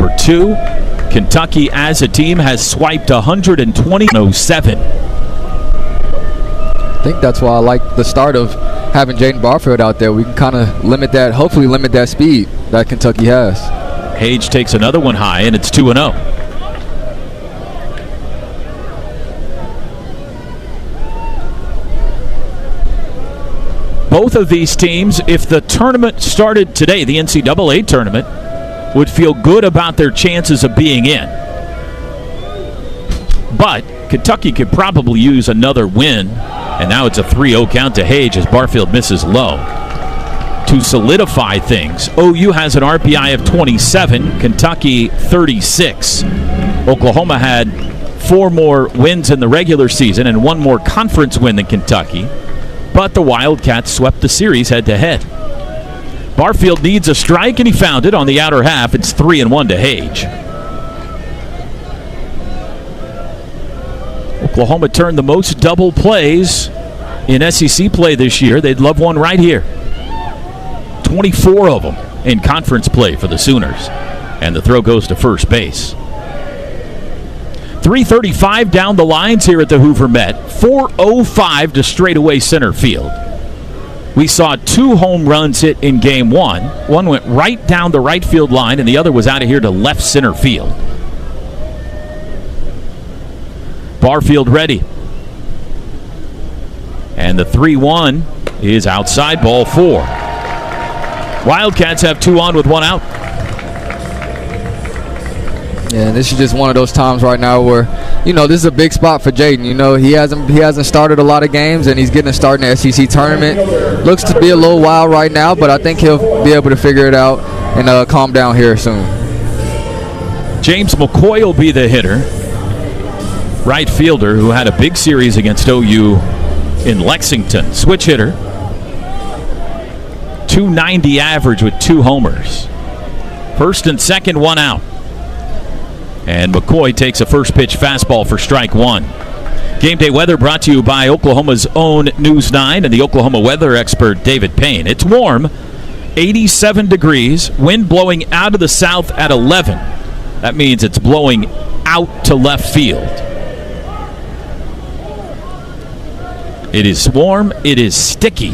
number 2. Kentucky as a team has swiped 120-07. I think that's why I like the start of having Jaden Barfield out there. We can kind of hopefully limit that speed that Kentucky has. Hage takes another one high, and it's 2-0. Both of these teams, if the tournament started today, the NCAA tournament, would feel good about their chances of being in. But Kentucky could probably use another win, and now it's a 3-0 count to Hage as Barfield misses low. To solidify things, OU has an RPI of 27, Kentucky 36. Oklahoma had 4 more wins in the regular season and 1 more conference win than Kentucky, but the Wildcats swept the series head-to-head. Barfield needs a strike, and he found it on the outer half. It's 3-1 to Hage. Oklahoma turned the most double plays in SEC play this year. They'd love one right here. 24 of them in conference play for the Sooners. And the throw goes to first base. 3:35 down the lines here at the Hoover Met. 4:05 to straightaway center field. We saw 2 home runs hit in game 1. One went right down the right field line, and the other was out of here to left center field. Barfield ready. And the 3-1 is outside, ball 4. Wildcats have 2 on with 1 out. Yeah, this is just one of those times right now where, this is a big spot for Jaden. He hasn't started a lot of games, and he's getting a start in the SEC tournament. Looks to be a little wild right now, but I think he'll be able to figure it out and calm down here soon. James McCoy will be the hitter. Right fielder who had a big series against OU in Lexington. Switch hitter. .290 average with 2 homers. First and second, 1 out. And McCoy takes a first pitch fastball for strike 1. Game day weather brought to you by Oklahoma's own News 9 and the Oklahoma weather expert David Payne. It's warm, 87 degrees, wind blowing out of the south at 11. That means it's blowing out to left field. It is warm, it is sticky.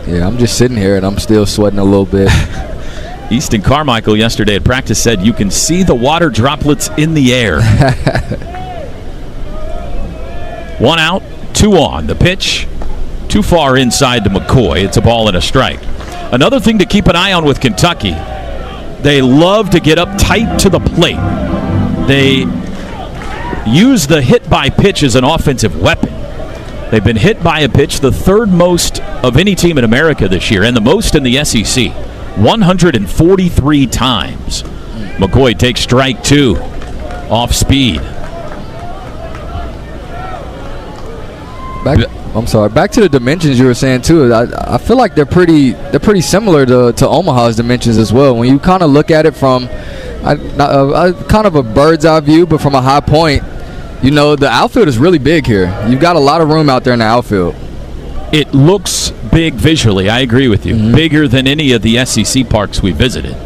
Yeah, I'm just sitting here and I'm still sweating a little bit. Easton Carmichael yesterday at practice said you can see the water droplets in the air. 1 out, 2 on. The pitch too far inside to McCoy. It's a ball and a strike. Another thing to keep an eye on with Kentucky, they love to get up tight to the plate. They use the hit by pitch as an offensive weapon. They've been hit by a pitch the 3rd most of any team in America this year, and the most in the SEC. 143 times. McCoy takes strike 2 off speed. Back to the dimensions you were saying too. I feel like they're pretty similar to Omaha's dimensions as well. When you kind of look at it from kind of a bird's eye view, but from a high point, the outfield is really big here. You've got a lot of room out there in the outfield. It looks big visually. I agree with you. Mm-hmm. Bigger than any of the SEC parks we visited.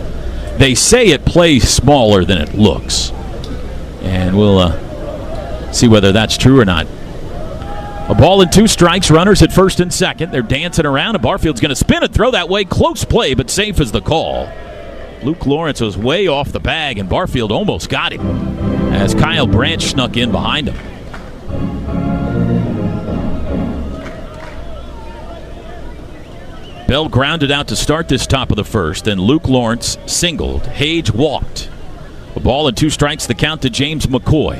They say it plays smaller than it looks. And we'll see whether that's true or not. A ball and 2 strikes. Runners at first and second. They're dancing around, and Barfield's going to spin it, throw that way. Close play, but safe is the call. Luke Lawrence was way off the bag, and Barfield almost got him as Kyle Branch snuck in behind him. Bell grounded out to start this top of the first, and Luke Lawrence singled. Hage walked. A ball and 2 strikes, the count to James McCoy.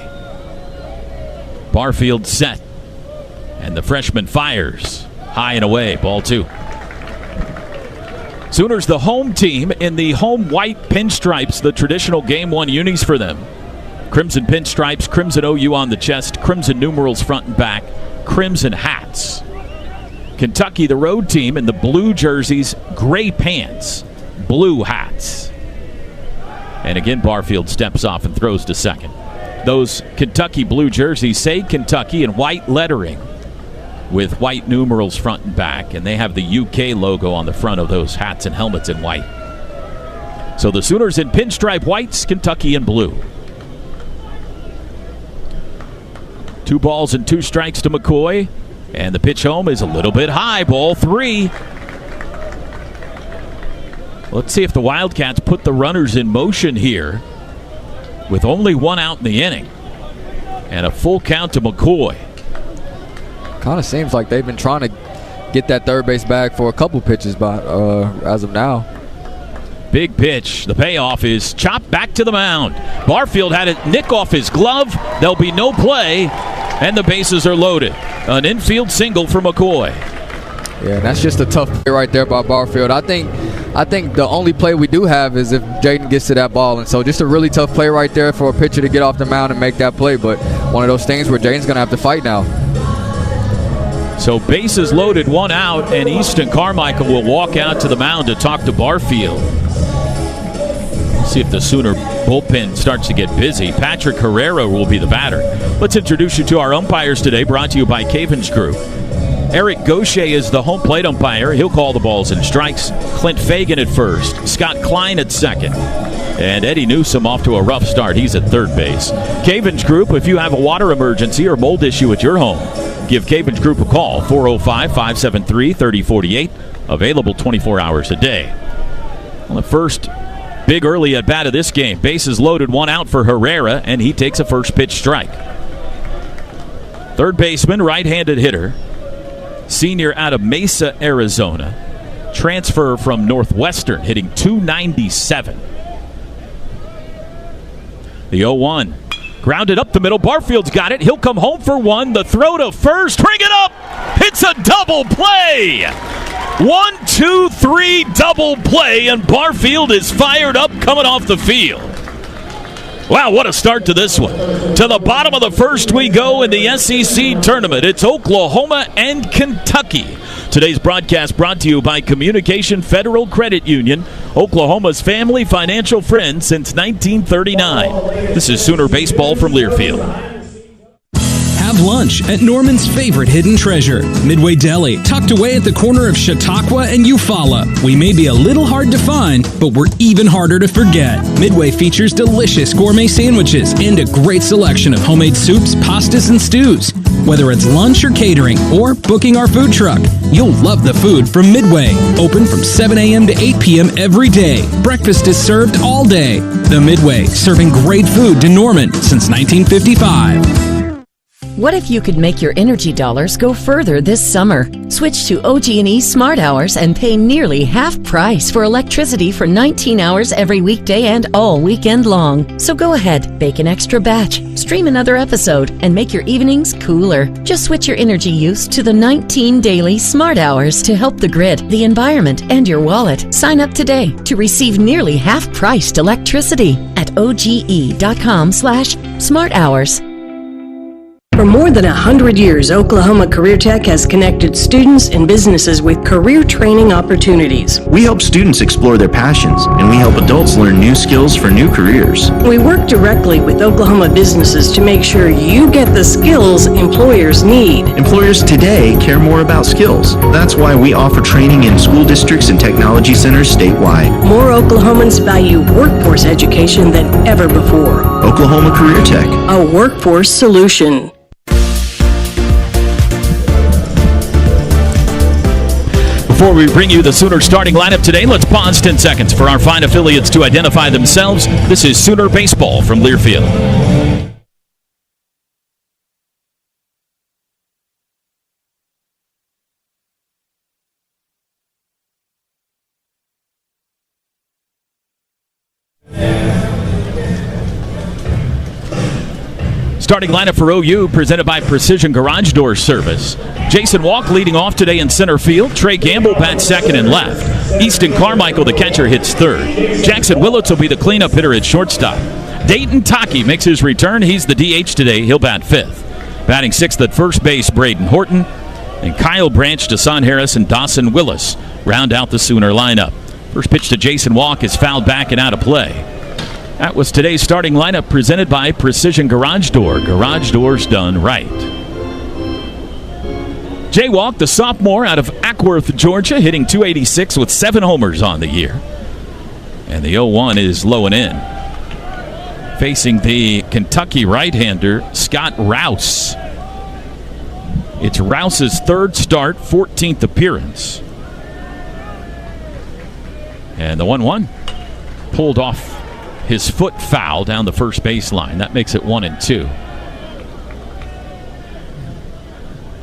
Barfield set, and the freshman fires. High and away, ball 2. Sooners the home team in the home white pinstripes, the traditional game 1 unis for them. Crimson pinstripes, crimson OU on the chest, crimson numerals front and back, crimson hats. Kentucky, the road team, in the blue jerseys, gray pants, blue hats. And again, Barfield steps off and throws to second. Those Kentucky blue jerseys say Kentucky in white lettering with white numerals front and back, and they have the UK logo on the front of those hats and helmets in white. So the Sooners in pinstripe whites, Kentucky in blue. 2 balls and 2 strikes to McCoy. And the pitch home is a little bit high. Ball 3. Let's see if the Wildcats put the runners in motion here with only 1 out in the inning. And a full count to McCoy. Kind of seems like they've been trying to get that third base bag for a couple pitches as of now. Big pitch. The payoff is chopped back to the mound. Barfield had it nick off his glove. There'll be no play, and the bases are loaded. An infield single for McCoy. Yeah, that's just a tough play right there by Barfield. I think the only play we do have is if Jaden gets to that ball, and so just a really tough play right there for a pitcher to get off the mound and make that play. But one of those things where Jaden's going to have to fight now. So bases loaded, 1 out, and Easton Carmichael will walk out to the mound to talk to Barfield. See if the Sooner bullpen starts to get busy. Patrick Herrera will be the batter. Let's introduce you to our umpires today, brought to you by Cavens Group. Eric Gaucher is the home plate umpire. He'll call the balls and strikes. Clint Fagan at first. Scott Klein at second. And Eddie Newsom off to a rough start. He's at third base. Cavens Group, if you have a water emergency or mold issue at your home, give Cavens Group a call, 405-573-3048. Available 24 hours a day. Well, the first big early at bat of this game. Bases loaded, 1 out for Herrera, and he takes a first pitch strike. Third baseman, right-handed hitter, senior out of Mesa, Arizona. Transfer from Northwestern, hitting .297. The 0-1. Grounded up the middle. Barfield's got it. He'll come home for 1. The throw to first. Bring it up. It's a double play. 1, 2, 3 double play, and Barfield is fired up coming off the field. Wow, what a start to this one. To the bottom of the first we go in the SEC tournament. It's Oklahoma and Kentucky. Today's broadcast brought to you by Communication Federal Credit Union, Oklahoma's family financial friend since 1939. This is Sooner Baseball from Learfield. Have lunch at Norman's favorite hidden treasure, Midway Deli, tucked away at the corner of Chautauqua and Eufaula. We may be a little hard to find, but we're even harder to forget. Midway features delicious gourmet sandwiches and a great selection of homemade soups, pastas, and stews. Whether it's lunch or catering or booking our food truck, you'll love the food from Midway. Open from 7 a.m. to 8 p.m. every day. Breakfast is served all day. The Midway, serving great food to Norman since 1955. What if you could make your energy dollars go further this summer? Switch to OG&E Smart Hours and pay nearly half price for electricity for 19 hours every weekday and all weekend long. So go ahead, bake an extra batch, stream another episode, and make your evenings cooler. Just switch your energy use to the 19 daily Smart Hours to help the grid, the environment, and your wallet. Sign up today to receive nearly half-priced electricity at oge.com/smarthours. For more than 100 years, Oklahoma Career Tech has connected students and businesses with career training opportunities. We help students explore their passions, and we help adults learn new skills for new careers. We work directly with Oklahoma businesses to make sure you get the skills employers need. Employers today care more about skills. That's why we offer training in school districts and technology centers statewide. More Oklahomans value workforce education than ever before. Oklahoma Career Tech, a workforce solution. Before we bring you the Sooner starting lineup today, let's pause 10 seconds for our fine affiliates to identify themselves. This is Sooner Baseball from Learfield. Starting lineup for OU, presented by Precision Garage Door Service. Jason Walk leading off today in center field. Trey Gamble bats second and left. Easton Carmichael, the catcher, hits third. Jackson Willits will be the cleanup hitter at shortstop. Dayton Taki makes his return. He's the DH today. He'll bat fifth. Batting sixth at first base, Braden Horton. And Kyle Branch, Deshaun Harris, and Dawson Willis round out the Sooner lineup. First pitch to Jason Walk is fouled back and out of play. That was today's starting lineup presented by Precision Garage Door. Garage doors done right. Jay Walk, the sophomore out of Ackworth, Georgia, hitting .286 with 7 homers on the year. And the 0-1 is low and in. Facing the Kentucky right-hander, Scott Rouse. It's Rouse's third start, 14th appearance. And the 1-1 pulled off his foot foul down the first baseline. That makes it 1-2.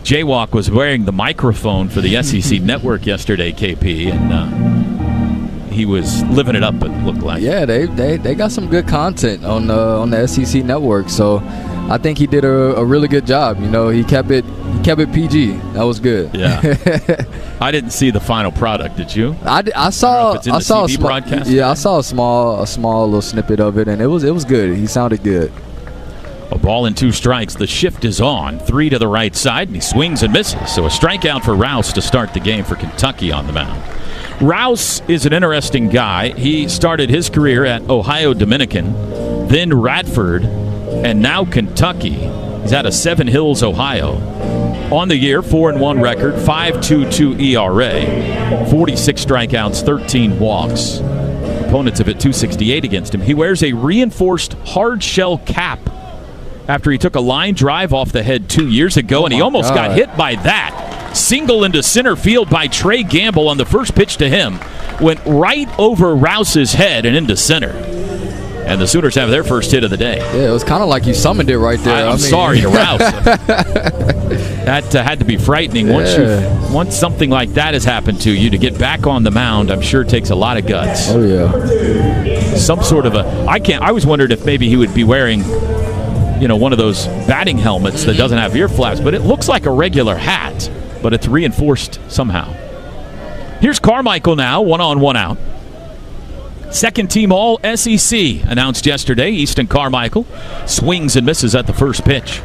Jaywalk was wearing the microphone for the SEC Network yesterday, KP, and he was living it up, it looked like. Yeah, they got some good content on the SEC Network, so I think he did a really good job. You know, he kept it PG. That was good. Yeah. I didn't see the final product. Did you? I saw a TV broadcast. Yeah, I saw a small little snippet of it, and it was good. He sounded good. A ball and 2 strikes. The shift is on. 3 to the right side, and he swings and misses. So a strikeout for Rouse to start the game for Kentucky on the mound. Rouse is an interesting guy. He started his career at Ohio Dominican, then Radford, and now Kentucky. He's out of Seven Hills, Ohio. On the year, 4-1 record, 5.22 ERA, 46 strikeouts, 13 walks. Opponents have hit .268 against him. He wears a reinforced hard shell cap after he took a line drive off the head 2 years ago, and he almost got hit by that. Single into center field by Trey Gamble on the first pitch to him. Went right over Rouse's head and into center. And the Sooners have their first hit of the day. Yeah, it was kind of like you summoned it right there. I'm sorry to Rouse. That had to be frightening. Once something like that has happened to you, to get back on the mound, I'm sure it takes a lot of guts. Oh, yeah. Some sort of I always wondered if maybe he would be wearing, one of those batting helmets that doesn't have ear flaps, but it looks like a regular hat, but it's reinforced somehow. Here's Carmichael now, 1 on, 1 out. Second team All SEC announced yesterday. Easton Carmichael swings and misses at the first pitch.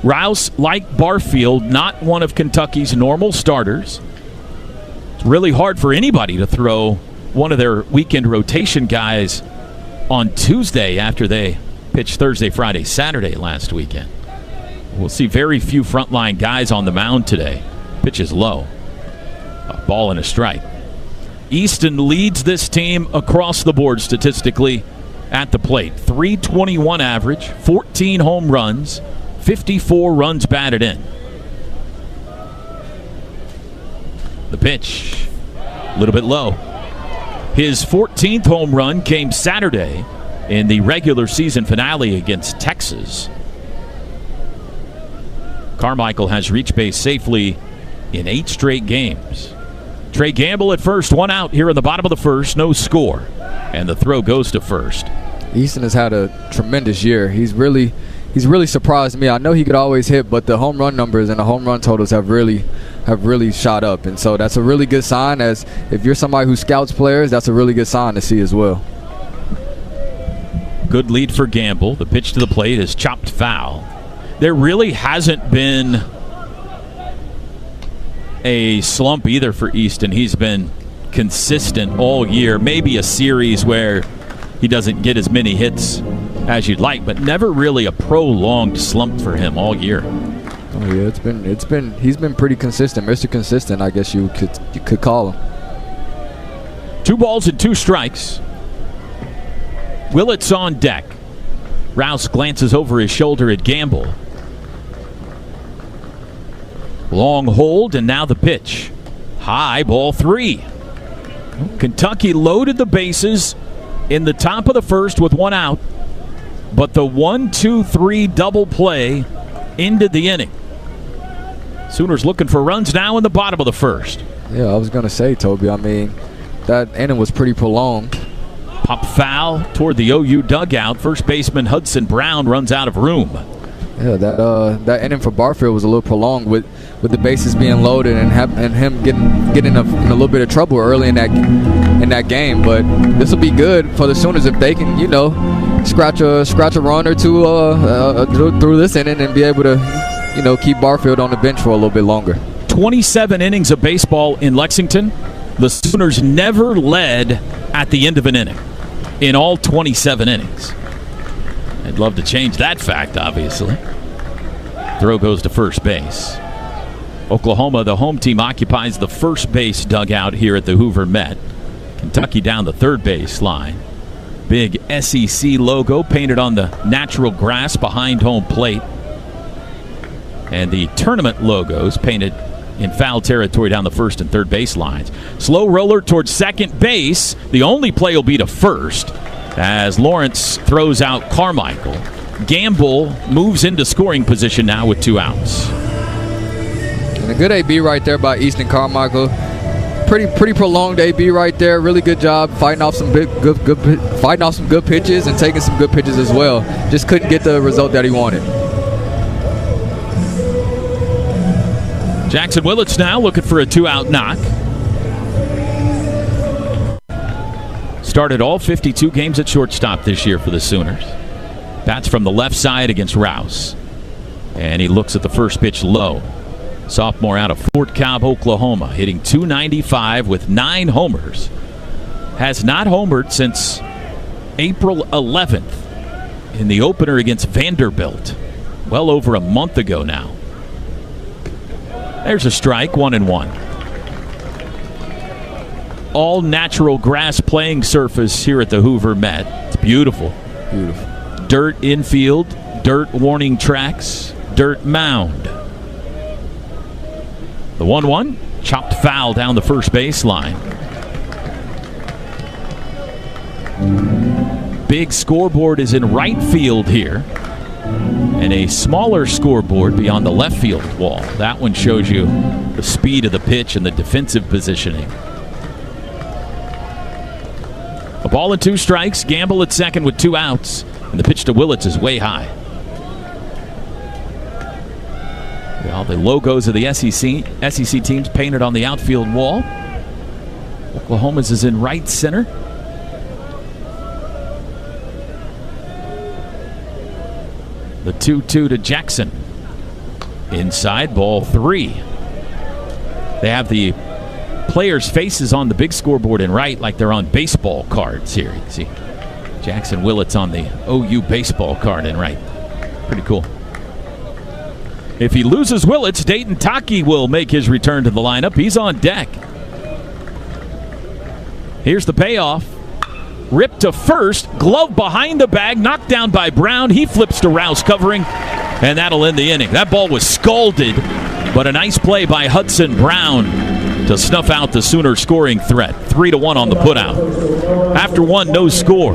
Rouse, like Barfield, not one of Kentucky's normal starters. It's really hard for anybody to throw one of their weekend rotation guys on Tuesday after they pitched Thursday, Friday, Saturday last weekend. We'll see very few frontline guys on the mound today. Pitch is low. A ball and a strike. Easton leads this team across the board statistically at the plate. .321 average, 14 home runs, 54 runs batted in. The pitch, a little bit low. His 14th home run came Saturday in the regular season finale against Texas. Carmichael has reached base safely in 8 straight games. Trey Gamble at first, 1 out here in the bottom of the first, no score. And the throw goes to first. Easton has had a tremendous year. He's really surprised me. I know he could always hit, but the home run numbers and the home run totals have really shot up. And so that's a really good sign. As if you're somebody who scouts players, that's a really good sign to see as well. Good lead for Gamble. The pitch to the plate is chopped foul. There really hasn't been a slump either for Easton. He's been consistent all year. Maybe a series where he doesn't get as many hits as you'd like, but never really a prolonged slump for him all year. Oh yeah, he's been pretty consistent. Mr. Consistent, I guess you could call him. 2 balls and 2 strikes. Willett's on deck. Rouse glances over his shoulder at Gamble. Long hold, and now the pitch. High, ball 3. Kentucky loaded the bases in the top of the first with 1 out, but the 1-2-3 double play ended the inning. Sooners looking for runs now in the bottom of the first. Yeah, I was going to say, Toby, I mean, that inning was pretty prolonged. Pop foul toward the OU dugout. First baseman Hudson Brown runs out of room. Yeah, that inning for Barfield was a little prolonged with the bases being loaded and him getting in a little bit of trouble early in that game. But this will be good for the Sooners if they can, scratch a run or two through this inning and be able to, keep Barfield on the bench for a little bit longer. 27 innings of baseball in Lexington. The Sooners never led at the end of an inning in all 27 innings. I'd love to change that fact, obviously. Throw goes to first base. Oklahoma, the home team, occupies the first base dugout here at the Hoover Met. Kentucky down the third base line. Big SEC logo painted on the natural grass behind home plate. And the tournament logos painted in foul territory down the first and third base lines. Slow roller towards second base. The only play will be to first as Lawrence throws out Carmichael. Gamble moves into scoring position now with 2 outs. And a good AB right there by Easton Carmichael. Pretty prolonged AB right there. Really good job fighting off some good pitches and taking some good pitches as well. Just couldn't get the result that he wanted. Jackson Willits now looking for a 2-out knock. Started all 52 games at shortstop this year for the Sooners. Bats from the left side against Rouse. And he looks at the first pitch low. Sophomore out of Fort Cobb, Oklahoma, hitting .295 with 9 homers. Has not homered since April 11th in the opener against Vanderbilt. Well over a month ago now. There's a strike, 1-1. All natural grass playing surface here at the Hoover Met. It's beautiful. Beautiful. Dirt infield, dirt warning tracks, dirt mound. The 1-1, chopped foul down the first baseline. Big scoreboard is in right field here. And a smaller scoreboard beyond the left field wall. That one shows you the speed of the pitch and the defensive positioning. A ball and 2 strikes. Gamble at second with 2 outs. And the pitch to Willits is way high. All the logos of the SEC teams painted on the outfield wall. Oklahoma's is in right center. The 2-2 to Jackson. Inside, ball 3. They have the players' faces on the big scoreboard in right like they're on baseball cards here. You can see Jackson Willits on the OU baseball card in right. Pretty cool. If he loses Willits, Dayton Taki will make his return to the lineup. He's on deck. Here's the payoff. Ripped to first, glove behind the bag, knocked down by Brown. He flips to Rouse covering, and that'll end the inning. That ball was scalded, but a nice play by Hudson Brown to snuff out the Sooner scoring threat. 3-1 on the putout. After 1, no score.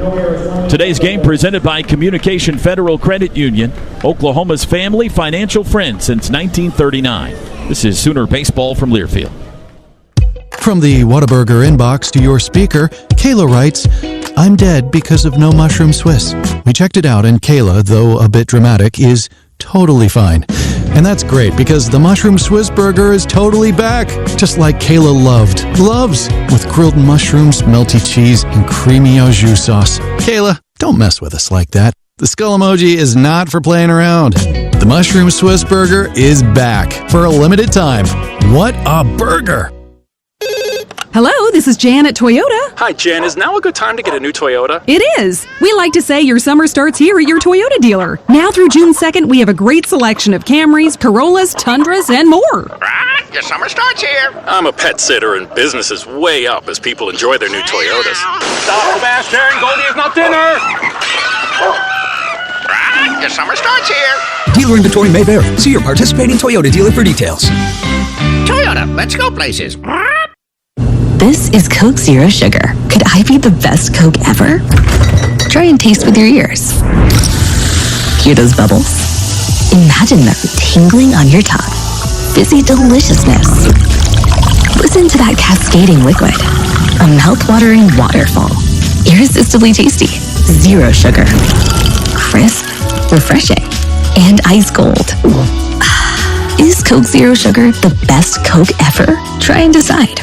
Today's game presented by Communication Federal Credit Union, Oklahoma's family financial friend since 1939. This is Sooner Baseball from Learfield. From the Whataburger inbox to your speaker, Kayla writes, I'm dead because of no mushroom Swiss. We checked it out, and Kayla, though a bit dramatic, is totally fine. And that's great because the mushroom Swiss burger is totally back, just like Kayla loves, with grilled mushrooms, melty cheese, and creamy au jus sauce. Kayla, don't mess with us like that. The skull emoji is not for playing around. The mushroom Swiss burger is back for a limited time. What a burger! Hello, this is Jan at Toyota. Hi, Jan. Is now a good time to get a new Toyota? It is. We like to say your summer starts here at your Toyota dealer. Now through June 2nd, we have a great selection of Camrys, Corollas, Tundras, and more. Your summer starts here. I'm a pet sitter, and business is way up as people enjoy their new Toyotas. Stop, Sebastian. Goldie is not dinner. Your summer starts here. Dealer inventory may vary. See your participating Toyota dealer for details. Toyota, let's go places. This is Coke Zero Sugar. Could I be the best Coke ever? Try and taste with your ears. Hear those bubbles? Imagine them tingling on your tongue. Fizzy deliciousness. Listen to that cascading liquid. A mouth-watering waterfall. Irresistibly tasty. Zero sugar. Crisp, refreshing, and ice cold. Is Coke Zero Sugar the best Coke ever? Try and decide.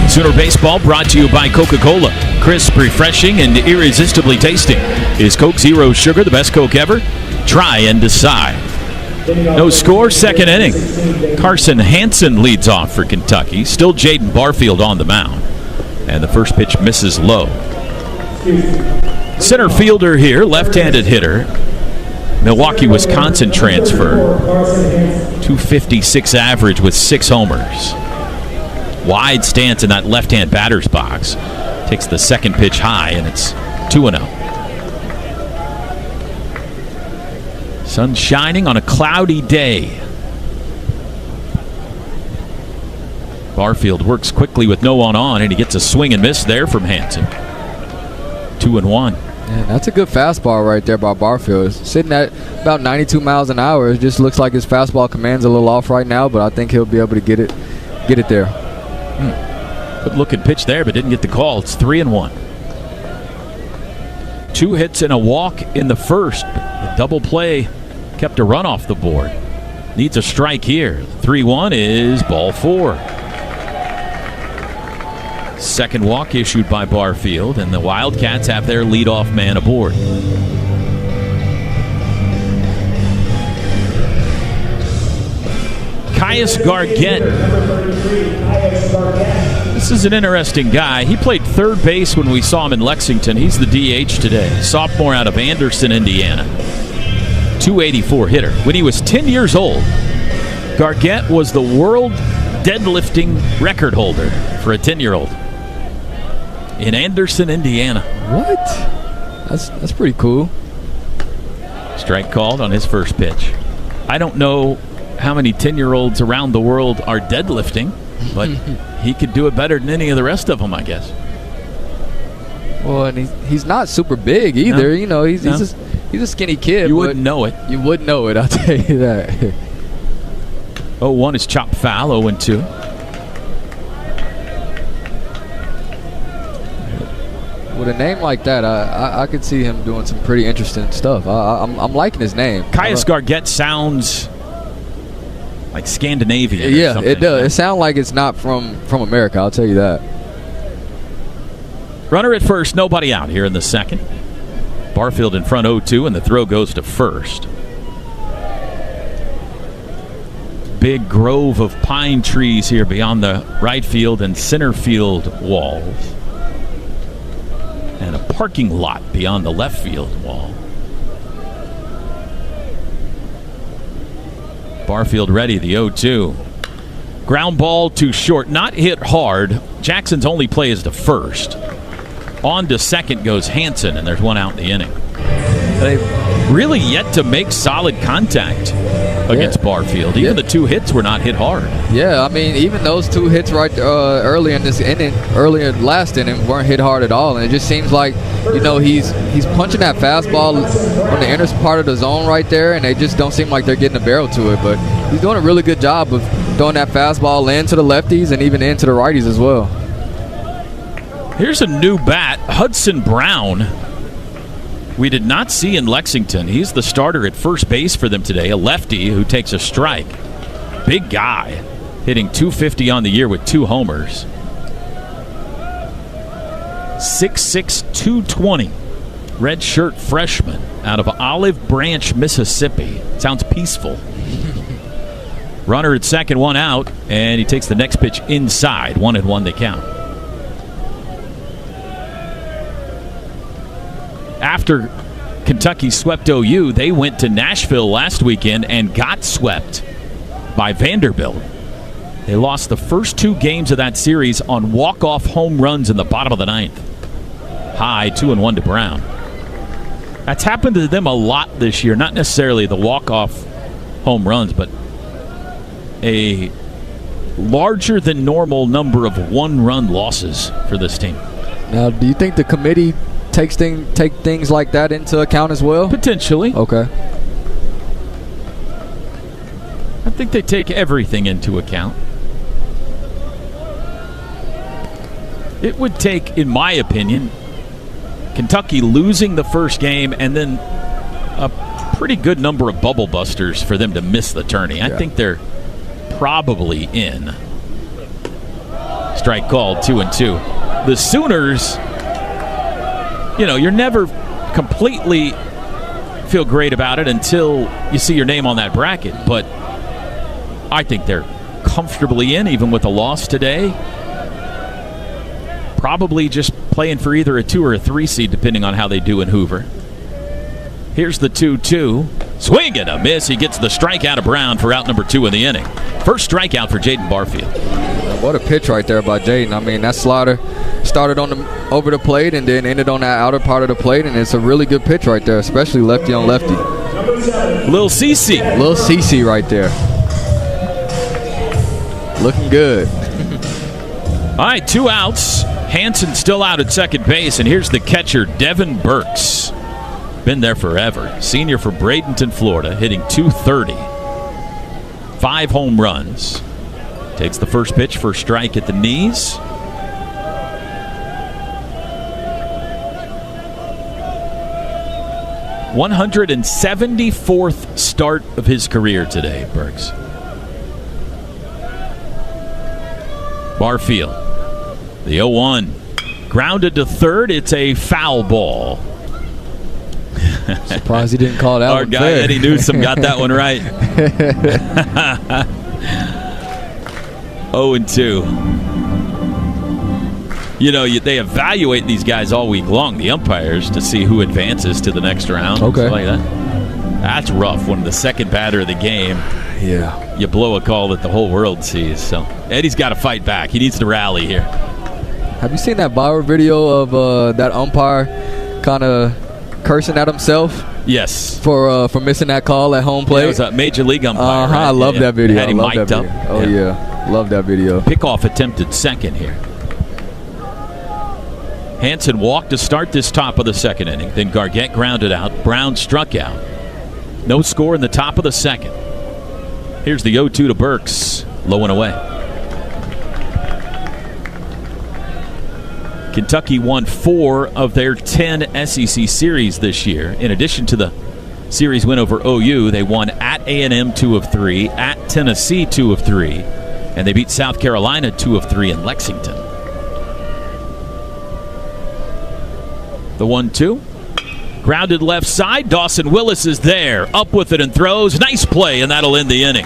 Sooner Baseball brought to you by Coca-Cola. Crisp, refreshing, and irresistibly tasty. Is Coke Zero Sugar the best Coke ever? Try and decide. No score, second inning. Carson Hansen leads off for Kentucky. Still Jaden Barfield on the mound. And the first pitch misses low. Center fielder here, left-handed hitter. Milwaukee, Wisconsin transfer. 256 average with 6 homers. Wide stance in that left-hand batter's box. Takes the second pitch high, and it's 2-0. Sun shining on a cloudy day. Barfield works quickly with no one on, and he gets a swing and miss there from Hansen. 2-1. Yeah, that's a good fastball right there by Barfield. It's sitting at about 92 miles an hour. It just looks like his fastball command's a little off right now, but I think he'll be able to get it there. Good looking pitch there, but didn't get the call. It's 3-1. 2 hits and a walk in the first. The double play kept a run off the board. Needs a strike here. 3-1 is ball 4. Second walk issued by Barfield, and the Wildcats have their leadoff man aboard. Caius Gargett. This is an interesting guy. He played third base when we saw him in Lexington. He's the DH today. Sophomore out of Anderson, Indiana. 284 hitter. When he was 10 years old, Gargett was the world deadlifting record holder for a 10-year-old in Anderson, Indiana. What? That's pretty cool. Strike called on his first pitch. I don't know how many 10-year-olds around the world are deadlifting, but he could do it better than any of the rest of them, I guess. Well, and he's not super big either. No. You know, he's a skinny kid. You wouldn't know it. You wouldn't know it, I'll tell you that. 0-1 is chopped foul, 0-2. With a name like that, I could see him doing some pretty interesting stuff. I'm liking his name. Caius Gargett sounds like Scandinavian. Yeah, it does. It sounds like it's not from America, I'll tell you that. Runner at first, nobody out here in the second. Barfield in front 0-2, and the throw goes to first. Big grove of pine trees here beyond the right field and center field walls. And a parking lot beyond the left field wall. Barfield ready, the 0-2. Ground ball to short, not hit hard. Jackson's only play is to first. On to second goes Hansen, and there's one out in the inning. They've really yet to make solid contact against Barfield. Even the 2 hits were not hit hard. Yeah, I mean, even those 2 hits right early in this inning, last inning, weren't hit hard at all. And it just seems like, you know, he's punching that fastball on the inner part of the zone right there, and they just don't seem like they're getting a barrel to it. But he's doing a really good job of throwing that fastball into the lefties and even into the righties as well. Here's a new bat, Hudson Brown. We did not see in Lexington. He's the starter at first base for them today, a lefty who takes a strike. Big guy, hitting .250 on the year with 2 homers. 6'6", 220. Red shirt freshman out of Olive Branch, Mississippi. Sounds peaceful. Runner at second, 1 out, and he takes the next pitch inside. 1-1 they count. After Kentucky swept OU, they went to Nashville last weekend and got swept by Vanderbilt. They lost the first 2 games of that series on walk-off home runs in the bottom of the 9th. High, 2-1 to Brown. That's happened to them a lot this year. Not necessarily the walk-off home runs, but a larger than normal number of 1-run losses for this team. Now, do you think the committee take things like that into account as well? Potentially. Okay. I think they take everything into account. It would take, in my opinion, Kentucky losing the first game and then a pretty good number of bubble busters for them to miss the tourney. I think they're probably in. Strike called, 2-2. The Sooners, you know, you're never completely feel great about it until you see your name on that bracket. But I think they're comfortably in, even with a loss today. Probably just playing for either a 2 or a 3 seed, depending on how they do in Hoover. Here's the 2-2. Swing and a miss. He gets the strikeout of Brown for out number 2 in the inning. First strikeout for Jaden Barfield. What a pitch right there by Jaden. I mean, that slider started on over the plate and then ended on that outer part of the plate, and it's a really good pitch right there, especially lefty on lefty. Lil CC. Lil CC right there. Looking good. All right, 2 outs. Hansen still out at second base, and here's the catcher, Devin Burks. Been there forever. Senior for Bradenton, Florida, hitting .230. 5 home runs. Takes the first pitch for a strike at the knees. .174th start of his career today, Burks. Barfield. The 0-1. Grounded to third. It's a foul ball. Surprised he didn't call that Our one guy fair. Eddie Newsom got that one right. 0-2. You know, they evaluate these guys all week long, the umpires, to see who advances to the next round. Okay. Like that. That's rough when the second batter of the game, yeah, you blow a call that the whole world sees. So Eddie's got to fight back. He needs to rally here. Have you seen that viral video of that umpire kind of cursing at himself? Yes. For missing that call at home plate? Yeah, it was a major league umpire. Right? I love that video. Had him mic'd up. Oh, yeah. Love that video. Pickoff attempted second here. Hansen walked to start this top of the second inning. Then Gargett grounded out. Brown struck out. No score in the top of the second. Here's the 0-2 to Burks. Low and away. Kentucky won 4 of their 10 SEC series this year. In addition to the series win over OU, they won at A&M 2 of 3, at Tennessee 2 of 3, and they beat South Carolina 2 of 3 in Lexington. The 1-2. Grounded left side. Dawson Willis is there. Up with it and throws. Nice play, and that'll end the inning.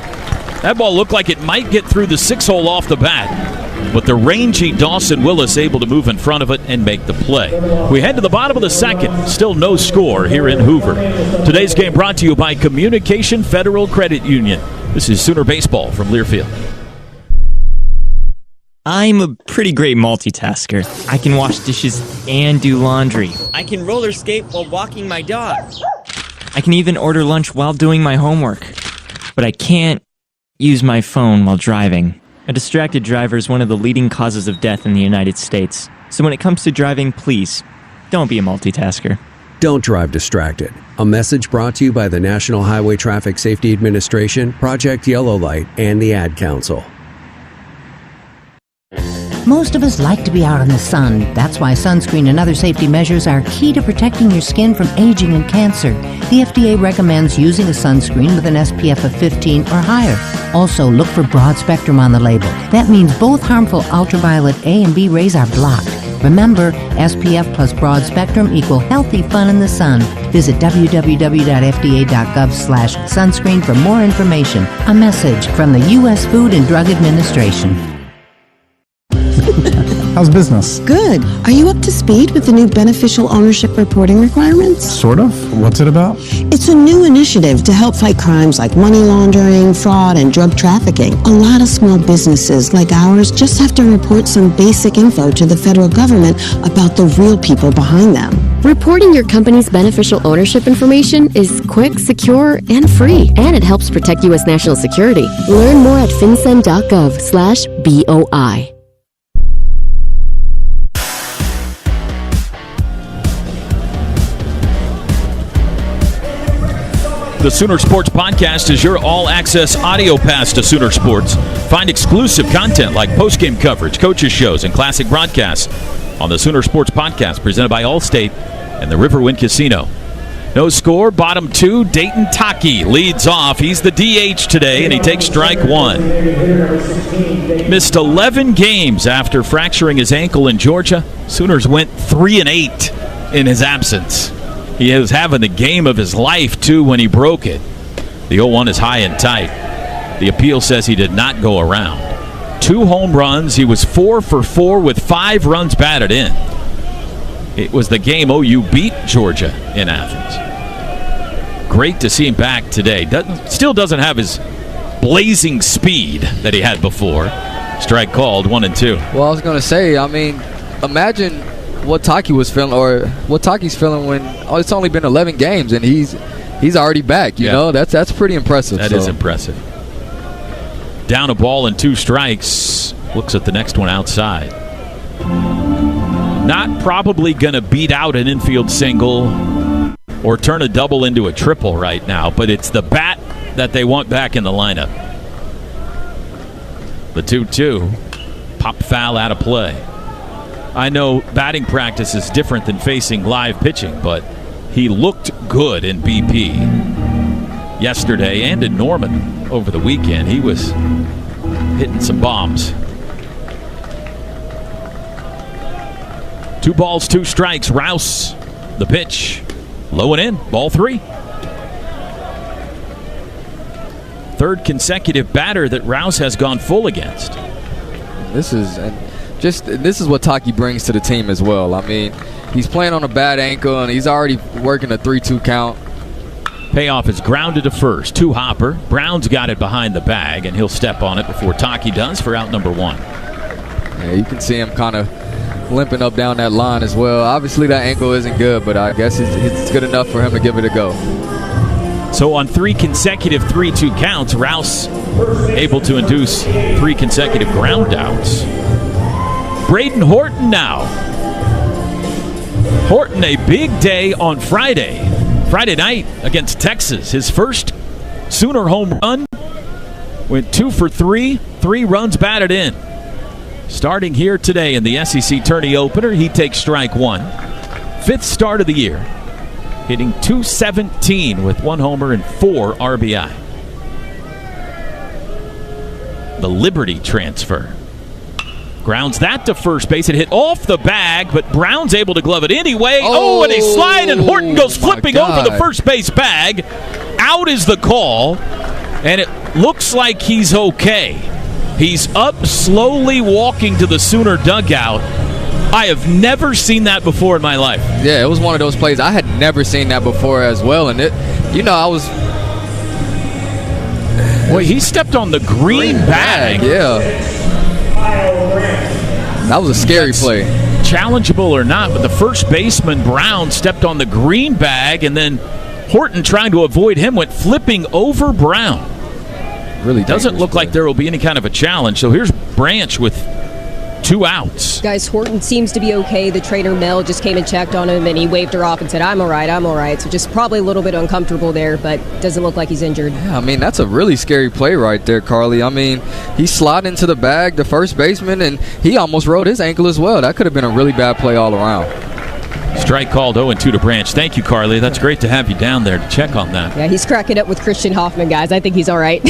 That ball looked like it might get through the 6-hole off the bat, but the rangy Dawson Willis able to move in front of it and make the play. We head to the bottom of the second. Still no score here in Hoover. Today's game brought to you by Communication Federal Credit Union. This is Sooner Baseball from Learfield. I'm a pretty great multitasker. I can wash dishes and do laundry. I can roller skate while walking my dog. I can even order lunch while doing my homework. But I can't use my phone while driving. A distracted driver is one of the leading causes of death in the United States. So when it comes to driving, please, don't be a multitasker. Don't drive distracted. A message brought to you by the National Highway Traffic Safety Administration, Project Yellow Light, and the Ad Council. Most of us like to be out in the sun. That's why sunscreen and other safety measures are key to protecting your skin from aging and cancer. The FDA recommends using a sunscreen with an SPF of 15 or higher. Also, look for broad spectrum on the label. That means both harmful ultraviolet A and B rays are blocked. Remember, SPF plus broad spectrum equal healthy fun in the sun. Visit www.fda.gov/sunscreen for more information. A message from the U.S. Food and Drug Administration. How's business? Good. Are you up to speed with the new beneficial ownership reporting requirements? Sort of. What's it about? It's a new initiative to help fight crimes like money laundering, fraud, and drug trafficking. A lot of small businesses like ours just have to report some basic info to the federal government about the real people behind them. Reporting your company's beneficial ownership information is quick, secure, and free. And it helps protect U.S. national security. Learn more at fincen.gov/BOI. The Sooner Sports Podcast is your all-access audio pass to Sooner Sports. Find exclusive content like post-game coverage, coaches' shows, and classic broadcasts on the Sooner Sports Podcast, presented by Allstate and the Riverwind Casino. No score, bottom 2, Dayton Taki leads off. He's the DH today, and he takes strike 1. Missed 11 games after fracturing his ankle in Georgia. Sooners went 3-8 in his absence. He is having the game of his life, too, when he broke it. The 0-1 is high and tight. The appeal says he did not go around. 2 home runs. He was 4 for 4 with 5 runs batted in. It was the game OU beat Georgia in Athens. great to see him back today. Still doesn't have his blazing speed that he had before. Strike called, 1-2. Well, I was going to say, I mean, imagine what Taki was feeling, or what Taki's feeling when it's only been 11 games and he's already back. You know, that's pretty impressive. That is impressive. Down a ball and 2 strikes. Looks at the next one outside. Not probably going to beat out an infield single or turn a double into a triple right now, but it's the bat that they want back in the lineup. The 2-2. Pop foul out of play. I know batting practice is different than facing live pitching, but he looked good in BP yesterday and in Norman over the weekend. He was hitting some bombs. 2 balls, 2 strikes. Rouse, the pitch. Low and in. Ball 3. Third consecutive batter that Rouse has gone full against. This is what Taki brings to the team as well. I mean, he's playing on a bad ankle, and he's already working a 3-2 count. Payoff is grounded to first. 2 hopper. Brown's got it behind the bag, and he'll step on it before Taki does for out number 1. Yeah, you can see him kind of limping up down that line as well. Obviously, that ankle isn't good, but I guess it's good enough for him to give it a go. So on 3 consecutive 3-2 counts, Rouse able to induce 3 consecutive ground outs. Braden Horton now. Horton, a big day on Friday night against Texas. His first Sooner home run. Went 2 for 3, 3 runs batted in. Starting here today in the SEC Tourney Opener, he takes strike 1. 5th start of the year. Hitting .217 with 1 homer and 4 RBI. The Liberty transfer. Grounds that to first base. It hit off the bag, but Brown's able to glove it anyway. And a slide, and Horton goes flipping over the first base bag. Out is the call, and it looks like he's okay. He's up, slowly walking to the Sooner dugout. I have never seen that before in my life. Yeah, it was one of those plays. I had never seen that before as well. And I was... Well, he stepped on the green bag. Yeah. That was a scary play. Challengeable or not, but the first baseman, Brown, stepped on the green bag, and then Horton, trying to avoid him, went flipping over Brown. Really doesn't look like there will be any kind of a challenge. So here's Branch with 2 outs. Guys, Horton seems to be okay. The trainer, Mel, just came and checked on him, and he waved her off and said, I'm all right. So just probably a little bit uncomfortable there, but doesn't look like he's injured. Yeah, I mean, that's a really scary play right there, Carly. I mean, he slid into the bag, the first baseman, and he almost rolled his ankle as well. That could have been a really bad play all around. Strike called 0-2 to Branch. Thank you, Carly. That's great to have you down there to check on that. Yeah, he's cracking up with Christian Hoffman, guys. I think he's all right.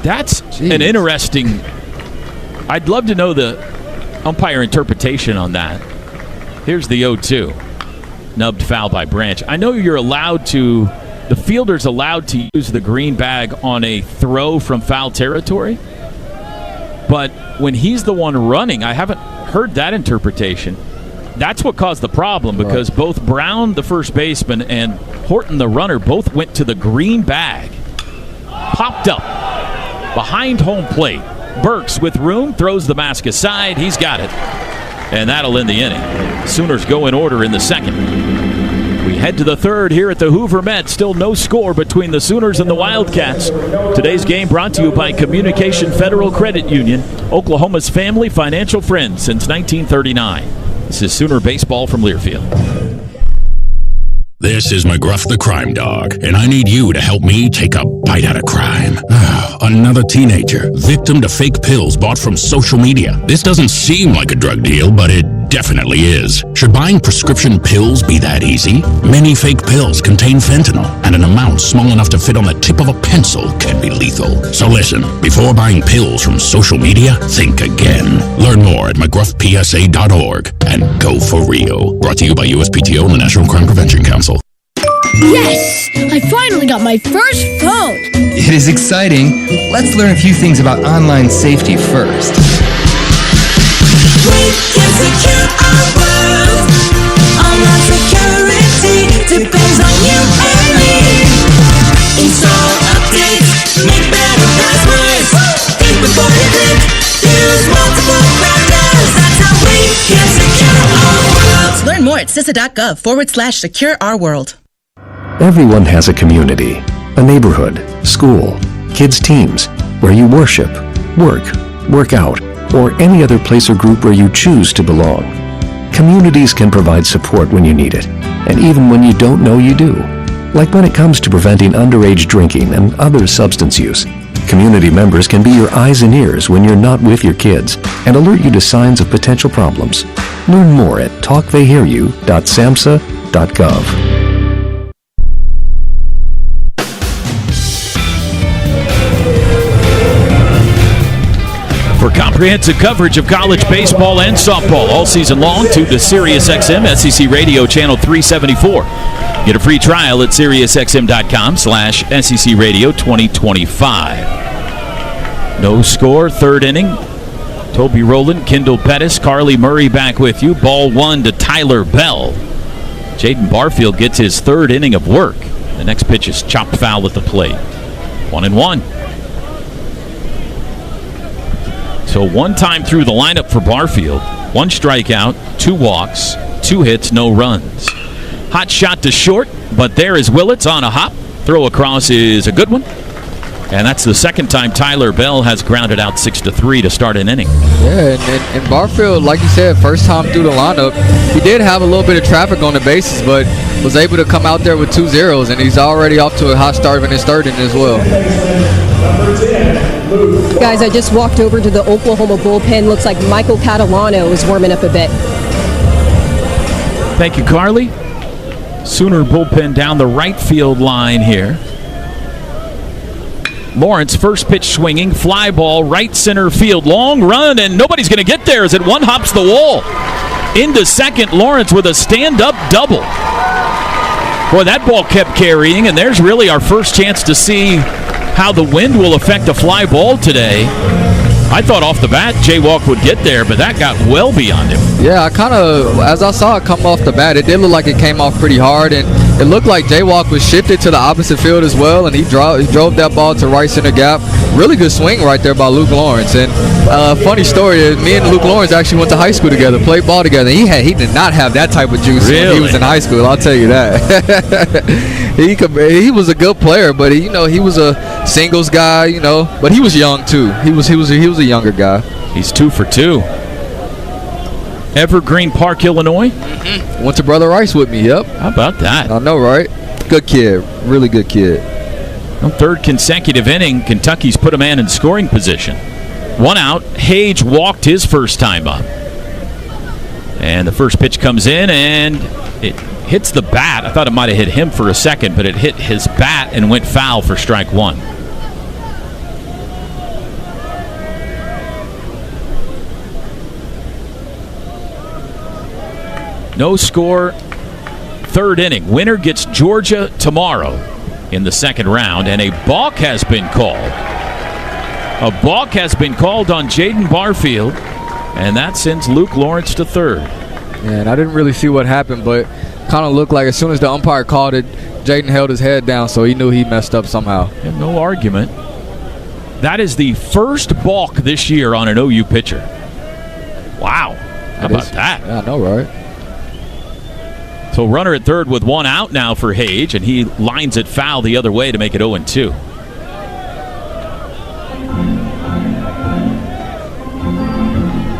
That's an interesting... I'd love to know the umpire interpretation on that. Here's the 0-2. Nubbed foul by Branch. I know you're allowed to... The fielder's allowed to use the green bag on a throw from foul territory. But when he's the one running, I haven't heard that interpretation. That's what caused the problem, because both Brown, the first baseman, and Horton, the runner, both went to the green bag. Popped up behind home plate. Burks with room, throws the mask aside. He's got it. And that'll end the inning. Sooners go in order in the second. We head to the third here at the Hoover Met. Still no score between the Sooners and the Wildcats. Today's game brought to you by Communication Federal Credit Union, Oklahoma's family financial friend since 1939. This is Sooner Baseball from Learfield. This is McGruff the Crime Dog, and I need you to help me take a bite out of crime. Another teenager, victim to fake pills bought from social media. This doesn't seem like a drug deal, but it definitely is. Should buying prescription pills be that easy? Many fake pills contain fentanyl, and an amount small enough to fit on the tip of a pencil can be lethal. So listen, before buying pills from social media, think again. Learn more at mcgruffpsa.org and go for real. Brought to you by USPTO and the National Crime Prevention Council. Yes! I finally got my first phone! It is exciting. Let's learn a few things about online safety first. We can secure our world. Online security depends on you and more at CISA.gov/secure our world. Everyone has a community, a neighborhood, school, kids' teams, where you worship, work out, or any other place or group where you choose to belong. Communities can provide support when you need it, and even when you don't know you do. Like when it comes to preventing underage drinking and other substance use. Community members can be your eyes and ears when you're not with your kids and alert you to signs of potential problems. Learn more at talktheyhearyou.samhsa.gov. For comprehensive coverage of college baseball and softball all season long, tune to SiriusXM SEC Radio Channel 374. Get a free trial at SiriusXM.com/SEC Radio 2025. No score, third inning. Toby Rowland, Kendall Pettis, Carly Murray back with you. Ball 1 to Tyler Bell. Jaden Barfield gets his third inning of work. The next pitch is chopped foul at the plate. 1-1. So one time through the lineup for Barfield. 1 strikeout, 2 walks, 2 hits, no runs. Hot shot to short, but there is Willits on a hop. Throw across is a good one. And that's the second time Tyler Bell has grounded out 6-3 to start an inning. Yeah, and Barfield, like you said, first time through the lineup, he did have a little bit of traffic on the bases, but was able to come out there with 2 zeros, and he's already off to a hot start in his third inning as well. Guys, I just walked over to the Oklahoma bullpen. Looks like Michael Catalano is warming up a bit. Thank you, Carly. Sooner bullpen down the right field line here. Lawrence, first pitch swinging, fly ball, right center field, long run, and nobody's going to get there as it one hops the wall. Into second, Lawrence with a stand-up double. Boy, that ball kept carrying, and there's really our first chance to see how the wind will affect a fly ball today. I thought off the bat Jaywalk would get there, but that got well beyond him. Yeah, I kind of, as I saw it come off the bat, it did look like it came off pretty hard, and it looked like Jaywalk was shifted to the opposite field as well, and he drove that ball to right center gap. Really good swing right there by Luke Lawrence. And funny story is, me and Luke Lawrence actually went to high school together, played ball together. He did not have that type of juice when he was in high school, I'll tell you that. He was a good player, but he was a singles guy, but he was young too. He was a younger guy. He's 2 for 2. Evergreen Park, Illinois. Went to Brother Rice with me. Yep. How about that? I know, right? Good kid, really good kid. On third consecutive inning, Kentucky's put a man in scoring position. 1 out. Hage walked his first time up, and the first pitch comes in and it hits the bat. I thought it might have hit him for a second, but it hit his bat and went foul for strike 1. No score, third inning. Winner gets Georgia tomorrow in the second round, and a balk has been called. A balk has been called on Jaden Barfield, and that sends Luke Lawrence to third. Yeah, and I didn't really see what happened, but kind of looked like as soon as the umpire called it, Jaden held his head down, so he knew he messed up somehow. Yeah, no argument. That is the first balk this year on an OU pitcher. Wow. How about that? Yeah, I know, right? So runner at third with 1 out now for Hage, and he lines it foul the other way to make it 0-2.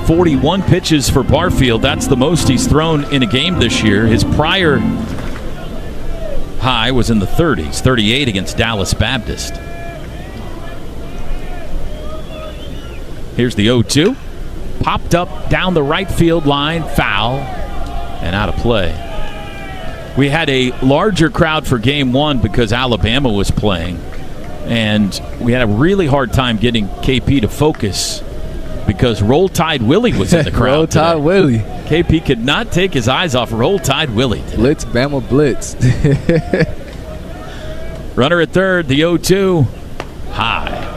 .41 pitches for Barfield. That's the most he's thrown in a game this year. His prior high was in the 30s, 38 against Dallas Baptist. Here's the 0-2. Popped up down the right field line, foul, and out of play. We had a larger crowd for game 1 because Alabama was playing, and we had a really hard time getting KP to focus because Roll Tide Willie was in the crowd. Roll Tide today. Willie. KP could not take his eyes off Roll Tide Willie today. Blitz, Bama Blitz. Runner at third, the 0-2, high.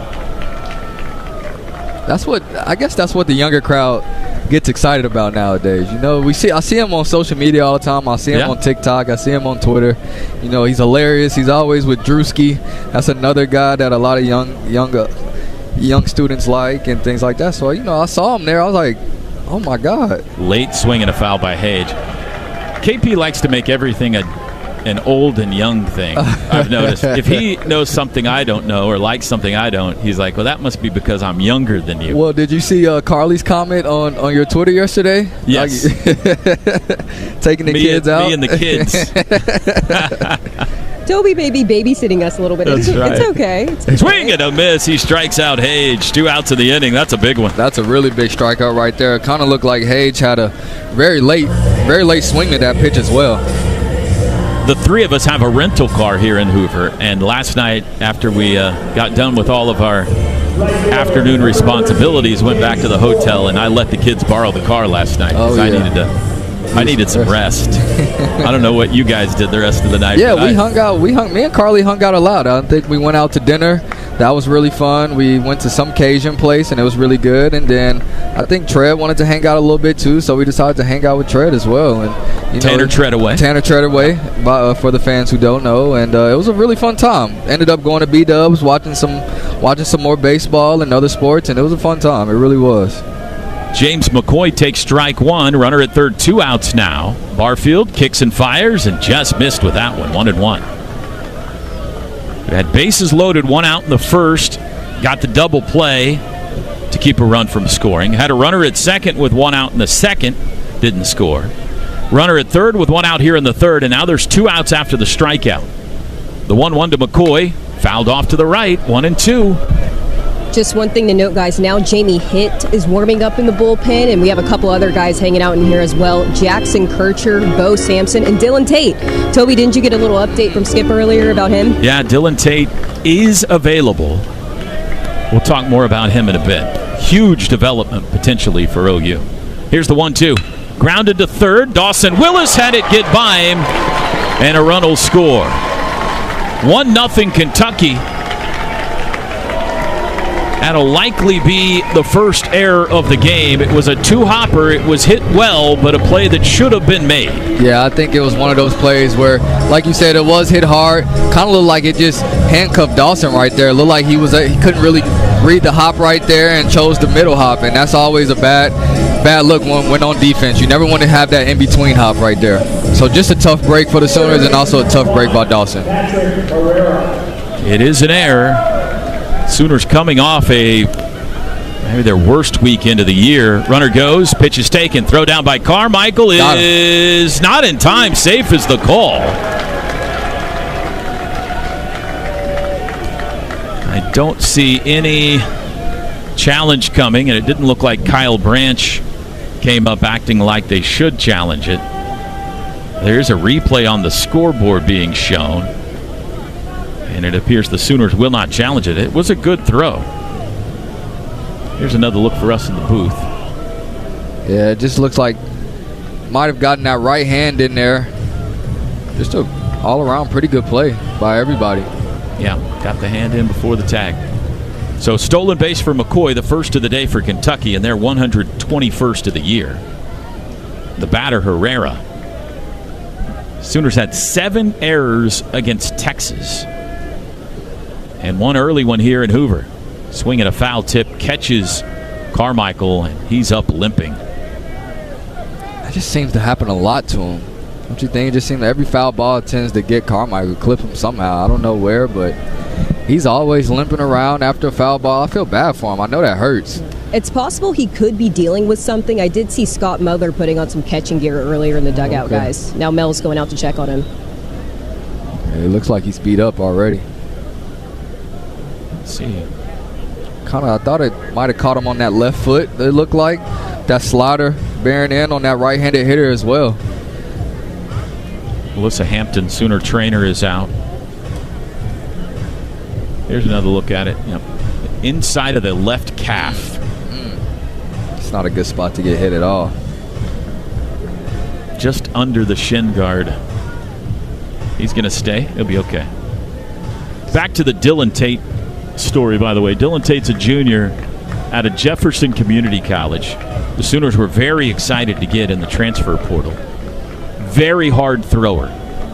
I guess that's what the younger crowd gets excited about nowadays. I see him on social media all the time. I see him on TikTok. I see him on Twitter. He's hilarious. He's always with Drewski. That's another guy that a lot of young students like and things like that. So, I saw him there. I was like, oh, my God. Late swing and a foul by Hage. KP likes to make everything an old and young thing. I've noticed. If he knows something I don't know or likes something I don't, he's like, well, that must be because I'm younger than you. Well, did you see Carly's comment on your Twitter yesterday? Yes. Taking the kids out? Me and the kids. Toby may be babysitting us a little bit. That's right. It's okay. Swing and a miss. He strikes out Hage. 2 outs in the inning. That's a big one. That's a really big strikeout right there. It kind of looked like Hage had a very late swing to that pitch as well. The three of us have a rental car here in Hoover, and last night after we got done with all of our afternoon responsibilities, went back to the hotel, and I let the kids borrow the car last night because I needed some rest. I don't know what you guys did the rest of the night. Yeah, we hung out. Me and Carly hung out a lot. I think we went out to dinner. That was really fun. We went to some Cajun place, and it was really good. And then I think Tread wanted to hang out a little bit too, so we decided to hang out with Tread as well. And Tanner Treadaway. Tanner Treadaway, for the fans who don't know. And it was a really fun time. Ended up going to B-Dubs, watching some more baseball and other sports, and it was a fun time. It really was. James McCoy takes strike one. Runner at third, 2 outs now. Barfield kicks and fires and just missed with that one. 1-1. We had bases loaded, 1 out in the first. Got the double play to keep a run from scoring. Had a runner at second with 1 out in the second. Didn't score. Runner at third with 1 out here in the third. And now there's 2 outs after the strikeout. The 1-1 to McCoy. Fouled off to the right. 1-2. Just one thing to note, guys. Now Jamie Hitt is warming up in the bullpen, and we have a couple other guys hanging out in here as well. Jackson Kircher, Bo Sampson, and Dylan Tate. Toby, didn't you get a little update from Skip earlier about him? Yeah, Dylan Tate is available. We'll talk more about him in a bit. Huge development potentially for OU. Here's the 1-2. Grounded to third. Dawson Willis had it get by him, and a run will score. 1-0 Kentucky. That'll likely be the first error of the game. It was a 2-hopper. It was hit well, but a play that should have been made. Yeah, I think it was one of those plays where, like you said, it was hit hard. Kind of looked like it just handcuffed Dawson right there. It looked like he couldn't really read the hop right there and chose the middle hop, and that's always a bad look when on defense. You never want to have that in-between hop right there. So just a tough break for the Sooners and also a tough break by Dawson. It is an error. Sooners coming off maybe their worst weekend of the year. Runner goes, pitch is taken, throw down by Carmichael is not in time. Safe is the call. I don't see any challenge coming, and it didn't look like Kyle Branch came up acting like they should challenge it. There's a replay on the scoreboard being shown, and it appears the Sooners will not challenge it. It was a good throw. Here's another look for us in the booth. Yeah, it just looks like might have gotten that right hand in there. Just a all-around pretty good play by everybody. Yeah, got the hand in before the tag. So stolen base for McCoy, the first of the day for Kentucky, and their 121st of the year. The batter, Herrera. Sooners had 7 errors against Texas. And one early one here in Hoover. Swinging a foul tip, catches Carmichael, and he's up limping. That just seems to happen a lot to him. Don't you think? It just seems like every foul ball tends to get Carmichael, clip him somehow. I don't know where, but he's always limping around after a foul ball. I feel bad for him. I know that hurts. It's possible he could be dealing with something. I did see Scott Mother putting on some catching gear earlier in the dugout, guys. Now Mel's going out to check on him. Yeah, it looks like he's beat up already. Let's see. I thought it might have caught him on that left foot. It looked like that slider bearing in on that right-handed hitter as well. Melissa Hampton, Sooner trainer, is out. Here's another look at it. Yep. Inside of the left calf. It's not a good spot to get hit at all. Just under the shin guard. He's going to stay. He'll be okay. Back to the Dylan Tate story, by the way. Dylan Tate's a junior out of Jefferson Community College. The Sooners were very excited to get in the transfer portal. Very hard thrower.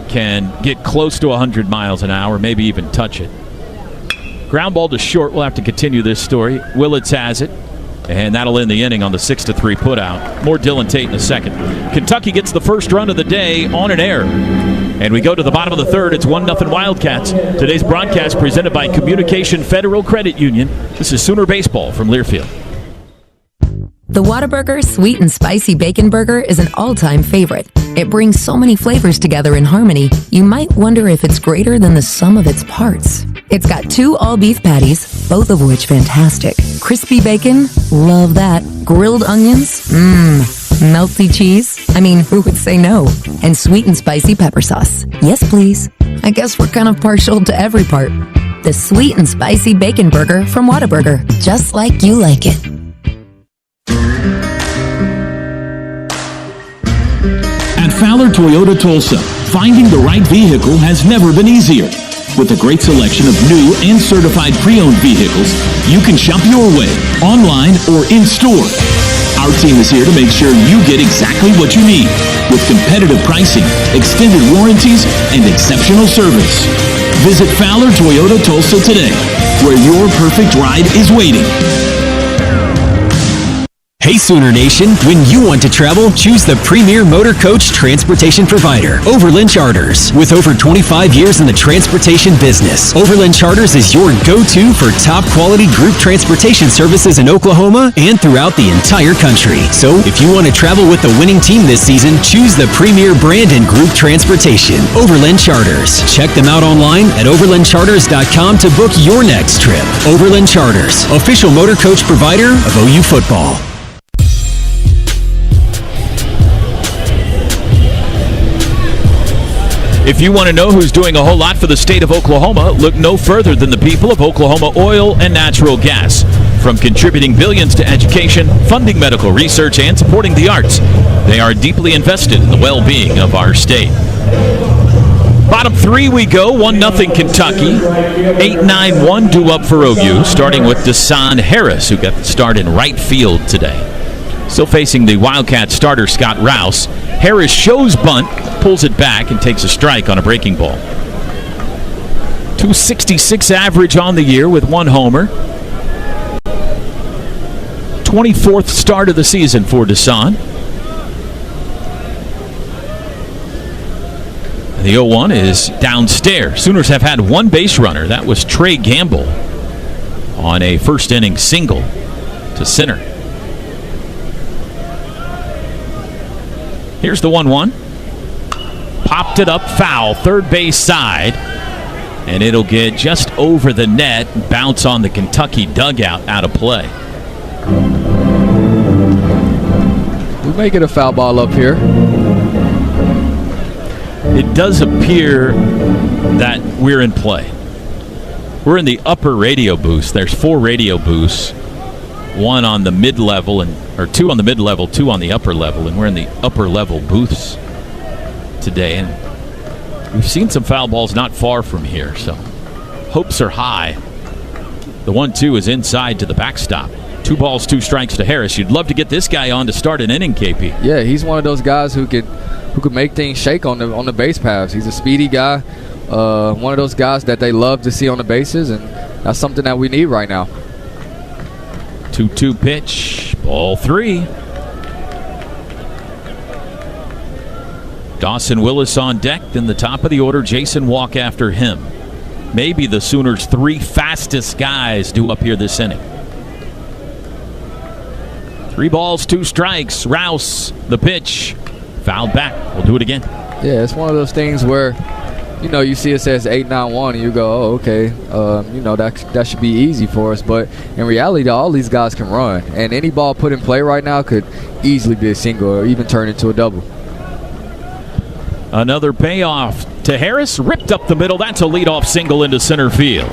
Can get close to 100 miles an hour, maybe even touch it. Ground ball to short. We'll have to continue this story. Willits has it. And that'll end the inning on the 6-3 putout. More Dylan Tate in a second. Kentucky gets the first run of the day on an error. And we go to the bottom of the third. It's 1-0 Wildcats. Today's broadcast presented by Communication Federal Credit Union. This is Sooner Baseball from Learfield. The Whataburger Sweet and Spicy Bacon Burger is an all-time favorite. It brings so many flavors together in harmony, you might wonder if it's greater than the sum of its parts. It's got 2 all-beef patties, both of which fantastic. Crispy bacon, love that. Grilled onions, melty cheese. I mean, who would say no? And sweet and spicy pepper sauce. Yes, please. I guess we're kind of partial to every part. The Sweet and Spicy Bacon Burger from Whataburger, just like you like it. At Fowler Toyota Tulsa, finding the right vehicle has never been easier. With a great selection of new and certified pre-owned vehicles, you can shop your way, online or in-store. Our team is here to make sure you get exactly what you need, with competitive pricing, extended warranties, and exceptional service. Visit Fowler Toyota Tulsa today, where your perfect ride is waiting. Hey Sooner Nation, when you want to travel, choose the premier motor coach transportation provider, Overland Charters. With over 25 years in the transportation business, Overland Charters is your go-to for top quality group transportation services in Oklahoma and throughout the entire country. So if you want to travel with the winning team this season, choose the premier brand in group transportation, Overland Charters. Check them out online at overlandcharters.com to book your next trip. Overland Charters, official motor coach provider of OU football. If you want to know who's doing a whole lot for the state of Oklahoma, look no further than the people of Oklahoma Oil and Natural Gas. From contributing billions to education, funding medical research, and supporting the arts, they are deeply invested in the well-being of our state. Bottom 3 we go, 1-0 Kentucky, 8-9-1 due up for OU, starting with Desan Harris, who got the start in right field today. Still facing the Wildcat starter, Scott Rouse. Harris shows bunt, pulls it back, and takes a strike on a breaking ball. .266 average on the year with 1 homer. 24th start of the season for Desan. The 0-1 is downstairs. Sooners have had 1 base runner. That was Trey Gamble on a first inning single to center. Here's the 1-1. Popped it up foul, third base side. And it'll get just over the net and bounce on the Kentucky dugout out of play. We may get a foul ball up here. It does appear that we're in play. We're in the upper radio booth. There's 4 radio booths. 1 on the mid-level, or 2 on the mid-level, 2 on the upper level, and we're in the upper-level booths today. And we've seen some foul balls not far from here, so hopes are high. The 1-2 is inside to the backstop. 2 balls, 2 strikes to Harris. You'd love to get this guy on to start an inning, KP. Yeah, he's one of those guys who could make things shake on the base paths. He's a speedy guy, one of those guys that they love to see on the bases, and that's something that we need right now. 2-2 pitch, ball 3. Dawson Willis on deck, then the top of the order, Jason Walk after him. Maybe the Sooners' 3 fastest guys due up here this inning. 3 balls, 2 strikes. Rouse, the pitch, fouled back. We'll do it again. Yeah, it's one of those things where, you see it says 8-9-1, and you go, oh, okay, that should be easy for us. But in reality, all these guys can run, and any ball put in play right now could easily be a single or even turn into a double. Another payoff to Harris, ripped up the middle. That's a leadoff single into center field.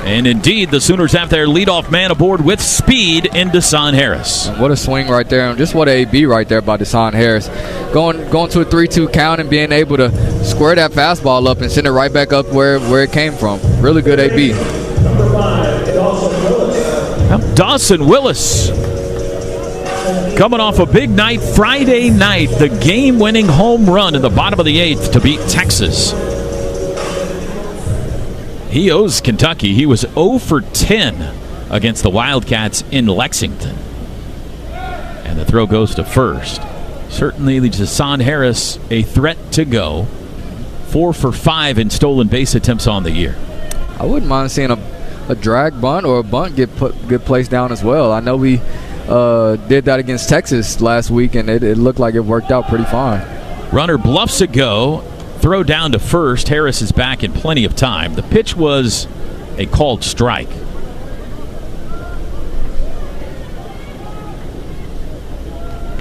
And indeed, the Sooners have their leadoff man aboard with speed in Desan Harris. And what a swing right there, and just what a AB right there by Desan Harris. Going to a 3-2 count and being able to square that fastball up and send it right back up where it came from. Really good AB. Dawson Willis coming off a big night Friday night, the game-winning home run in the bottom of the 8th to beat Texas. He owes Kentucky. He was 0 for 10 against the Wildcats in Lexington. the throw goes to first. Certainly, Jason Harris, a threat to go. 4 for 5 in stolen base attempts on the year. I wouldn't mind seeing a drag bunt or a bunt get placed down as well. I know we did that against Texas last week, and it looked like it worked out pretty fine. Runner bluffs a go. Throw down to first. Harris is back in plenty of time. The pitch was a called strike.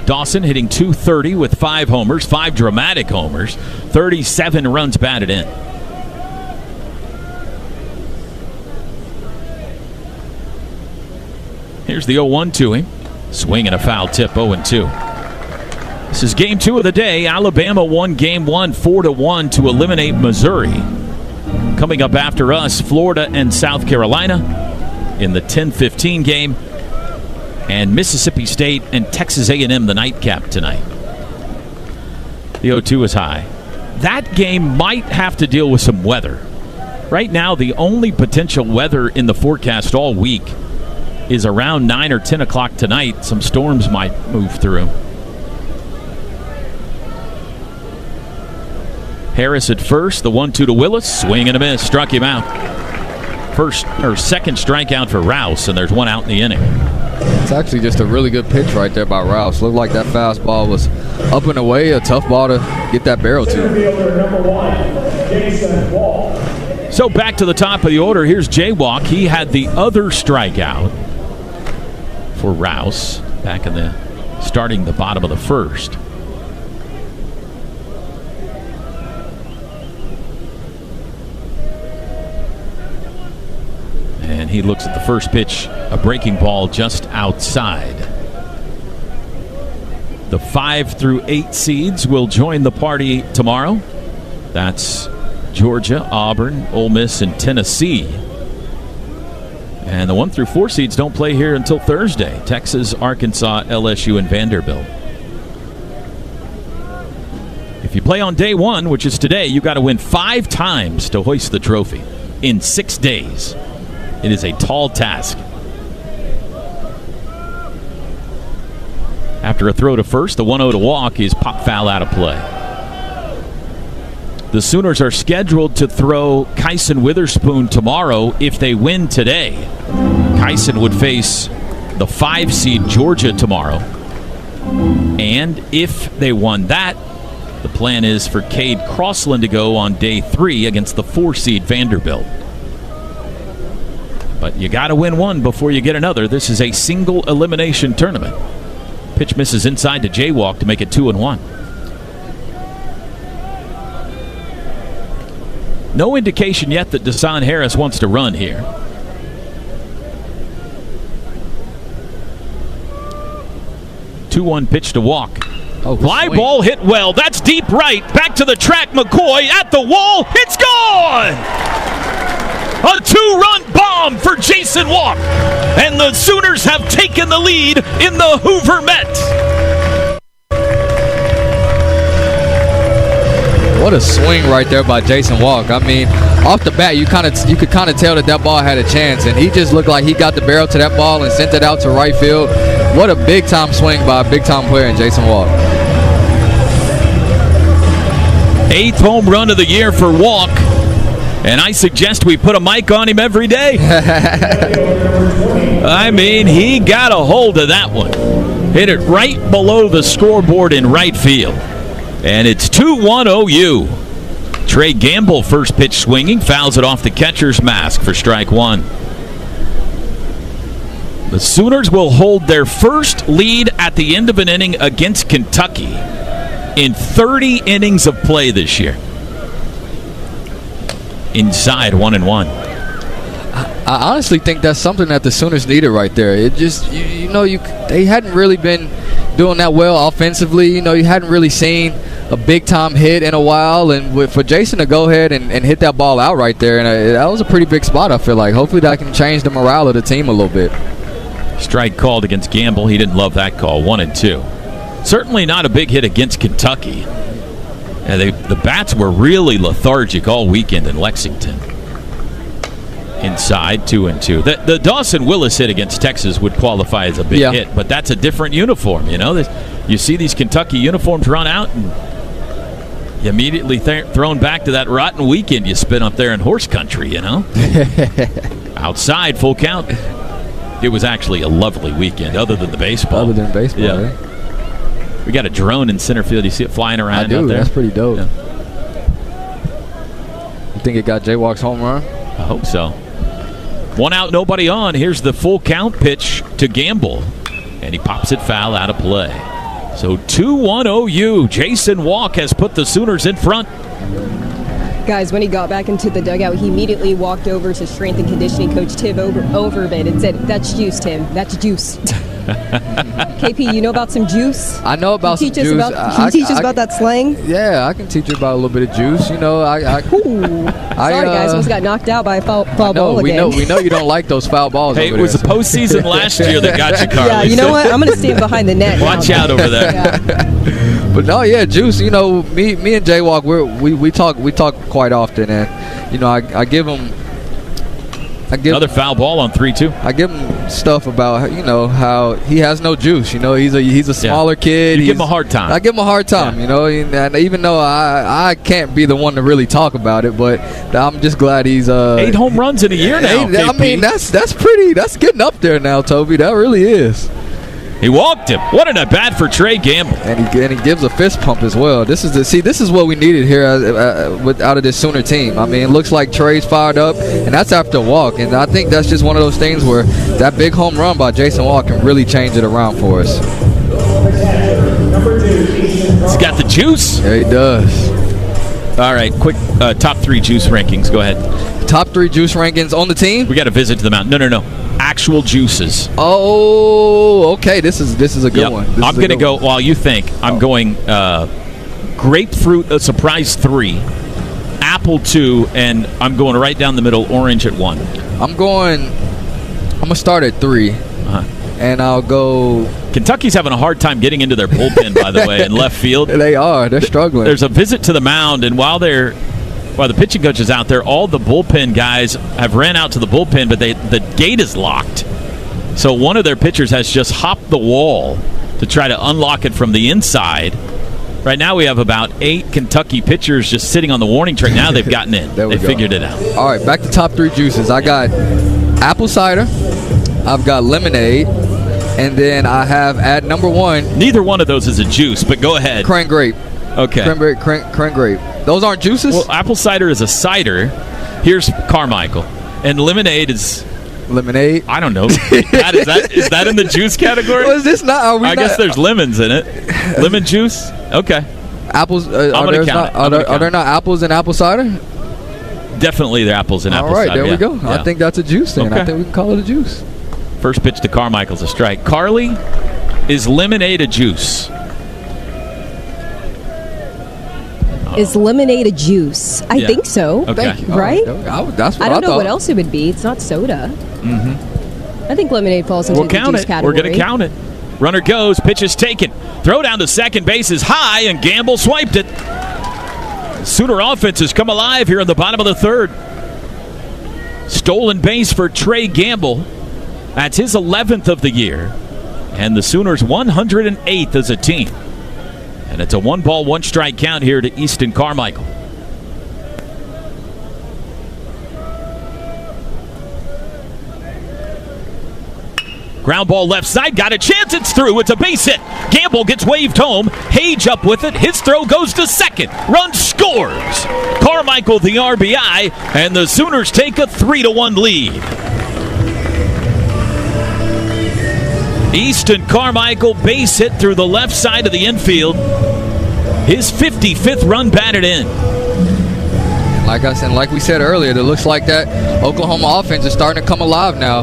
Dawson hitting .230 with 5 homers, 5 dramatic homers, 37 runs batted in. Here's the 0-1 to him. Swing and a foul tip, 0-2. This is game 2 of the day. Alabama won game 1 4-1 to eliminate Missouri. Coming up after us, Florida and South Carolina in the 10-15 game. And Mississippi State and Texas A&M the nightcap tonight. The 0-2 is high. That game might have to deal with some weather. Right now, the only potential weather in the forecast all week is around 9 or 10 o'clock tonight. Some storms might move through. Harris at first, the 1-2 to Willis. Swing and a miss, struck him out. Second strikeout for Rouse, and there's one out in the inning. It's actually just a really good pitch right there by Rouse. Looked like that fastball was up and away, a tough ball to get that barrel to. So back to the top of the order. Here's Jaywalk. He had the other strikeout for Rouse back in the starting the bottom of the first. And he looks at the first pitch, a breaking ball just outside. The 5 through 8 seeds will join the party tomorrow. That's Georgia, Auburn, Ole Miss, and Tennessee. And the 1 through 4 seeds don't play here until Thursday. Texas, Arkansas, LSU, and Vanderbilt. If you play on day 1, which is today, you got to win 5 times to hoist the trophy in 6 days. It is a tall task. After a throw to first, the 1-0 to walk is pop foul out of play. The Sooners are scheduled to throw Kyson Witherspoon tomorrow if they win today. Kyson would face the 5 seed Georgia tomorrow. And if they won that, the plan is for Cade Crossland to go on day 3 against the 4 seed Vanderbilt. But you got to win one before you get another. This is a single elimination tournament. Pitch misses inside to Jaywalk to make it 2-1. No indication yet that Jason Harris wants to run here. .2-1 pitch to walk. Fly swing. ball hit well. That's deep right. Back to the track. McCoy at the wall. It's gone! A 2-run bomb for Jason Walk. And the Sooners have taken the lead in the Hoover Met. What a swing right there by Jason Walk. I mean, off the bat, you could kind of tell that ball had a chance, and he just looked like he got the barrel to that ball and sent it out to right field. What a big-time swing by a big-time player in Jason Walk. 8th home run of the year for Walk. And I suggest we put a mic on him every day. I mean, he got a hold of that one. Hit it right below the scoreboard in right field. And it's 2-1 OU. Trey Gamble, first pitch swinging, fouls it off the catcher's mask for strike 1. The Sooners will hold their first lead at the end of an inning against Kentucky in 30 innings of play this year. Inside 1-1. I honestly think that's something that the Sooners needed right there. It just, they hadn't really been doing that well offensively. You hadn't really seen a big-time hit in a while. And for Jason to go ahead and hit that ball out right there, and that was a pretty big spot, I feel like. Hopefully that can change the morale of the team a little bit. Strike called against Gamble. He didn't love that call. 1-2. Certainly not a big hit against Kentucky. The bats were really lethargic all weekend in Lexington. inside, 2-2. The Dawson Willis hit against Texas would qualify as a big hit, but that's a different uniform. You see these Kentucky uniforms run out, and you immediately thrown back to that rotten weekend you spent up there in horse country. Outside, full count. It was actually a lovely weekend, other than the baseball. Other than baseball, yeah. We got a drone in center field. You see it flying around out there? That's pretty dope. Yeah. You think it got Jaywalk's home run? I hope so. 1 out, nobody on. Here's the full count pitch to Gamble, and he pops it foul out of play. So 2-1 OU. Jason Walk has put the Sooners in front. Guys, when he got back into the dugout, he immediately walked over to strength and conditioning coach Tim Overman and said, "That's juice, Tim. That's juice." KP, you know about some juice? I know about some juice. Can you teach us about that slang? Yeah, I can teach you about a little bit of juice. Sorry, guys. Almost got knocked out by a foul ball again. We know you don't like those foul balls. Hey, it was the postseason last year that got you, Carly. Yeah, you know what? I'm going to stand behind the net. Watch out over there. Yeah. But no, yeah, juice. Me and Jaywalk, we talk quite often, and I give him. Another foul ball on 3-2. I give him stuff about how he has no juice. He's a smaller kid. You give him a hard time. I give him a hard time. And even though I can't be the one to really talk about it, but I'm just glad he's 8 home runs in a year now. I mean that's getting up there now, Toby. That really is. He walked him. What an at bat for Trey Gamble. And he gives a fist pump as well. This is what we needed here out of this Sooner team. I mean, it looks like Trey's fired up, and that's after a walk. And I think that's just one of those things where that big home run by Jason Walk can really change it around for us. He's got the juice. Yeah, he does. All right, quick top 3 juice rankings. Go ahead. Top 3 juice rankings on the team? We got a visit to the mountain. No. Actual juices. Oh, okay. This is a good one. I'm going to go, while you think, I'm going grapefruit, a surprise 3, apple 2, and I'm going right down the middle, orange at 1. I'm going to start at 3. And I'll go. Kentucky's having a hard time getting into their bullpen, by the way, in left field. They are. They're struggling. There's a visit to the mound, and while the pitching coach is out there, all the bullpen guys have ran out to the bullpen, but the gate is locked. So one of their pitchers has just hopped the wall to try to unlock it from the inside. Right now we have about 8 Kentucky pitchers just sitting on the warning track. Now they've gotten in. They figured it out. All right, back to top 3 juices. I got apple cider. I've got lemonade. And then I have at number 1. Neither one of those is a juice, but go ahead. Cranberry grape. Okay. Cranberry grape. Those aren't juices? Well, apple cider is a cider. Here's Carmichael. And lemonade is... Lemonade? I don't know. Is that in the juice category? Well, is this not? I guess there's lemons in it. Lemon juice? Okay. Apples? Are there not apples in apple cider? Definitely there are apples in apple cider. All right, there we go. Yeah. I think that's a juice then. Okay. I think we can call it a juice. First pitch to Carmichael's a strike. Carly, is lemonade a juice? Is lemonade a juice? I think so. Okay. Right? That's what I don't know what else it would be. It's not soda. Mm-hmm. I think lemonade falls into the juice category. We're going to count it. Runner goes. Pitch is taken. Throw down to second base is high, and Gamble swiped it. Sooner offense has come alive here in the bottom of the 3rd. Stolen base for Trey Gamble. That's his 11th of the year. And the Sooners 108th as a team. And it's a 1-ball, 1-strike count here to Easton Carmichael. Ground ball left side, got a chance, it's through, it's a base hit. Gamble gets waved home, Hage up with it, his throw goes to second, run scores. Carmichael the RBI, and the Sooners take a 3-1 lead. Easton Carmichael base hit through the left side of the infield. His 55th run batted in. Like I said, like we said earlier, it looks like that Oklahoma offense is starting to come alive now.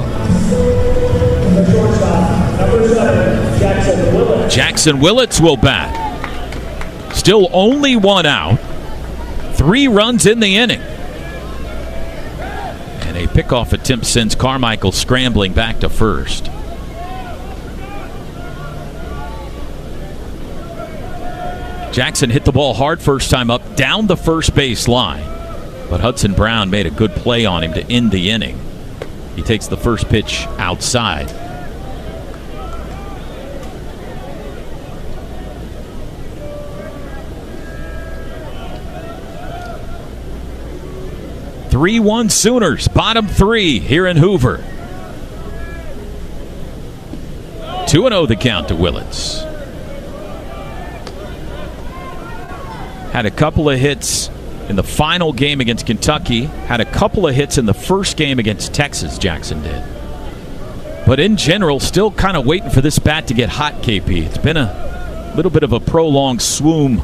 Jackson Willits will bat. Still only 1 out. 3 runs in the inning. And a pickoff attempt sends Carmichael scrambling back to first. Jackson hit the ball hard first time up, down the first base line. But Hudson Brown made a good play on him to end the inning. He takes the first pitch outside. (3-1) Sooners, bottom three here in Hoover. 2-0 the count to Willits. Had a couple of hits in the final game against Kentucky. Had a couple of hits in the first game against Texas, Jackson did. But in general, still kind of waiting for this bat to get hot, KP. It's been a little bit of a prolonged swoon.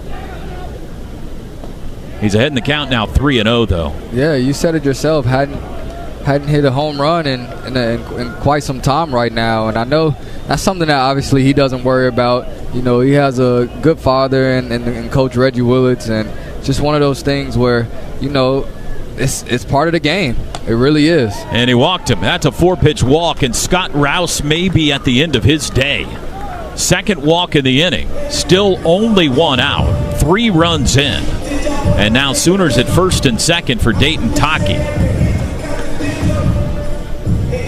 He's ahead in the count now, 3-0 though. Yeah, you said it yourself. Hadn't hit a home run in quite some time right now, and I know that's something that obviously he doesn't worry about. You know, he has a good father and Coach Reggie Willits, and just one of those things where, you know, it's part of the game. It really is. And he walked him. That's a 4-pitch walk, and Scott Rouse may be at the end of his day. Second walk in the inning. Still only one out. 3 runs in. And now Sooners at first and second for Dayton Taki.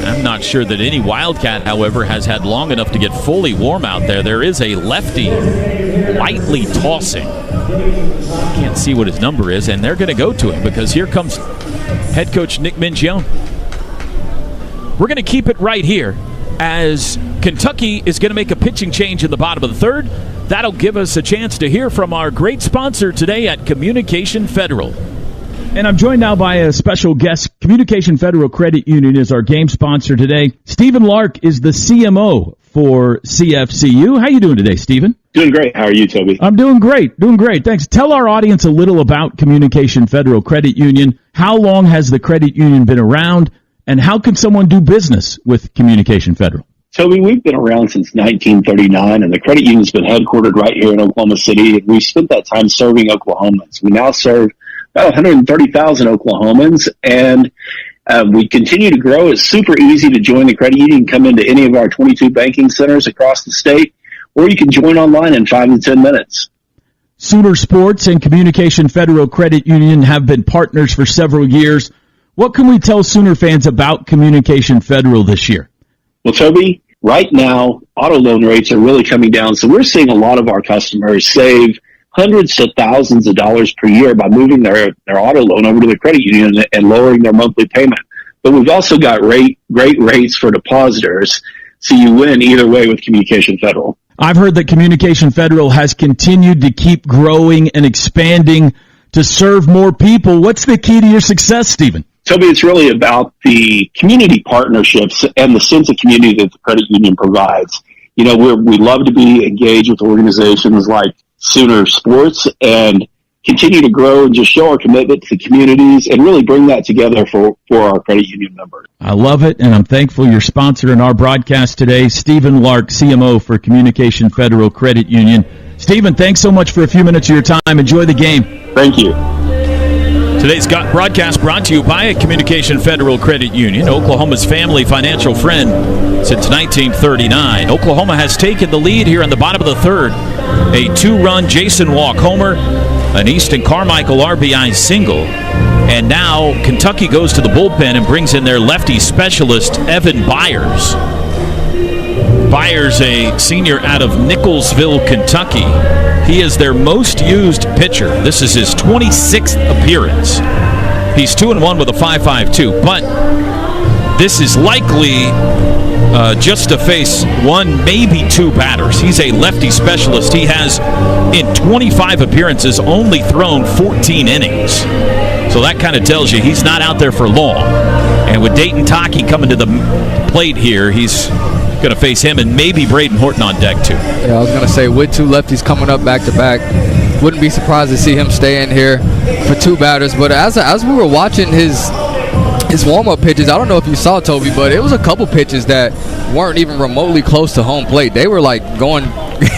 I'm not sure that any Wildcat, however, has had long enough to get fully warm out there. There is a lefty lightly tossing. Can't see what his number is, and they're going to go to him because here comes head coach Nick Mingione. We're going to keep it right here as Kentucky is going to make a pitching change in the bottom of the third. That'll give us a chance to hear from our great sponsor today at Communication Federal. And I'm joined now by a special guest. Communication Federal Credit Union is our game sponsor today. Stephen Lark is the CMO for CFCU. How you doing today, Stephen? Doing great. How are you, Toby? I'm doing great. Thanks. Tell our audience a little about Communication Federal Credit Union. How long has the credit union been around, and how can someone do business with Communication Federal? Toby, we've been around since 1939, and the credit union's been headquartered right here in Oklahoma City. We spent that time serving Oklahomans. We now serve about 130,000 Oklahomans, and we continue to grow. It's super easy to join the credit union. You can come into any of our 22 banking centers across the state, or you can join online in 5 to 10 minutes. Sooner Sports and Communication Federal Credit Union have been partners for several years. What can we tell Sooner fans about Communication Federal this year? Well, Toby, right now, auto loan rates are really coming down, so we're seeing a lot of our customers save hundreds to thousands of dollars per year by moving their auto loan over to the credit union and lowering their monthly payment. But we've also got great rates for depositors, so you win either way with Communication Federal. I've heard that Communication Federal has continued to keep growing and expanding to serve more people. What's the key to your success, Stephen? Toby, it's really about the community partnerships and the sense of community that the credit union provides. You know, we love to be engaged with organizations like Sooner Sports and continue to grow and just show our commitment to the communities and really bring that together for our credit union members. I love it, and I'm thankful you're sponsoring our broadcast today. Stephen Lark, CMO for Communication Federal Credit Union. Stephen, thanks so much for a few minutes of your time. Enjoy the game. Thank you. Today's broadcast brought to you by Communication Federal Credit Union, Oklahoma's family financial friend since 1939. Oklahoma has taken the lead here in the bottom of the third. A 2-run Jason Walk homer, an Easton Carmichael RBI single, and now Kentucky goes to the bullpen and brings in their lefty specialist, Evan Byers. Byers, a senior out of Nicholsville, Kentucky. He is their most used pitcher. This is his 26th appearance. He's 2-1 with a 5.52, but this is likely just to face one, maybe two batters. He's a lefty specialist. He has, in 25 appearances, only thrown 14 innings. So that kind of tells you he's not out there for long. And with Dayton Taki coming to the plate here, he's going to face him and maybe Braden Horton on deck too. Yeah, I was going to say, with two lefties coming up back-to-back, wouldn't be surprised to see him stay in here for two batters. But as we were watching his warm-up pitches, I don't know if you saw, Toby, but it was a couple pitches that weren't even remotely close to home plate. They were like going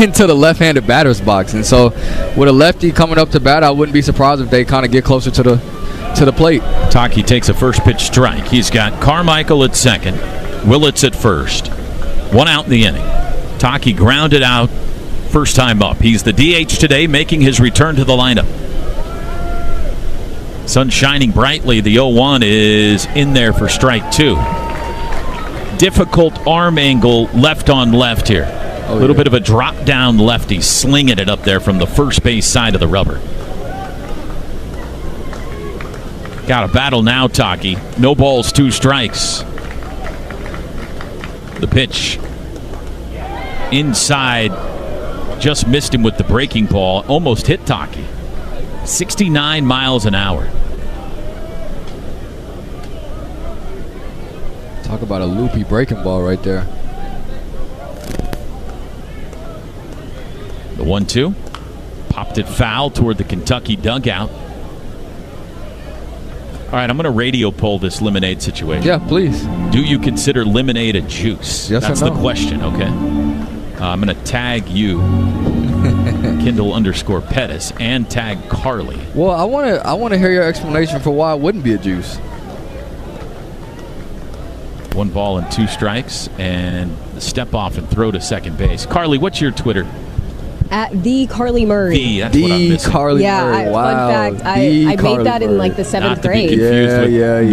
into the left-handed batter's box. And so with a lefty coming up to bat, I wouldn't be surprised if they kind of get closer to the plate. Taki takes a first pitch strike. He's got Carmichael at second, Willits at first. 1 out in the inning. Taki grounded out first time up. He's the DH today, making his return to the lineup. Sun shining brightly. The 0-1 is in there for strike 2. difficult arm angle left on left here. A little bit of a drop down lefty, slinging it up there from the first base side of the rubber. Got a battle now, Taki. No balls, 2 strikes. The pitch inside, just missed him with the breaking ball. Almost hit Taki. 69 miles an hour. Talk about a loopy breaking ball right there. The 1-2. Popped it foul toward the Kentucky dugout. All right, I'm going to radio poll this lemonade situation. Yeah, please. Do you consider lemonade a juice? Yes That's or no? the question, okay? I'm going to tag you, Kindle_Pettis, and tag Carly. Well, I want to hear your explanation for why it wouldn't be a juice. 1 ball and 2 strikes, and the step off and throw to second base. Carly, what's your Twitter? At the Carly Murray. That's what I'm missing. Carly Murray. Wow. Fun fact, I made that in like the 7th grade. Yeah.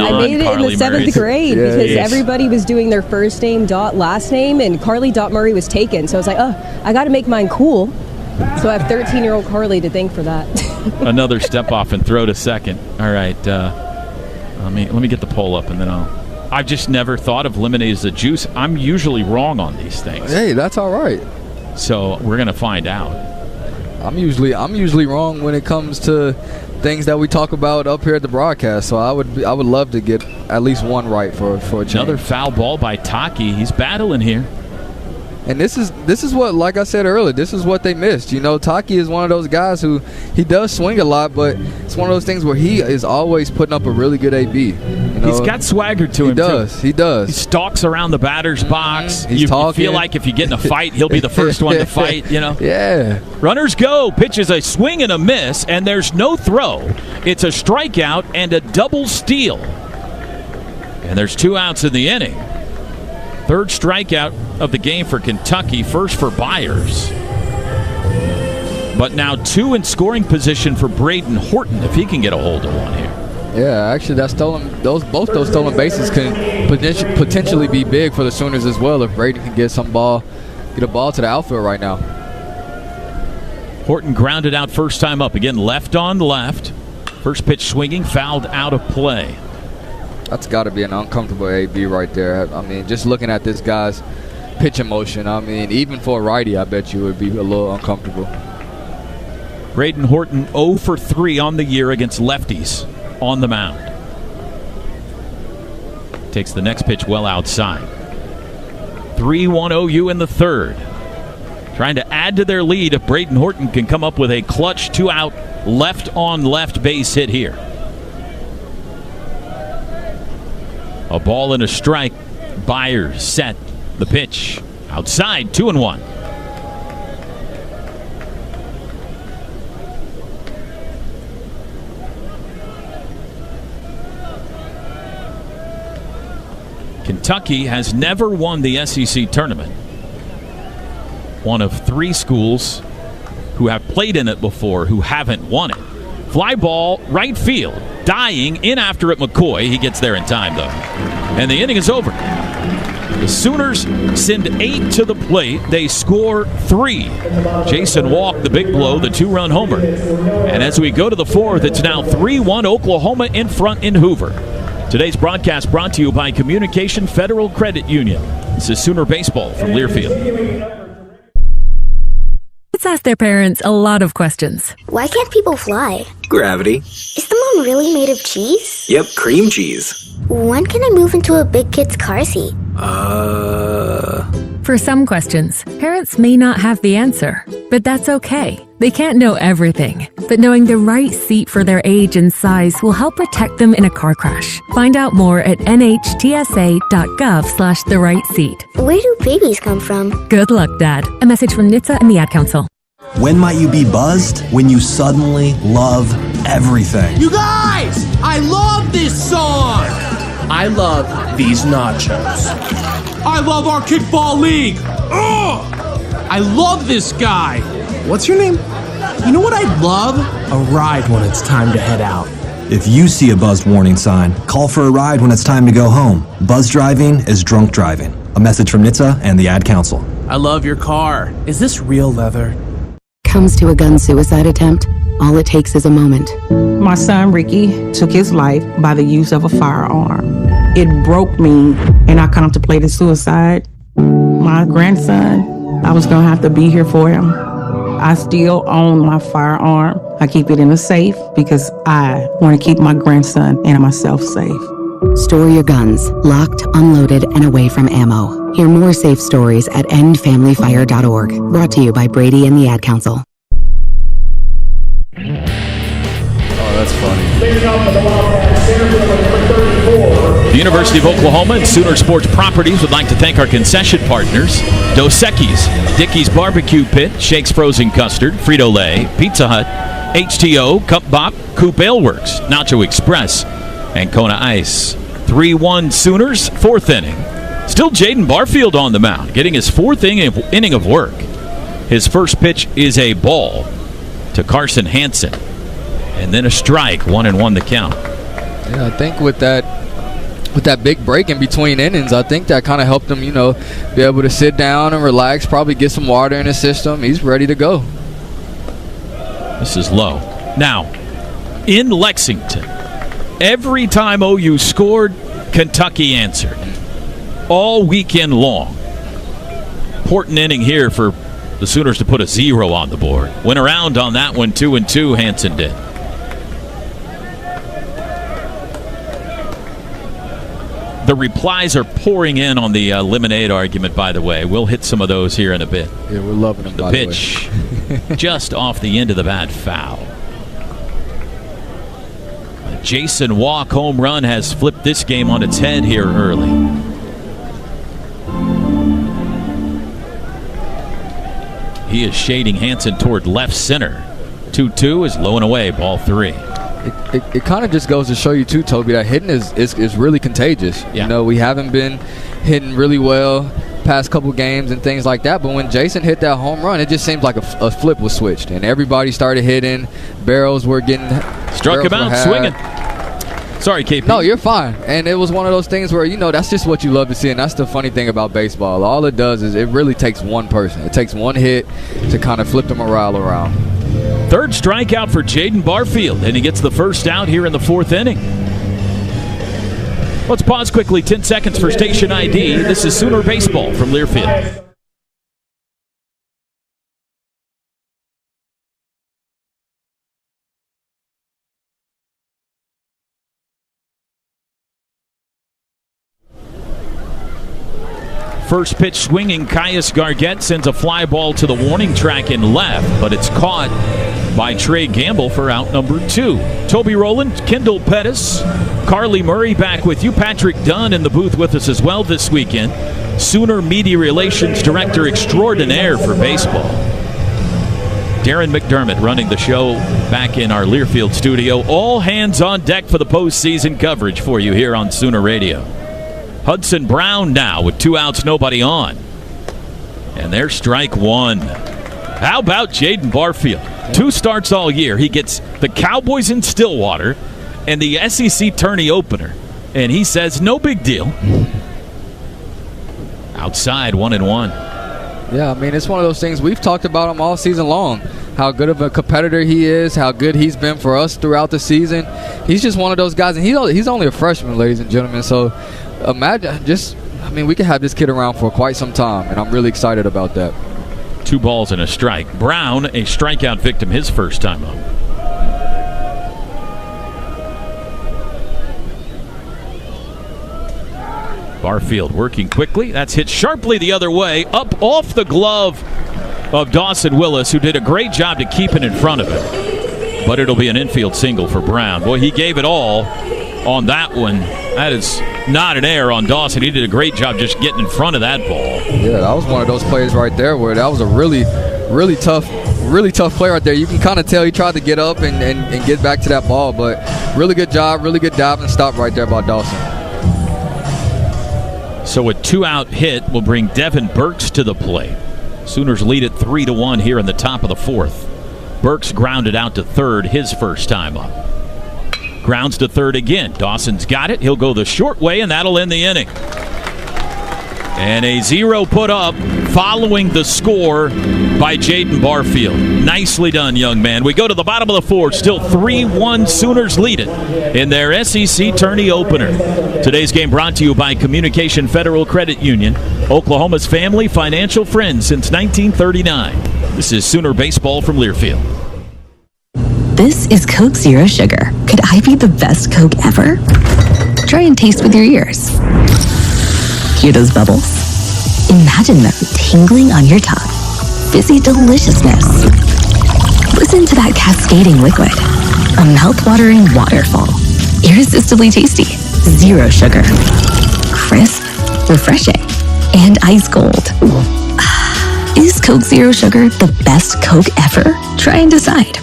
I made it in the 7th grade because everybody was doing their first name dot last name, and Carly dot Murray was taken. So I was like, I got to make mine cool. So I have 13-year-old Carly to thank for that. Another step off and throw to second. All right. Let me get the poll up, and then I've just never thought of lemonade as a juice. I'm usually wrong on these things. Hey, that's all right. So we're gonna find out. I'm usually wrong when it comes to things that we talk about up here at the broadcast. So I would love to get at least one right for a change. Another foul ball by Taki. He's battling here. And this is what, like I said earlier, this is what they missed. You know, Taki is one of those guys who he does swing a lot, but it's one of those things where he is always putting up a really good AB. You know? He's got swagger to him, too. He does. He stalks around the batter's box. He's you talking. feel like if you get in a fight, he'll be the first one to fight, you know? Yeah. Runners go. Pitches a swing and a miss, and there's no throw. It's a strikeout and a double steal. And there's 2 outs in the inning. 3rd strikeout of the game for Kentucky, first for Byers. But now 2 in scoring position for Braden Horton, if he can get a hold of one here. Yeah, actually, both those stolen bases can potentially be big for the Sooners as well if Braden can get a ball to the outfield right now. Horton grounded out first time up. Again, left on left. First pitch swinging, fouled out of play. That's got to be an uncomfortable AB right there. I mean, just looking at this guy's pitching motion, I mean, even for a righty, I bet you it would be a little uncomfortable. Braden Horton 0 for 3 on the year against lefties on the mound. Takes the next pitch well outside. 3-1 OU in the 3rd. Trying to add to their lead if Braden Horton can come up with a clutch 2-out left on left base hit here. A ball and a strike. Byers set the pitch outside. 2-1. Kentucky has never won the SEC tournament. One of 3 schools who have played in it before who haven't won it. Fly ball, right field. Dying in after it, McCoy. He gets there in time, though. And the inning is over. The Sooners send 8 to the plate. They score 3. Jason Walk, the big blow, the 2-run homer. And as we go to the 4th, it's now 3-1 Oklahoma in front in Hoover. Today's broadcast brought to you by Communication Federal Credit Union. This is Sooner Baseball from Learfield. Kids ask their parents a lot of questions. Why can't people fly? Gravity. Is the moon really made of cheese? Yep, cream cheese. When can I move into a big kid's car seat? For some questions, parents may not have the answer, but that's okay. They can't know everything, but knowing the right seat for their age and size will help protect them in a car crash. Find out more at nhtsa.gov/the right seat. Where do babies come from? Good luck, Dad. A message from NHTSA and the Ad Council. When might you be buzzed? When you suddenly love everything. You guys, I love this song. I love these nachos. I love our kickball league. Ugh! I love this guy. What's your name? You know what I'd love? A ride when it's time to head out. If you see a buzzed warning sign, call for a ride when it's time to go home. Buzz driving is drunk driving. A message from NHTSA and the Ad Council. I love your car. Is this real leather? Comes to a gun suicide attempt, all it takes is a moment. My son Ricky took his life by the use of a firearm. It broke me, and I contemplated suicide. My grandson, I was gonna have to be here for him. I still own my firearm. I keep it in a safe because I want to keep my grandson and myself safe. Store your guns, locked, unloaded, and away from ammo. Hear more safe stories at endfamilyfire.org. Brought to you by Brady and the Ad Council. Oh, that's funny. The University of Oklahoma and Sooner Sports Properties would like to thank our concession partners: Dos Equis, Dickey's Barbecue Pit, Shake's Frozen Custard, Frito-Lay, Pizza Hut, HTO, Cup Bop, Coop Ale Works, Nacho Express, and Kona Ice. 3-1 Sooners, fourth inning. Still Jaden Barfield on the mound, getting his fourth inning of work. His first pitch is a ball to Carson Hansen, and then a strike, 1-1 the count. Yeah, I think with that big break in between innings, I think that kind of helped him, be able to sit down and relax, probably get some water in his system. He's ready to go. This is low. Now, in Lexington, every time OU scored, Kentucky answered. All weekend long. Important inning here for the Sooners to put a 0 on the board. Went around on that one, 2-2, Hansen did. The replies are pouring in on the lemonade argument, by the way. We'll hit some of those here in a bit. Yeah, we're loving them, the pitch just off the end of the bat, foul. A Jason Walk home run has flipped this game on its head here early. He is shading Hansen toward left center. 2-2 is low and away, ball 3. It kind of just goes to show you too, Toby, that hitting is really contagious. Yeah. We haven't been hitting really well past couple games and things like that, but when Jason hit that home run, it just seems like a flip was switched and everybody started hitting. Barrels were getting struck him out swinging. Sorry, KP. No, you're fine. And it was one of those things where, that's just what you love to see, and that's the funny thing about baseball. All it does is it really takes one person. It takes one hit to kind of flip the morale around. Third strikeout for Jaden Barfield, and he gets the first out here in the fourth inning. Let's pause quickly, 10 seconds for station ID. This is Sooner Baseball from Learfield. First pitch swinging, Caius Gargett sends a fly ball to the warning track in left, but it's caught by Trey Gamble for out number 2. Toby Rowland, Kendall Pettis, Carly Murray back with you. Patrick Dunn in the booth with us as well this weekend. Sooner Media Relations Director Extraordinaire for baseball. Darren McDermott running the show back in our Learfield studio. All hands on deck for the postseason coverage for you here on Sooner Radio. Hudson Brown now with 2 outs, nobody on. And there's strike 1. How about Jaden Barfield? 2 starts all year. He gets the Cowboys in Stillwater and the SEC tourney opener. And he says, no big deal. Outside, 1-1. Yeah, it's one of those things. We've talked about him all season long. How good of a competitor he is, how good he's been for us throughout the season. He's just one of those guys, and he's only a freshman, ladies and gentlemen. So imagine we could have this kid around for quite some time, and I'm really excited about that. 2 balls and a strike. Brown, a strikeout victim his first time up. Barfield working quickly. That's hit sharply the other way, up off the glove of Dawson Willis, who did a great job to keep it in front of it. But it'll be an infield single for Brown. Boy, he gave it all on that one. That is not an error on Dawson. He did a great job just getting in front of that ball. Yeah, that was one of those plays right there where that was a really tough play right there. You can kind of tell he tried to get up and get back to that ball, but really good job, really good dive and stop right there by Dawson. So a 2-out hit will bring Devin Burks to the plate. Sooners lead it 3-1 here in the top of the 4th. Burks grounded out to third his first time up. Grounds to third again. Dawson's got it. He'll go the short way, and that'll end the inning. And a 0 put up following the score by Jaden Barfield. Nicely done, young man. We go to the bottom of the fourth. Still 3-1 Sooners lead it in their SEC tourney opener. Today's game brought to you by Communication Federal Credit Union, Oklahoma's family financial friend since 1939. This is Sooner Baseball from Learfield. This is Coke Zero Sugar. Could I be the best Coke ever? Try and taste with your ears. Hear those bubbles? Imagine them tingling on your tongue. Fizzy deliciousness. Listen to that cascading liquid. A mouth-watering waterfall. Irresistibly tasty. Zero sugar. Crisp, refreshing, and ice cold. Is Coke Zero Sugar the best Coke ever? Try and decide.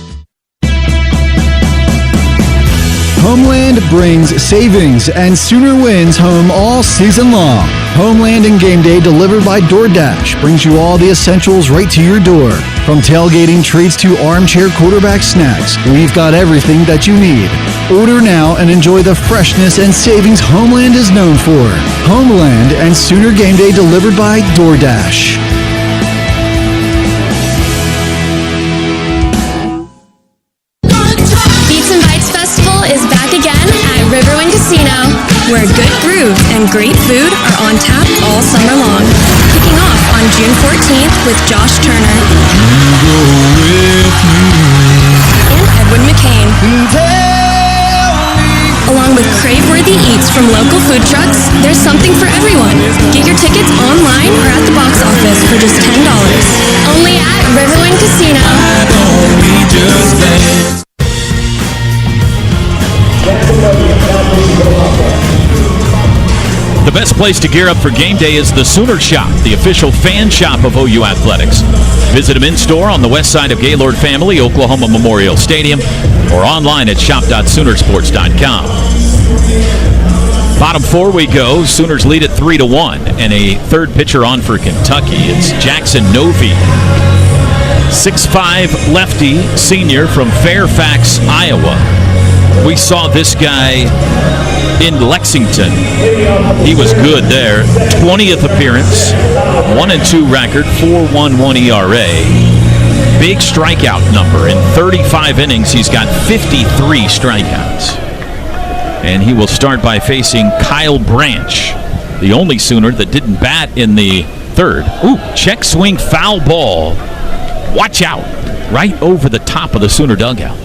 Homeland brings savings and Sooner wins home all season long. Homeland and Game Day delivered by DoorDash brings you all the essentials right to your door. From tailgating treats to armchair quarterback snacks, we've got everything that you need. Order now and enjoy the freshness and savings Homeland is known for. Homeland and Sooner Game Day delivered by DoorDash. Is back again at Riverwind Casino, where good grooves and great food are on tap all summer long. Kicking off on June 14th with Josh Turner and Edwin McCain, along with crave-worthy eats from local food trucks. There's something for everyone. Get your tickets online or at the box office for just $10. Only at Riverwind Casino. The best place to gear up for game day is the Sooner Shop, the official fan shop of OU Athletics. Visit them in-store on the west side of Gaylord Family, Oklahoma Memorial Stadium, or online at shop.soonersports.com. Bottom four we go. Sooners lead at 3-1, and a third pitcher on for Kentucky. It's Jackson Novy, 6'5" lefty, senior from Fairfax, Iowa. We saw this guy in Lexington. He was good there. 20th appearance, 1-2 record, 4.11 ERA. Big strikeout number. In 35 innings, he's got 53 strikeouts. And he will start by facing Kyle Branch, the only Sooner that didn't bat in the third. Ooh, check swing, foul ball. Watch out. Right over the top of the Sooner dugout.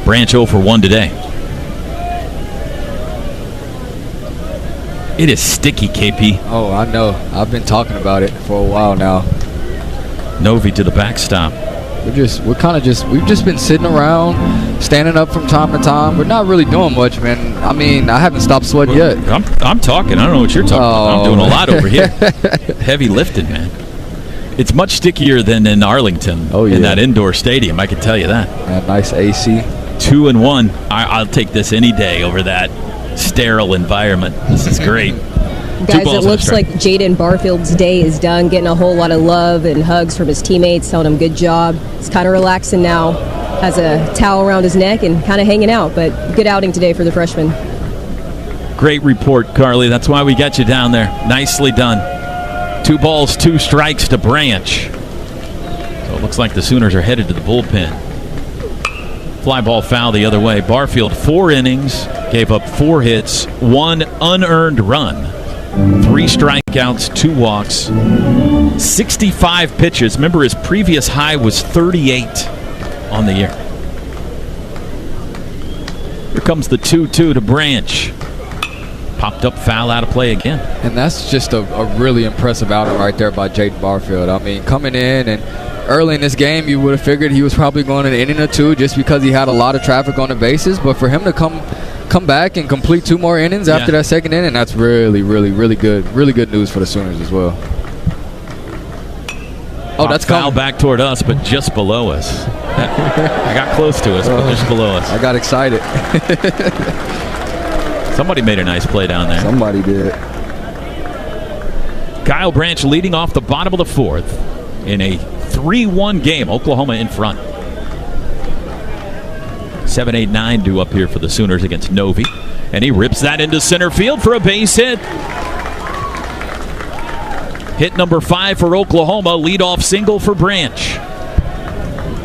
Branch 0 for 1 today. It is sticky, KP. Oh, I know. I've been talking about it for a while now. Novy to the backstop. We've just been sitting around, standing up from time to time. We're not really doing much, man. I mean, I haven't stopped sweating yet. I'm talking. I don't know what you're talking about. I'm doing a lot over here. Heavy lifting, man. It's much stickier than in Arlington. Oh, yeah. In that indoor stadium, I can tell you that. And nice AC. 2-1. I'll take this any day over that sterile environment. This is great. Guys, it looks like Jaden Barfield's day is done, getting a whole lot of love and hugs from his teammates, telling him good job. He's kind of relaxing now, has a towel around his neck and kind of hanging out, but good outing today for the freshman. Great report, Carly. That's why we got you down there. Nicely done. 2 balls, 2 strikes to Branch. So it looks like the Sooners are headed to the bullpen. Fly ball foul the other way. Barfield, 4 innings, gave up 4 hits, 1 unearned run, 3 strikeouts, 2 walks, 65 pitches. Remember, his previous high was 38 on the year. Here comes the 2-2 to Branch. Popped up foul, out of play again. And that's just a really impressive outing right there by Jaden Barfield. I mean, coming in and early in this game, you would have figured he was probably going an inning or 2 just because he had a lot of traffic on the bases. But for him to come back and complete 2 more innings after that second inning, that's really, really, really good. Really good news for the Sooners as well. Oh, that's foul back toward us, but just below us. I got close to us, but just below us. I got excited. Somebody made a nice play down there. Somebody did. Kyle Branch leading off the bottom of the 4th in a 3-1 game. Oklahoma in front. 7, 8, 9 due up here for the Sooners against Novi. And he rips that into center field for a base hit. Hit number 5 for Oklahoma. Leadoff single for Branch.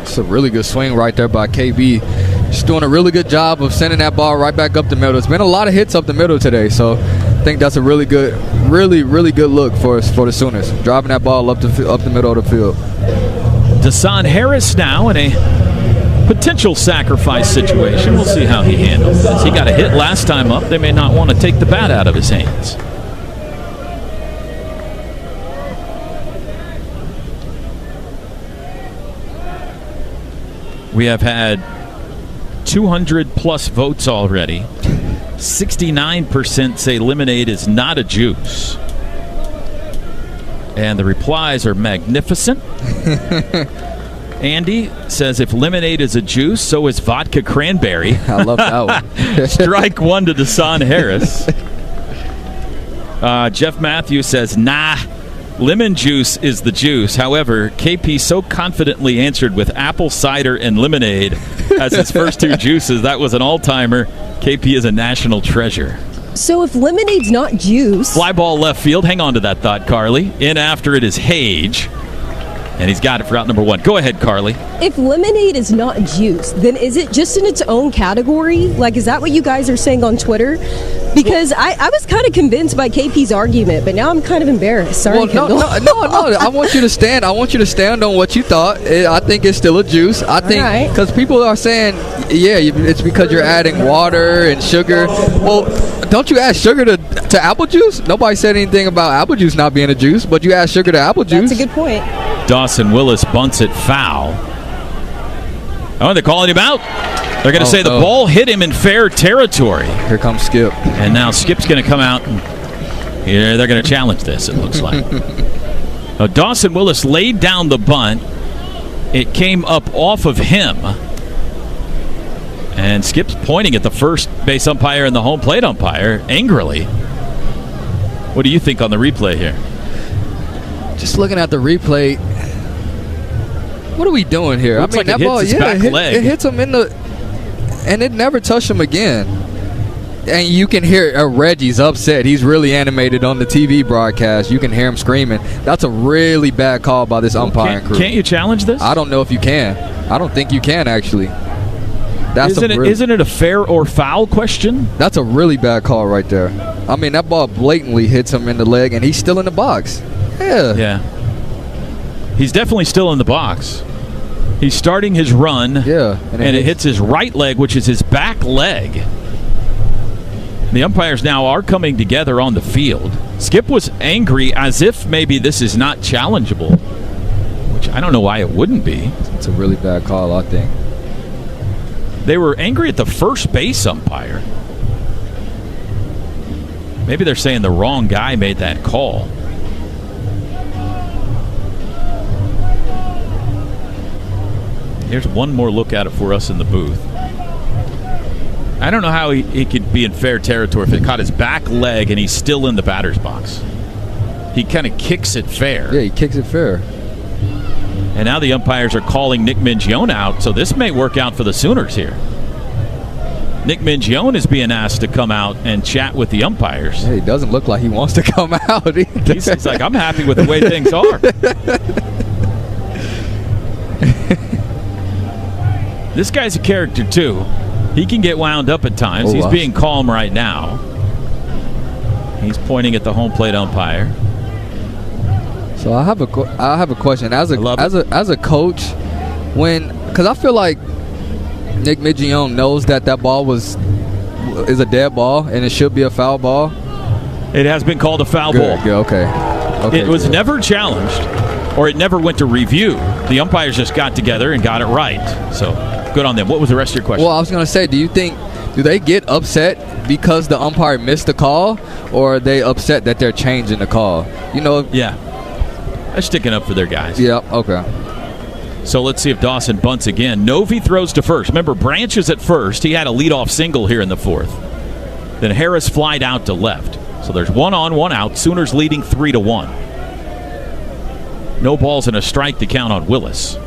It's a really good swing right there by KB. Just doing a really good job of sending that ball right back up the middle. It's been a lot of hits up the middle today, so I think that's a really good look for the Sooners. Driving that ball up the middle of the field. Dasan Harris now in a potential sacrifice situation. We'll see how he handles this. He got a hit last time up. They may not want to take the bat out of his hands. We have had 200-plus votes already. 69% say lemonade is not a juice. And the replies are magnificent. Andy says if lemonade is a juice, so is vodka cranberry. I love that one. Strike 1 to Dasan Harris. Jeff Matthews says, nah, lemon juice is the juice. However, KP so confidently answered with apple cider and lemonade as his first 2 juices. That was an all-timer. KP is a national treasure. So if lemonade's not juice... Fly ball left field. Hang on to that thought, Carly. In after it is Hage. And he's got it for out number 1. Go ahead, Carly. If lemonade is not juice, then is it just in its own category? Like, is that what you guys are saying on Twitter? Because I was kind of convinced by KP's argument, but now I'm kind of embarrassed. Sorry, Kendall. No. I want you to stand. I want you to stand on what you thought. I think it's still a juice. I think because people are saying, yeah, it's because you're adding water and sugar. Well, don't you add sugar to apple juice? Nobody said anything about apple juice not being a juice, but you add sugar to apple juice. That's a good point. Dawson Willis bunts it foul. Oh, they're calling him out. They're going to say the ball hit him in fair territory. Here comes Skip. And now Skip's going to come out. And they're going to challenge this, it looks like. Dawson Willis laid down the bunt. It came up off of him. And Skip's pointing at the first base umpire and the home plate umpire angrily. What do you think on the replay here? Just looking at the replay, what are we doing here? Looks like that ball, it hits him in the, and it never touched him again. And you can hear Reggie's upset. He's really animated on the TV broadcast. You can hear him screaming. That's a really bad call by this umpiring crew. Can't you challenge this? I don't know if you can. I don't think you can, actually. Isn't it a fair or foul question? That's a really bad call right there. I mean, that ball blatantly hits him in the leg, and he's still in the box. Yeah. He's definitely still in the box. He's starting his run. Yeah. And it hits his right leg, which is his back leg. The umpires now are coming together on the field. Skip was angry as if maybe this is not challengeable, which I don't know why it wouldn't be. It's a really bad call, I think. They were angry at the first base umpire. Maybe they're saying the wrong guy made that call. Here's one more look at it for us in the booth. I don't know how he could be in fair territory if it caught his back leg and he's still in the batter's box. He kind of kicks it fair. Yeah, he kicks it fair. And now the umpires are calling Nick Mingione out, so this may work out for the Sooners here. Nick Mingione is being asked to come out and chat with the umpires. Yeah, he doesn't look like he wants to come out either. He's like, I'm happy with the way things are. This guy's a character, too. He can get wound up at times. He's being calm right now. He's pointing at the home plate umpire. So I have a question. As a coach, because I feel like Nick Mingione knows that ball is a dead ball and it should be a foul ball. It has been called a foul ball. Yeah, okay. It was never challenged, or it never went to review. The umpires just got together and got it right. So good on them. What was the rest of your question? Well, I was going to say, do they get upset because the umpire missed the call, or are they upset that they're changing the call? Yeah. They're sticking up for their guys. Yeah, okay. So let's see if Dawson bunts again. Novi throws to first. Remember, Branch is at first. He had a leadoff single here in the fourth. Then Harris flied out to left. So there's 1 on, 1 out. Sooners leading 3-1. No balls and a strike to count on Willis.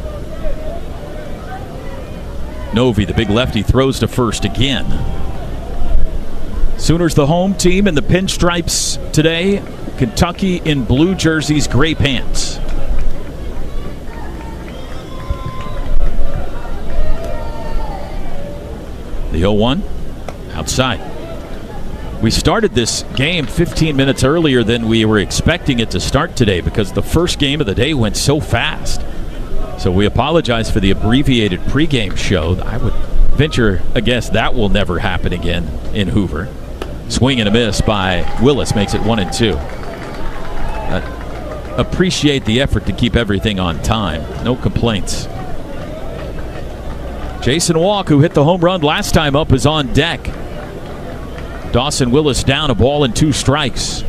Novi, the big lefty, throws to first again. Sooners the home team in the pinstripes today. Kentucky in blue jerseys, gray pants. The 0-1 outside. We started this game 15 minutes earlier than we were expecting it to start today because the first game of the day went so fast. So we apologize for the abbreviated pregame show. I would venture a guess that will never happen again in Hoover. Swing and a miss by Willis makes it 1-2. Appreciate the effort to keep everything on time. No complaints. Jason Walk, who hit the home run last time up, is on deck. Dawson Willis down, a ball and 2 strikes.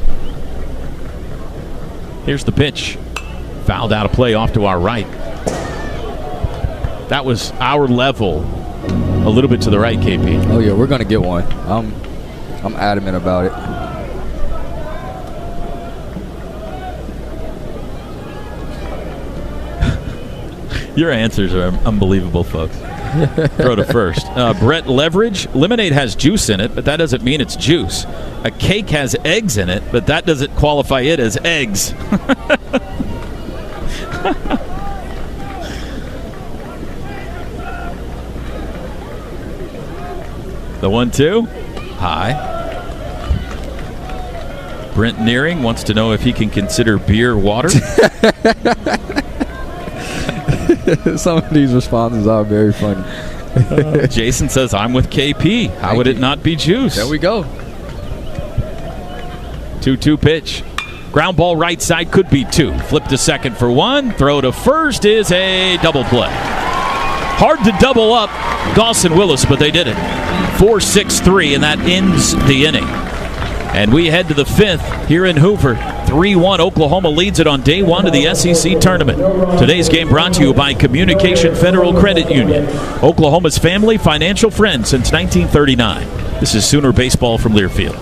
Here's the pitch. Fouled out of play off to our right. That was our level. A little bit to the right, KP. Oh, yeah, we're going to get one. I'm adamant about it. Your answers are unbelievable, folks. Throw to first. Brett Leverage. Lemonade has juice in it, but that doesn't mean it's juice. A cake has eggs in it, but that doesn't qualify it as eggs. The 1-2. High. Brent Nearing wants to know if he can consider beer water. Some of these responses are very funny. Jason says, I'm with KP. How would it not be juice? There we go. 2-2 pitch. Ground ball right side, could be 2. Flip to second for 1. Throw to first is a double play. Hard to double up Dawson Willis, but they did it. 4-6-3, and that ends the inning. And we head to the 5th here in Hoover. 3-1, Oklahoma leads it on day 1 of the SEC tournament. Today's game brought to you by Communication Federal Credit Union, Oklahoma's family financial friend since 1939. This is Sooner Baseball from Learfield.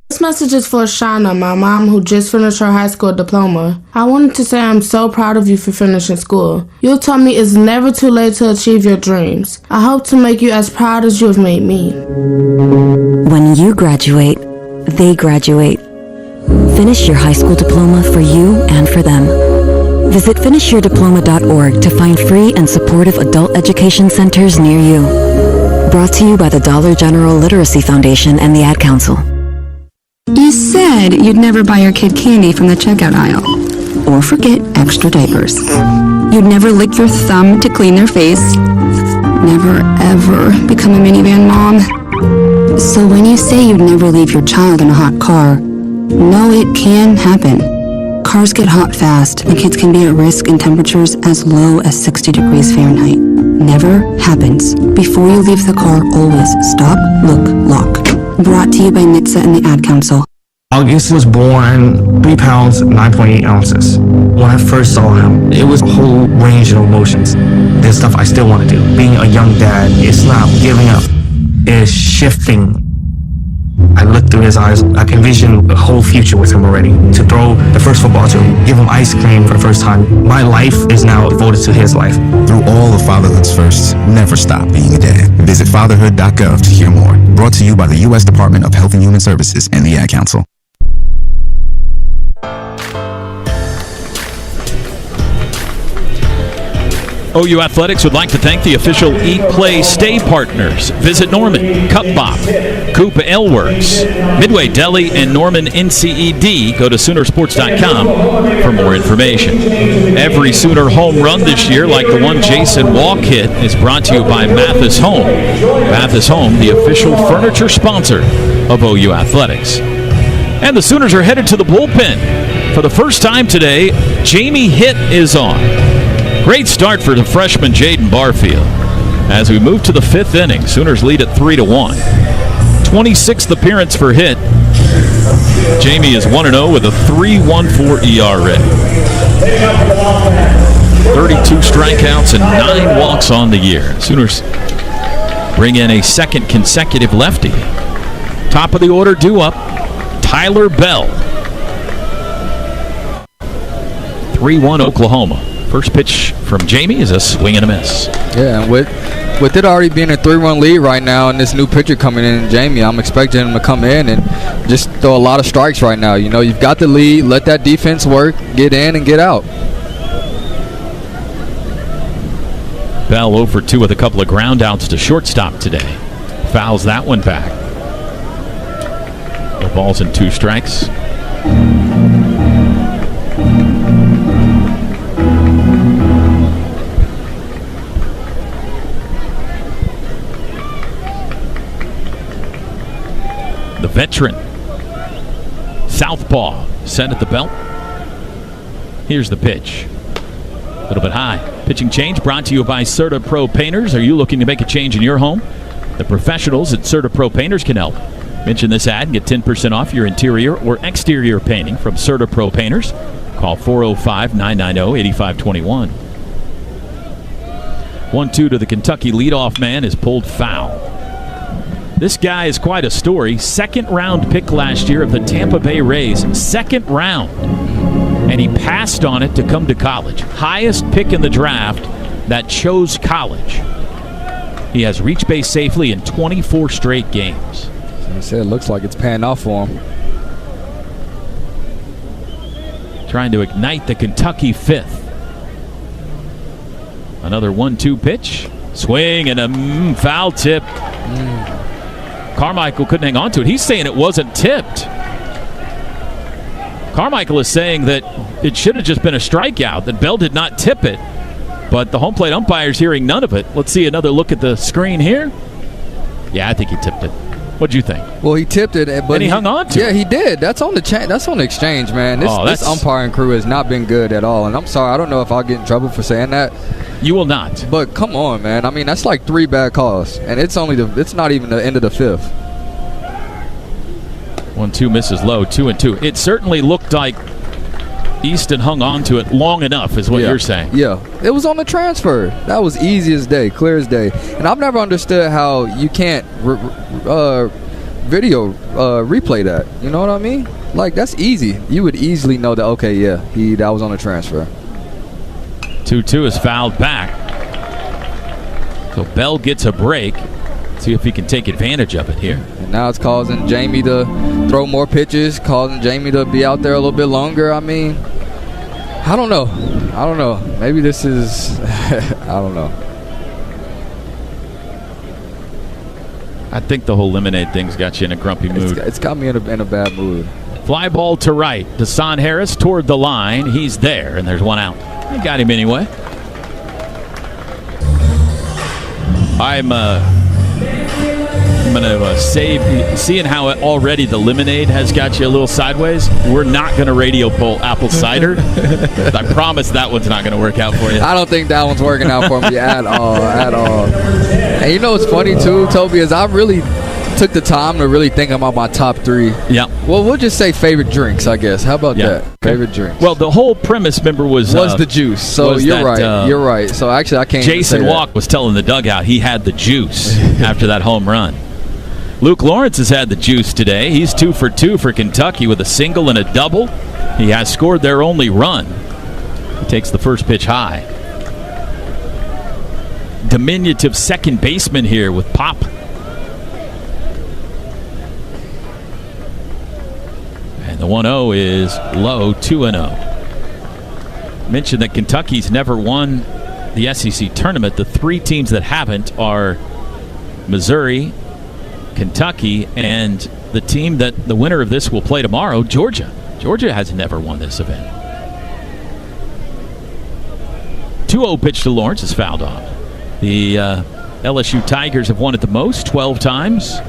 This message is for Shauna, my mom who just finished her high school diploma. I wanted to say I'm so proud of you for finishing school. You taught me it's never too late to achieve your dreams. I hope to make you as proud as you have made me. When you graduate, they graduate. Finish your high school diploma for you and for them. Visit finishyourdiploma.org to find free and supportive adult education centers near you. Brought to you by the Dollar General Literacy Foundation and the Ad Council. You said you'd never buy your kid candy from the checkout aisle. Or forget extra diapers. You'd never lick your thumb to clean their face. Never, ever become a minivan mom. So when you say you'd never leave your child in a hot car, no, it can happen. Cars get hot fast, and kids can be at risk in temperatures as low as 60 degrees Fahrenheit. Never happens. Before you leave the car, always stop, look, lock. Brought to you by NHTSA and the Ad Council. August was born 3 pounds, 9.8 ounces. When I first saw him, it was a whole range of emotions. There's stuff I still want to do. Being a young dad, it's not giving up. It's shifting. I look through his eyes. I can envision the whole future with him already. To throw the first football to him, give him ice cream for the first time. My life is now devoted to his life. Through all of fatherhood's firsts, never stop being a dad. Visit fatherhood.gov to hear more. Brought to you by the U.S. Department of Health and Human Services and the Ad Council. OU Athletics would like to thank the official Eat, Play, Stay partners. Visit Norman, Cup Bop, Coop Ale Works, Midway Deli, and Norman NCED. Go to Soonersports.com for more information. Every Sooner home run this year, like the one Jason Walk hit, is brought to you by Mathis Home. Mathis Home, the official furniture sponsor of OU Athletics. And the Sooners are headed to the bullpen. For the first time today, Jamie Hitt is on. Great start for the freshman Jaden Barfield. As we move to the 5th inning, Sooners lead at 3-1. 26th appearance for Hitt. Jamie is 1-0 with a 3.14 ERA. 32 strikeouts and 9 walks on the year. Sooners bring in a second consecutive lefty. Top of the order due up, Tyler Bell. 3-1 Oklahoma. First pitch from Jamie is a swing and a miss. Yeah, and with it already being a 3-run lead right now and this new pitcher coming in, Jamie, I'm expecting him to come in and just throw a lot of strikes right now. You know, you've got the lead. Let that defense work. Get in and get out. Bell 0 for 2 with a couple of ground outs to shortstop today. Fouls that one back. No balls and 2 strikes. The veteran southpaw set at the belt. Here's the pitch. A little bit high. Pitching change brought to you by Serta Pro Painters. Are you looking to make a change in your home? The professionals at Serta Pro Painters can help. Mention this ad and get 10% off your interior or exterior painting from Serta Pro Painters. Call 405-990-8521. 1-2 to the Kentucky leadoff man is pulled foul. This guy is quite a story. Second round pick last year of the Tampa Bay Rays. Second round. And he passed on it to come to college. Highest pick in the draft that chose college. He has reached base safely in 24 straight games. As I said, it looks like it's paying off for him. Trying to ignite the Kentucky fifth. Another 1-2 pitch. Swing and a foul tip. Carmichael couldn't hang on to it. He's saying it wasn't tipped. Carmichael is saying that it should have just been a strikeout, that Bell did not tip it, but the home plate umpire's hearing none of it. Let's see another look at the screen here. Yeah, I think he tipped it. What'd you think? Well, he tipped it, but and he hung on to it. Yeah, he did. That's on the that's on the exchange, man. This umpiring crew has not been good at all, and I'm sorry. I don't know if I'll get in trouble for saying that. You will not. But come on, man. I mean, that's like 3 bad calls, and it's not even the end of the 5th. 1-2 misses low, 2-2. It certainly looked like Easton hung on to it long enough, is what you're saying. Yeah, it was on the transfer. That was easy as day, clear as day. And I've never understood how you can't video replay that. You know what I mean? Like, that's easy. You would easily know that. Okay, yeah, that was on the transfer. 2-2 is fouled back. So Bell gets a break. See if he can take advantage of it here. And now it's causing Jamie to throw more pitches, causing Jamie to be out there a little bit longer. I mean, I don't know. Maybe this is, I don't know. I think the whole lemonade thing's got you in a grumpy mood. It's got me in a bad mood. Fly ball to right. Deshaun Harris toward the line. He's there, and there's one out. He got him anyway. I'm going to save, seeing how already the lemonade has got you a little sideways. We're not going to radio pull apple cider. I promise that one's not going to work out for you. I don't think that one's working out for me at all. And you know what's funny too, Toby, is I really took the time to really think about my top 3. Yeah. Well, we'll just say favorite drinks, I guess. How about that? Favorite drinks. Well, the whole premise, remember, was the juice. So you're right. You're right. So actually, I can't. Jason Walk was telling the dugout he had the juice after that home run. Luke Lawrence has had the juice today. He's 2 for 2 for Kentucky with a single and a double. He has scored their only run. He takes the first pitch high. Diminutive second baseman here with pop. And the 1-0 is low, 2-0. Mentioned that Kentucky's never won the SEC tournament. The 3 teams that haven't are Missouri, Kentucky, and the team that the winner of this will play tomorrow, Georgia. Georgia has never won this event. 2-0 pitch to Lawrence is fouled off. The LSU Tigers have won it the most, 12 times.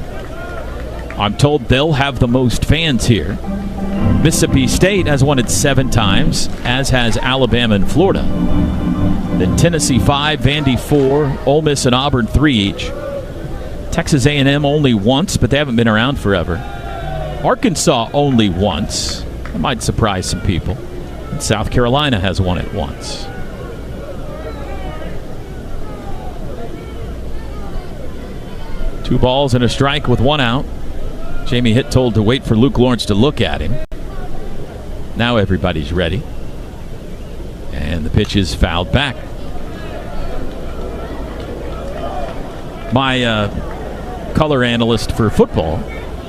I'm told they'll have the most fans here. Mississippi State has won it 7 times, as has Alabama and Florida. Then Tennessee 5, Vandy 4, Ole Miss and Auburn 3 each. Texas A&M only once, but they haven't been around forever. Arkansas only once. That might surprise some people. And South Carolina has won it once. Two balls and a strike with 1 out. Jamie Hitt told to wait for Luke Lawrence to look at him. Now everybody's ready. And the pitch is fouled back. My color analyst for football,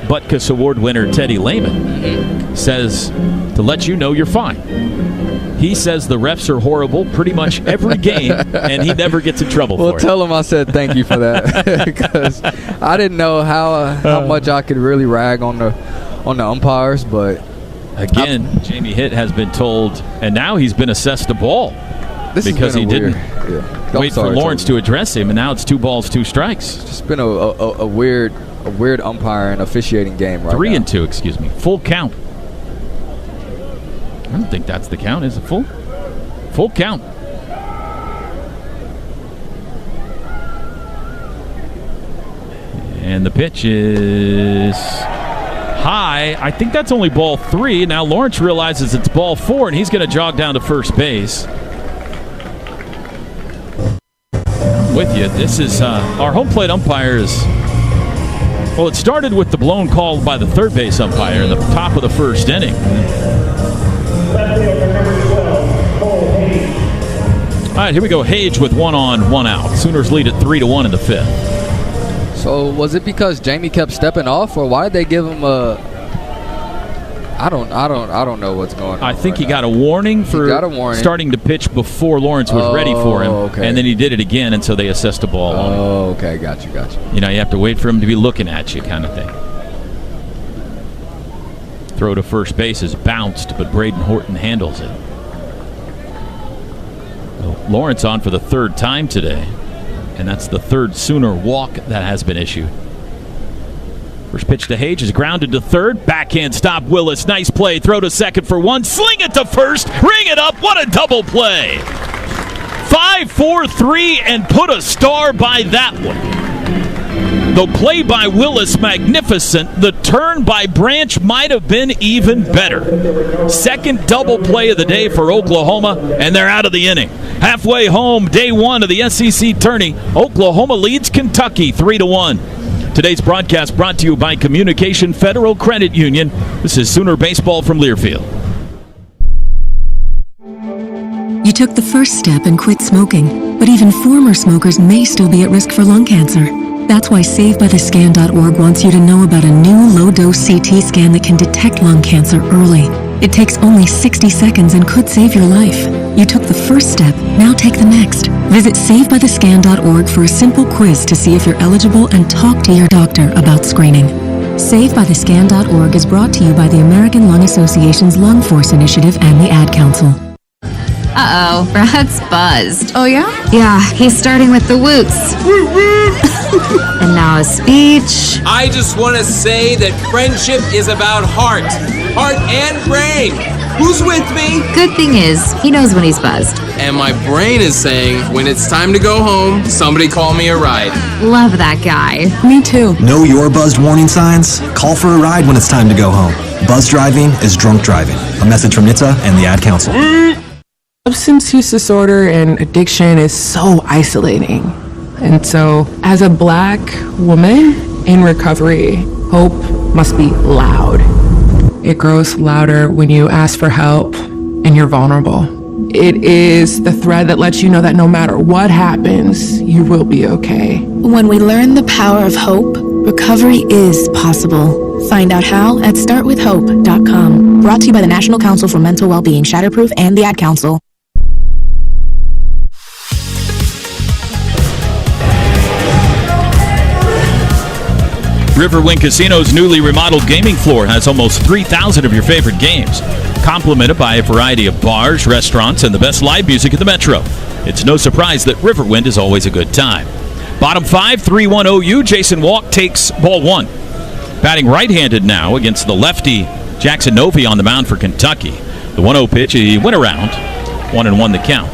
Butkus Award winner Teddy Lehman, says to let you know you're fine. He says the refs are horrible pretty much every game, and he never gets in trouble for it. Well, tell him I said thank you for that, because I didn't know how much I could really rag on the umpires. But again, Jamie Hitt has been told, and now he's been assessed a ball because he didn't wait for Lawrence to address him, and now it's 2 balls, 2 strikes. It's just been a weird umpire and officiating game right 3 now. and 2, excuse me. Full count. I don't think that's the count. Is it full? Full count. And the pitch is high. I think that's only ball 3. Now Lawrence realizes it's ball 4, and he's going to jog down to first base. I'm with you. This is our home plate umpires. Well, it started with the blown call by the third base umpire in the top of the first inning. All right, here we go. Hage with 1 on, 1 out. Sooners lead at 3-1 in the 5th. So was it because Jamie kept stepping off, or why did they give him a? I don't know what's going on. I think he got a warning for starting to pitch before Lawrence was ready for him, and then he did it again, and so they assessed a ball on him. Oh, okay, got you. You know, you have to wait for him to be looking at you, kind of thing. Throw to first base is bounced, but Braden Horton handles it. Lawrence on for the 3rd time today, and that's the 3rd Sooner walk that has been issued. First pitch to Hage is grounded to 3rd. Backhand stop Willis. Nice play. Throw to 2nd for 1. Sling it to 1st. Ring it up. What a double play. 5-4-3 and put a star by that one. The play by Willis, magnificent. The turn by Branch might have been even better. 2nd double play of the day for Oklahoma, and they're out of the inning. Halfway home, day 1 of the SEC tourney. Oklahoma leads Kentucky 3-1. Today's broadcast brought to you by Communication Federal Credit Union. This is Sooner Baseball from Learfield. You took the first step and quit smoking, but even former smokers may still be at risk for lung cancer. That's why SaveByTheScan.org wants you to know about a new low-dose CT scan that can detect lung cancer early. It takes only 60 seconds and could save your life. You took the first step, now take the next. Visit SaveByTheScan.org for a simple quiz to see if you're eligible and talk to your doctor about screening. SaveByTheScan.org is brought to you by the American Lung Association's Lung Force Initiative and the Ad Council. Uh-oh, Brad's buzzed. Oh, yeah? Yeah, he's starting with the whoops. And now a speech. I just want to say that friendship is about heart and brain. Who's with me? Good thing is, he knows when he's buzzed. And my brain is saying, when it's time to go home, somebody call me a ride. Love that guy. Me too. Know your buzzed warning signs? Call for a ride when it's time to go home. Buzz driving is drunk driving. A message from NHTSA and the Ad Council. Substance use disorder and addiction is so isolating. And so, as a Black woman in recovery, hope must be loud. It grows louder when you ask for help and you're vulnerable. It is the thread that lets you know that no matter what happens, you will be okay. When we learn the power of hope, recovery is possible. Find out how at startwithhope.com. Brought to you by the National Council for Mental Wellbeing, Shatterproof, and the Ad Council. Riverwind Casino's newly remodeled gaming floor has almost 3,000 of your favorite games, complemented by a variety of bars, restaurants, and the best live music in the metro. It's no surprise that Riverwind is always a good time. Bottom 5, 3-1 OU. Jason Walk takes ball 1. Batting right-handed now against the lefty Jackson Novi on the mound for Kentucky. The 1-0 pitch, he went around, 1-1 the count.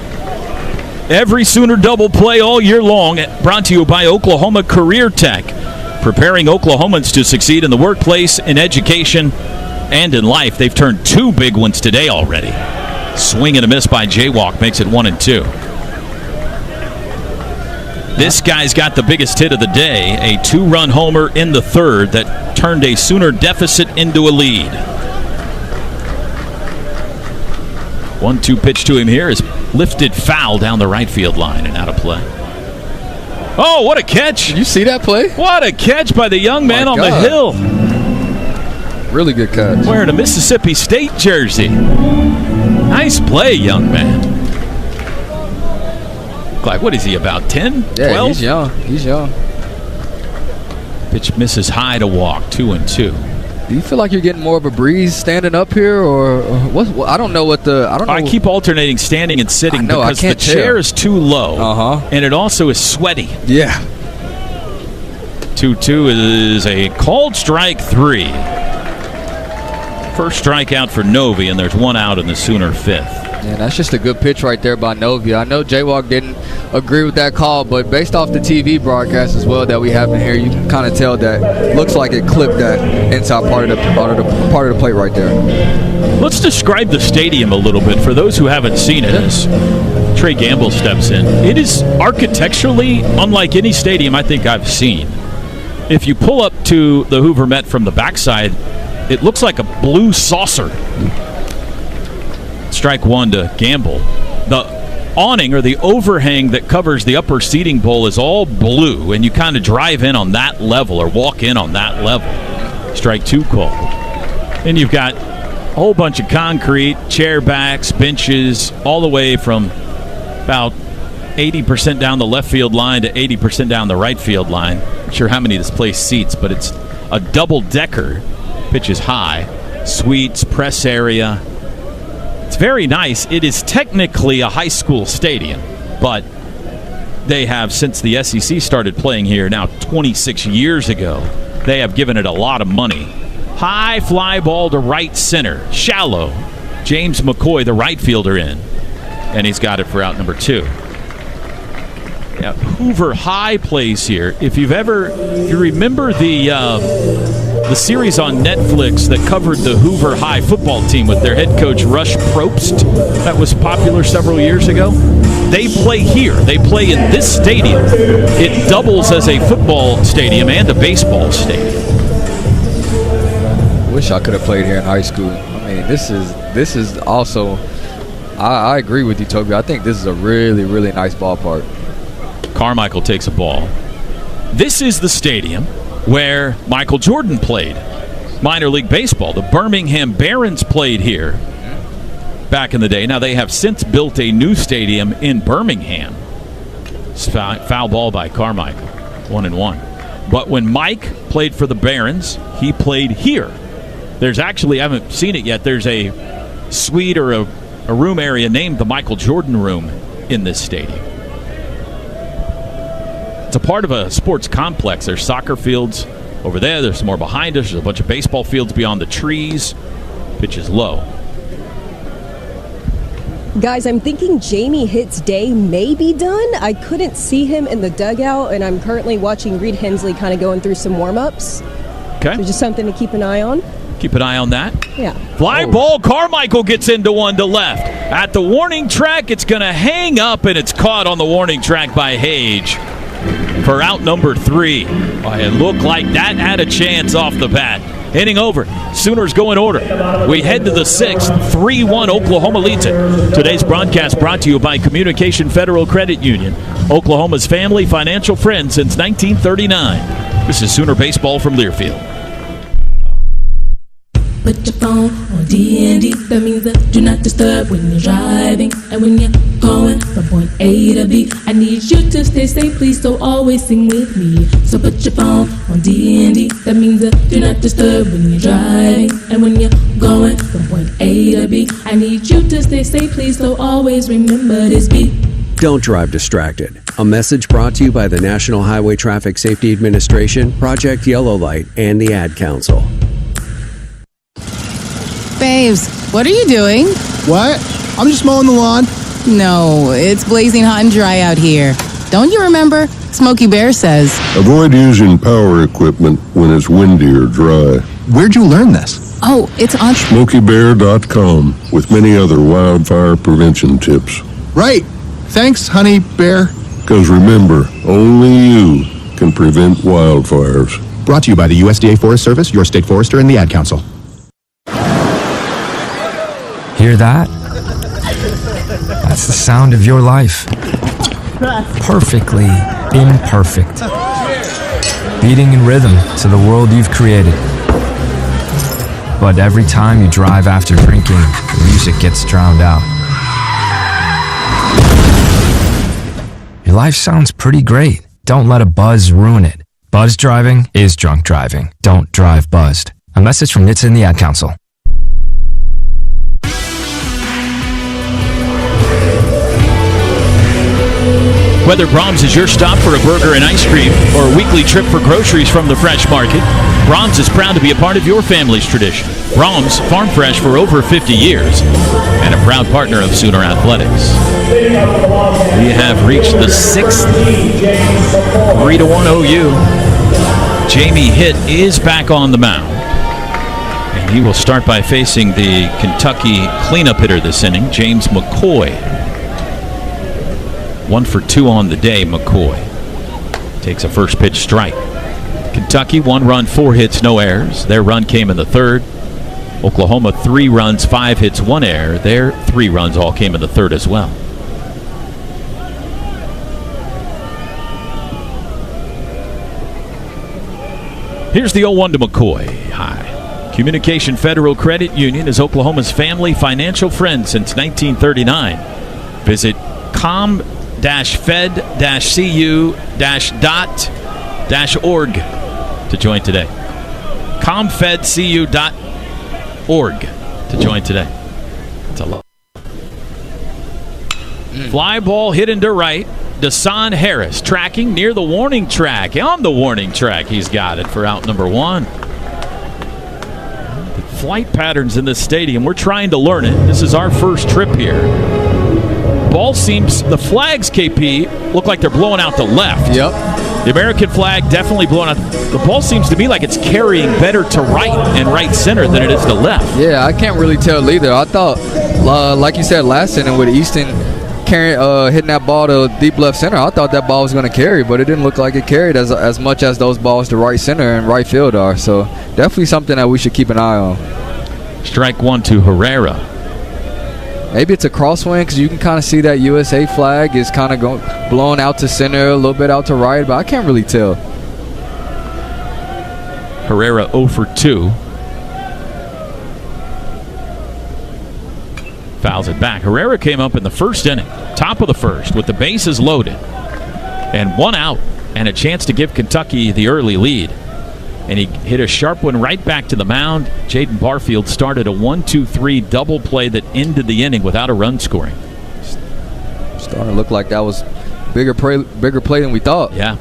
Every Sooner double play all year long, brought to you by Oklahoma Career Tech, preparing Oklahomans to succeed in the workplace, in education, and in life. They've turned 2 big ones today already. Swing and a miss by Jaywalk makes it 1-2. This guy's got the biggest hit of the day, a 2-run homer in the 3rd that turned a Sooner deficit into a lead. 1-2 pitch to him here is lifted foul down the right field line and out of play. Oh, what a catch. Did you see that play? What a catch by the young man on the hill. Really good catch. Wearing a Mississippi State jersey. Nice play, young man. Like, what is he, about 10, 12? Yeah, he's young. Pitch misses high to walk, 2-2. Do you feel like you're getting more of a breeze standing up here, or what? I don't know what the. I don't know. I keep alternating standing and sitting because the chair is too low, and it also is sweaty. Yeah. 2-2 is a called strike 3. First strikeout for Novi, and there's one out in the Sooner fifth. Yeah, that's just a good pitch right there by Novi. I know J-Walk didn't agree with that call, but based off the TV broadcast as well that we have in here, you can kind of tell that looks like it clipped that inside part of the plate right there. Let's describe the stadium a little bit for those who haven't seen it as Trey Gamble steps in. It is architecturally unlike any stadium I think I've seen. If you pull up to the Hoover Met from the backside, it looks like a blue saucer. Strike one to Gamble. The awning or the overhang that covers the upper seating bowl is all blue, and you kind of drive in on that level or walk in on that level. Strike two called. Then you've got a whole bunch of concrete, chair backs, benches, all the way from about 80% down the left field line to 80% down the right field line. Not sure how many this place seats, but it's a double-decker. Pitches high. Suites, press area. It's very nice. It is technically a high school stadium, but they have, since the SEC started playing here now 26 years ago, they have given it a lot of money. High fly ball to right center. Shallow. James McCoy, the right fielder, in. And he's got it for out number 2. Yeah, Hoover High plays here. If you remember the series on Netflix that covered the Hoover High football team with their head coach Rush Probst, that was popular several years ago, they play here. They play in this stadium. It doubles as a football stadium and a baseball stadium. Wish I could have played here in high school. I mean, this is also, I agree with you, Toby. I think this is a really, really nice ballpark. Carmichael takes a ball. This is the stadium where Michael Jordan played minor league baseball. The Birmingham Barons played here back in the day. Now, they have since built a new stadium in Birmingham. Foul ball by Carmichael, 1-1. But when Mike played for the Barons, he played here. There's actually, I haven't seen it yet, there's a suite or a room area named the Michael Jordan Room in this stadium. It's a part of a sports complex. There's soccer fields over there. There's some more behind us. There's a bunch of baseball fields beyond the trees. Pitch is low. Guys, I'm thinking Jamie Hitt's day may be done. I couldn't see him in the dugout, and I'm currently watching Reed Hensley kind of going through some warm-ups. Okay. So just something to keep an eye on. Keep an eye on that. Yeah. Fly ball. Carmichael gets into one to left. At the warning track, it's going to hang up, and it's caught on the warning track by Hage for out number 3. It looked like that had a chance off the bat. Inning over. Sooners go in order. We head to the 6th. 3-1. Oklahoma leads it. Today's broadcast brought to you by Communication Federal Credit Union, Oklahoma's family financial friend since 1939. This is Sooner Baseball from Learfield. Put your phone on D&D. That means that do not disturb when you're driving. And when you're going from point A to B, I need you to stay safe, please, so always sing with me. So put your phone on D&D. That means that do not disturb when you're driving. And when you're going from point A to B, I need you to stay safe, please, so always remember this beat. Don't drive distracted. A message brought to you by the National Highway Traffic Safety Administration, Project Yellow Light, and the Ad Council. Babes, what are you doing? What? I'm just mowing the lawn. No, it's blazing hot and dry out here. Don't you remember? Smokey Bear says. Avoid using power equipment when it's windy or dry. Where'd you learn this? Oh, it's on SmokeyBear.com with many other wildfire prevention tips. Right. Thanks, Honey Bear. Because remember, only you can prevent wildfires. Brought to you by the USDA Forest Service, your state forester, and the Ad Council. Hear that? That's the sound of your life. Perfectly imperfect. Beating in rhythm to the world you've created. But every time you drive after drinking, the music gets drowned out. Your life sounds pretty great. Don't let a buzz ruin it. Buzz driving is drunk driving. Don't drive buzzed. A message from NHTSA and the Ad Council. Whether Brahms is your stop for a burger and ice cream or a weekly trip for groceries from the fresh market, Brahms is proud to be a part of your family's tradition. Brahms, farm fresh for over 50 years and a proud partner of Sooner Athletics. We have reached the 6th 3-1 OU. Jamie Hitt is back on the mound. And he will start by facing the Kentucky cleanup hitter this inning, James McCoy. 1 for 2 on the day. McCoy takes a first pitch strike. Kentucky 1 run, 4 hits, no errors. Their run came in the third. Oklahoma 3 runs, 5 hits, 1 error. Their 3 runs all came in the third as well. Here's the 0-1 to McCoy. High. Communication Federal Credit Union is Oklahoma's family financial friend since 1939. Visit com-fed-cu-org to join today. comfedcu.org to join today. That's a lot. Fly ball hit into right. Dasan Harris tracking near the warning track. On the warning track, he's got it for out number 1. The flight patterns in this stadium, we're trying to learn it. This is our first trip here. Ball seems, the flags, KP, look like they're blowing out the left. Yep. The American flag definitely blowing out. The ball seems to me like it's carrying better to right and right center than it is to left. Yeah, I can't really tell either. I thought, like you said last inning with Easton hitting that ball to deep left center, I thought that ball was going to carry, but it didn't look like it carried as much as those balls to right center and right field are. So definitely something that we should keep an eye on. Strike 1 to Herrera. Maybe it's a crosswind because you can kind of see that USA flag is kind of blowing out to center, a little bit out to right, but I can't really tell. Herrera 0 for 2. Fouls it back. Herrera came up in the first inning, top of the first, with the bases loaded. And 1 out and a chance to give Kentucky the early lead. And he hit a sharp one right back to the mound. Jaden Barfield started a 1-2-3 double play that ended the inning without a run scoring. Starting to look like that was bigger play than we thought. Yeah.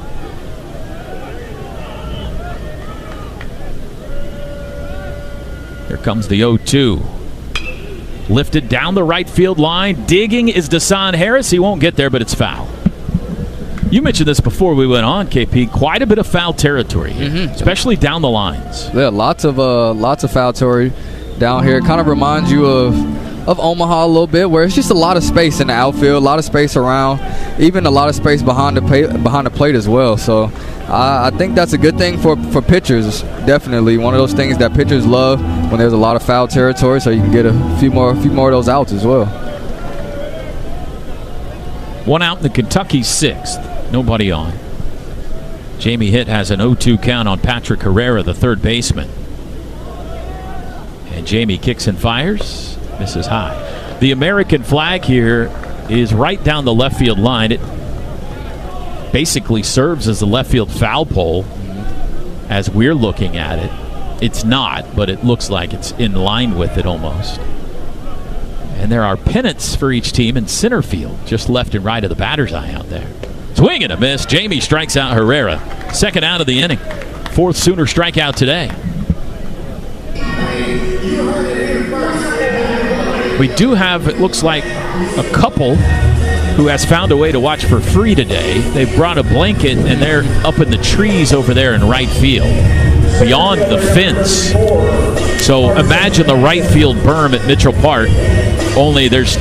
Here comes the 0-2. Lifted down the right field line. Digging is Dasan Harris. He won't get there, but it's foul. You mentioned this before we went on, KP. Quite a bit of foul territory here, especially down the lines. Yeah, lots of foul territory down here. Kind of reminds you of Omaha a little bit, where it's just a lot of space in the outfield, a lot of space around, even a lot of space behind the plate as well. So I think that's a good thing for pitchers. Definitely one of those things that pitchers love when there's a lot of foul territory, so you can get a few more of those outs as well. 1 out in the Kentucky 6th. Nobody on. Jamie Hitt has an 0-2 count on Patrick Herrera, the third baseman. And Jamie kicks and fires. Misses high. The American flag here is right down the left field line. It basically serves as the left field foul pole as we're looking at it. It's not, but it looks like it's in line with it almost. And there are pennants for each team in center field, just left and right of the batter's eye out there. Swing and a miss. Jamie strikes out Herrera. Second out of the inning. 4th Sooner strikeout today. We do have, it looks like, a couple who has found a way to watch for free today. They've brought a blanket, and they're up in the trees over there in right field, beyond the fence. So imagine the right field berm at Mitchell Park, only there's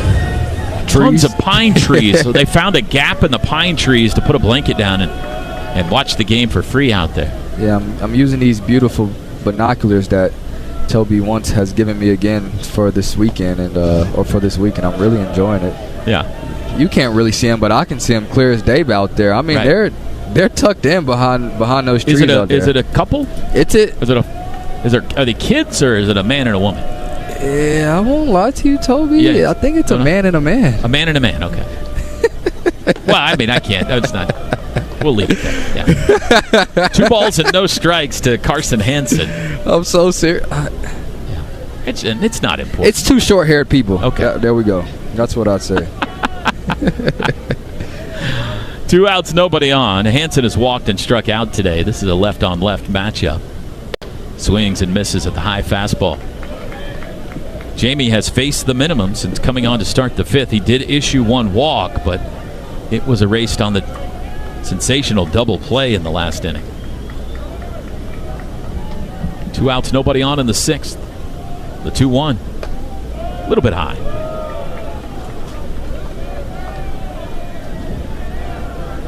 tons of pine trees. So they found a gap in the pine trees to put a blanket down and watch the game for free out there. Yeah, I'm using these beautiful binoculars that Toby once has given me again for this weekend or for this week, and I'm really enjoying it. Yeah. You can't really see them, but I can see them clear as day out there. I mean, Right. they're tucked in behind those trees out there. Is it a couple? Are they kids or is it a man and a woman? Yeah, I won't lie to you, Toby. Yeah. I think it's a man and a man. A man and a man, okay. Well, I mean, I can't. It's not. We'll leave it there. Yeah. 2 balls and no strikes to Carson Hansen. I'm so serious. It's not important. It's 2 short-haired people. Okay. Yeah, there we go. That's what I'd say. 2 outs, nobody on. Hansen has walked and struck out today. This is a left-on-left matchup. Swings and misses at the high fastball. Jamie has faced the minimum since coming on to start the 5th. He did issue 1 walk, but it was erased on the sensational double play in the last inning. 2 outs, nobody on in the 6th. The 2-1. A little bit high.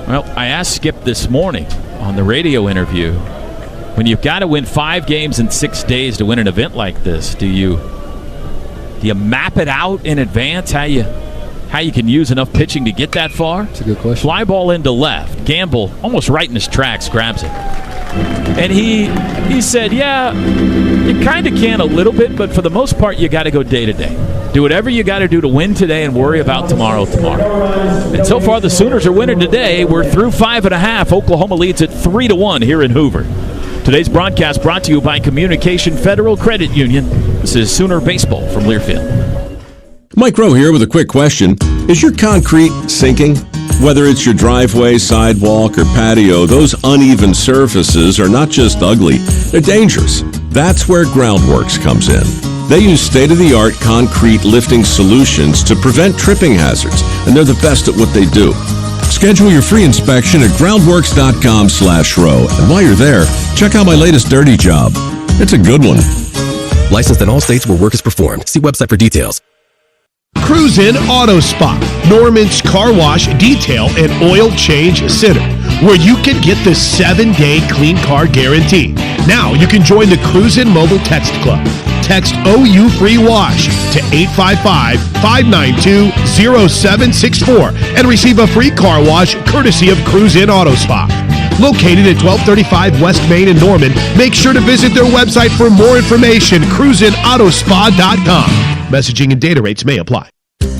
Well, I asked Skip this morning on the radio interview, when you've got to win 5 games in 6 days to win an event like this, do you map it out in advance how you can use enough pitching to get that far? That's a good question. Fly ball into left. Gamble almost right in his tracks, grabs it. And he said, yeah, you kind of can a little bit, but for the most part, you got to go day to day. Do whatever you got to do to win today and worry about tomorrow. And so far, the Sooners are winning today. We're through 5.5. Oklahoma leads at 3-1 here in Hoover. Today's broadcast brought to you by Communication Federal Credit Union. This is Sooner Baseball from Learfield. Mike Rowe here with a quick question. Is your concrete sinking? Whether it's your driveway, sidewalk, or patio, those uneven surfaces are not just ugly, they're dangerous. That's where Groundworks comes in. They use state-of-the-art concrete lifting solutions to prevent tripping hazards, and they're the best at what they do. Schedule your free inspection at groundworks.com/row. And while you're there, check out my latest dirty job. It's a good one. Licensed in all states where work is performed. See website for details. Cruise In Auto Spa, Norman's Car Wash, Detail, and Oil Change Center, where you can get the 7-day clean car guarantee. Now you can join the Cruise In Mobile Text Club. Text OU Free Wash to 855-592-0764 and receive a free car wash courtesy of Cruise In Auto Spa. Located at 1235 West Main in Norman, make sure to visit their website for more information, cruisinautospa.com. Messaging and data rates may apply.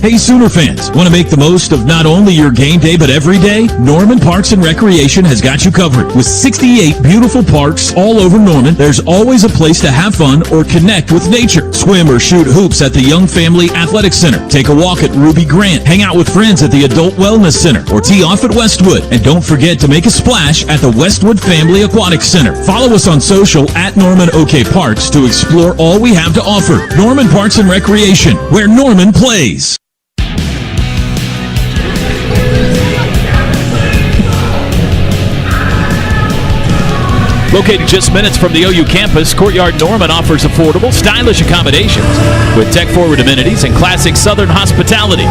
Hey, Sooner fans, want to make the most of not only your game day, but every day? Norman Parks and Recreation has got you covered. With 68 beautiful parks all over Norman, there's always a place to have fun or connect with nature. Swim or shoot hoops at the Young Family Athletic Center. Take a walk at Ruby Grant. Hang out with friends at the Adult Wellness Center. Or tee off at Westwood. And don't forget to make a splash at the Westwood Family Aquatic Center. Follow us on social at Norman OK Parks to explore all we have to offer. Norman Parks and Recreation, where Norman plays. Located just minutes from the OU campus, Courtyard Norman offers affordable, stylish accommodations with tech-forward amenities and classic Southern hospitality.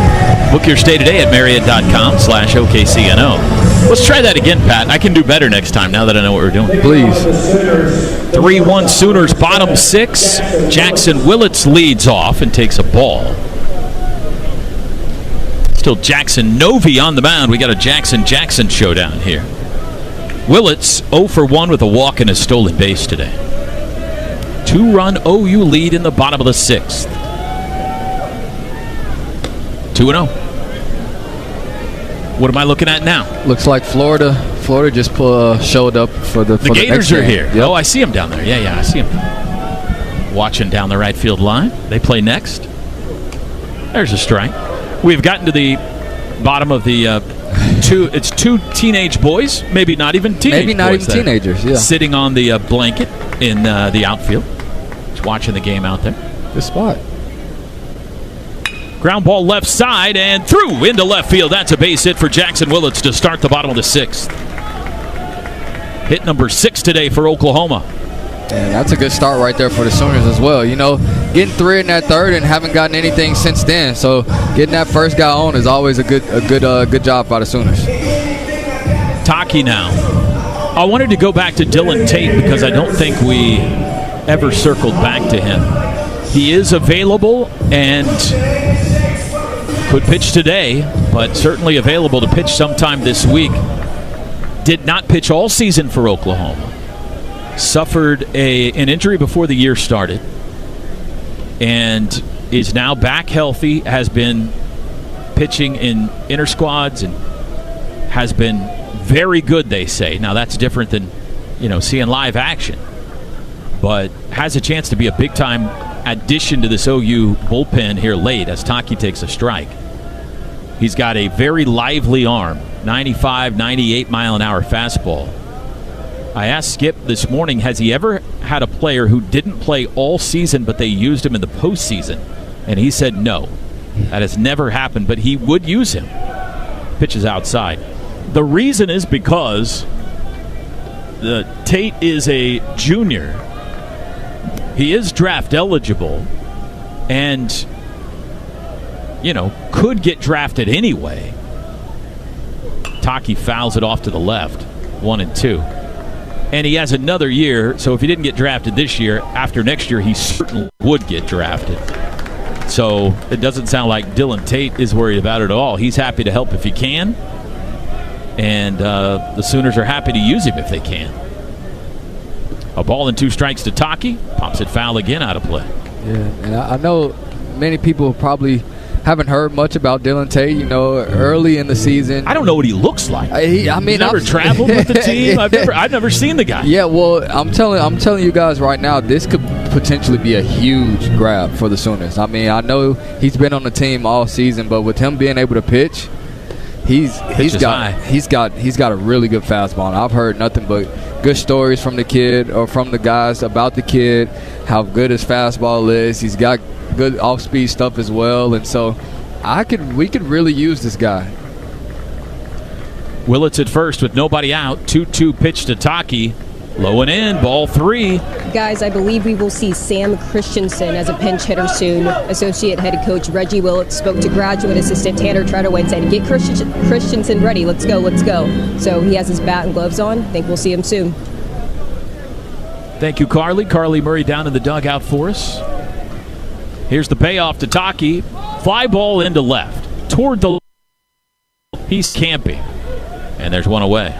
Book your stay today at Marriott.com/OKCNO. Let's try that again, Pat. I can do better next time now that I know what we're doing. Please. 3-1 Sooners, bottom 6. Jackson Willits leads off and takes a ball. Still Jackson Novi on the mound. We got a Jackson showdown here. Willits 0 for 1 with a walk and a stolen base today. 2-run OU lead in the bottom of the 6th. 2-0. What am I looking at now? Looks like Florida just showed up for the Gators are here. Yep. Oh, I see them down there. Yeah, I see them. Watching down the right field line. They play next. There's a strike. We've gotten to the bottom of the two teenage boys, maybe not even teenagers, yeah. Sitting on the blanket in the outfield. Just watching the game out there. Good spot. Ground ball left side and through into left field. That's a base hit for Jackson Willits to start the bottom of the 6th. Hit number 6 today for Oklahoma. And that's a good start right there for the Sooners as well. You know, getting 3 in that 3rd and haven't gotten anything since then. So getting that first guy on is always a good job by the Sooners. Taki now. I wanted to go back to Dylan Tate because I don't think we ever circled back to him. He is available, and Could pitch today, but certainly available to pitch sometime this week. Did not pitch all season for Oklahoma. Suffered an injury before the year started. And is now back healthy, has been pitching in inter squads and has been very good, they say. Now, that's different than, seeing live action. But has a chance to be a big-time addition to this OU bullpen here late as Taki takes a strike. He's got a very lively arm, 95, 98 mile-an-hour fastball. I asked Skip this morning, has he ever had a player who didn't play all season but they used him in the postseason? And he said no. That has never happened, but he would use him. Pitches outside. The reason is because Tate is a junior. He is draft eligible and, could get drafted anyway. Taki fouls it off to the left, 1-2. And he has another year, so if he didn't get drafted this year, after next year he certainly would get drafted. So it doesn't sound like Dylan Tate is worried about it at all. He's happy to help if he can, and the Sooners are happy to use him if they can. A ball and 2 strikes to Taki. Pops it foul again, out of play. Yeah, and I know many people probably haven't heard much about Dylan Tate, early in the season. I don't know what he looks like. He's never traveled with the team. I've never seen the guy. Yeah, well, I'm telling you guys right now, this could potentially be a huge grab for the Sooners. I know he's been on the team all season, but with him being able to pitch, he's got a really good fastball. And I've heard nothing but good stories from the kid or from the guys about the kid, how good his fastball is. He's got good off-speed stuff as well, and so we could really use this guy. Willits at first with nobody out. 2-2 pitch to Taki. Low and in, ball 3. Guys, I believe we will see Sam Christensen as a pinch hitter soon. Associate head coach Reggie Willits spoke to graduate assistant Tanner Treadaway and said, get Christensen ready. Let's go. So he has his bat and gloves on. I think we'll see him soon. Thank you, Carly. Carly Murray down in the dugout for us. Here's the payoff to Taki. Fly ball into left. Toward the left. He's camping. And there's one away.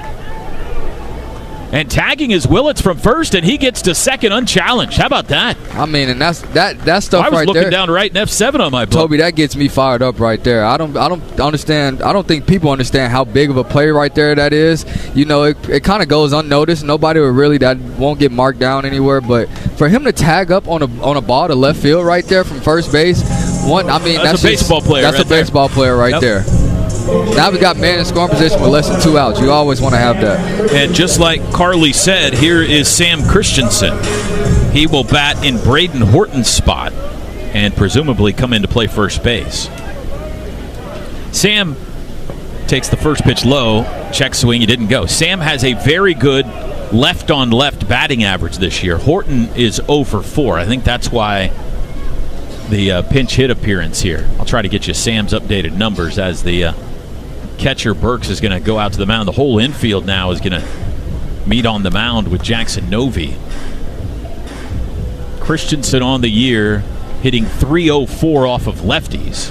And tagging is Willits from first, and he gets to second unchallenged. How about that? And that's stuff right there. I was looking down right in F7 on my book. Toby, that gets me fired up right there. I don't understand. I don't think people understand how big of a play right there that is. It kind of goes unnoticed. Nobody would really, that won't get marked down anywhere. But for him to tag up on a ball to left field right there from first base, that's a baseball player. That's a baseball player right there. Now we got man in scoring position with less than 2 outs. You always want to have that. And just like Carly said, here is Sam Christensen. He will bat in Braden Horton's spot and presumably come in to play first base. Sam takes the first pitch low, check swing, he didn't go. Sam has a very good left-on-left batting average this year. Horton is 0 for 4. I think that's why the pinch hit appearance here. I'll try to get you Sam's updated numbers as the catcher Burks is going to go out to the mound. The whole infield now is going to meet on the mound with Jackson Novy. Christensen on the year hitting .304 off of lefties.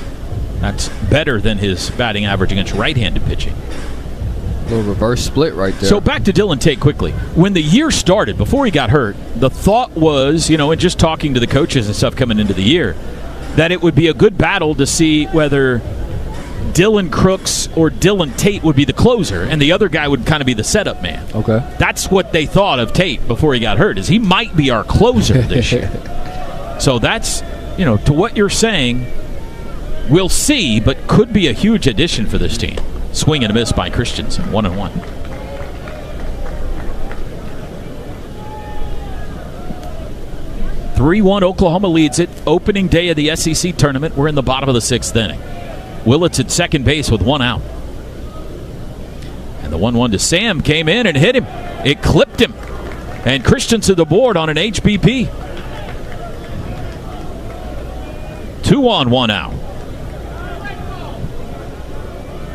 That's better than his batting average against right-handed pitching. A little reverse split right there. So back to Dylan Tate quickly. When the year started, before he got hurt, the thought was, and just talking to the coaches and stuff coming into the year, that it would be a good battle to see whether Dylan Crooks or Dylan Tate would be the closer, and the other guy would kind of be the setup man. Okay. That's what they thought of Tate before he got hurt, is he might be our closer this year. So that's, to what you're saying, we'll see, but could be a huge addition for this team. Swing and a miss by Christensen, 1-1. (3-1) Oklahoma leads it. Opening day of the SEC tournament. We're in the bottom of the 6th inning. Willits at second base with 1 out. And the 1-1 to Sam came in and hit him. It clipped him. And Christensen the board on an HBP. 2 on, 1 out.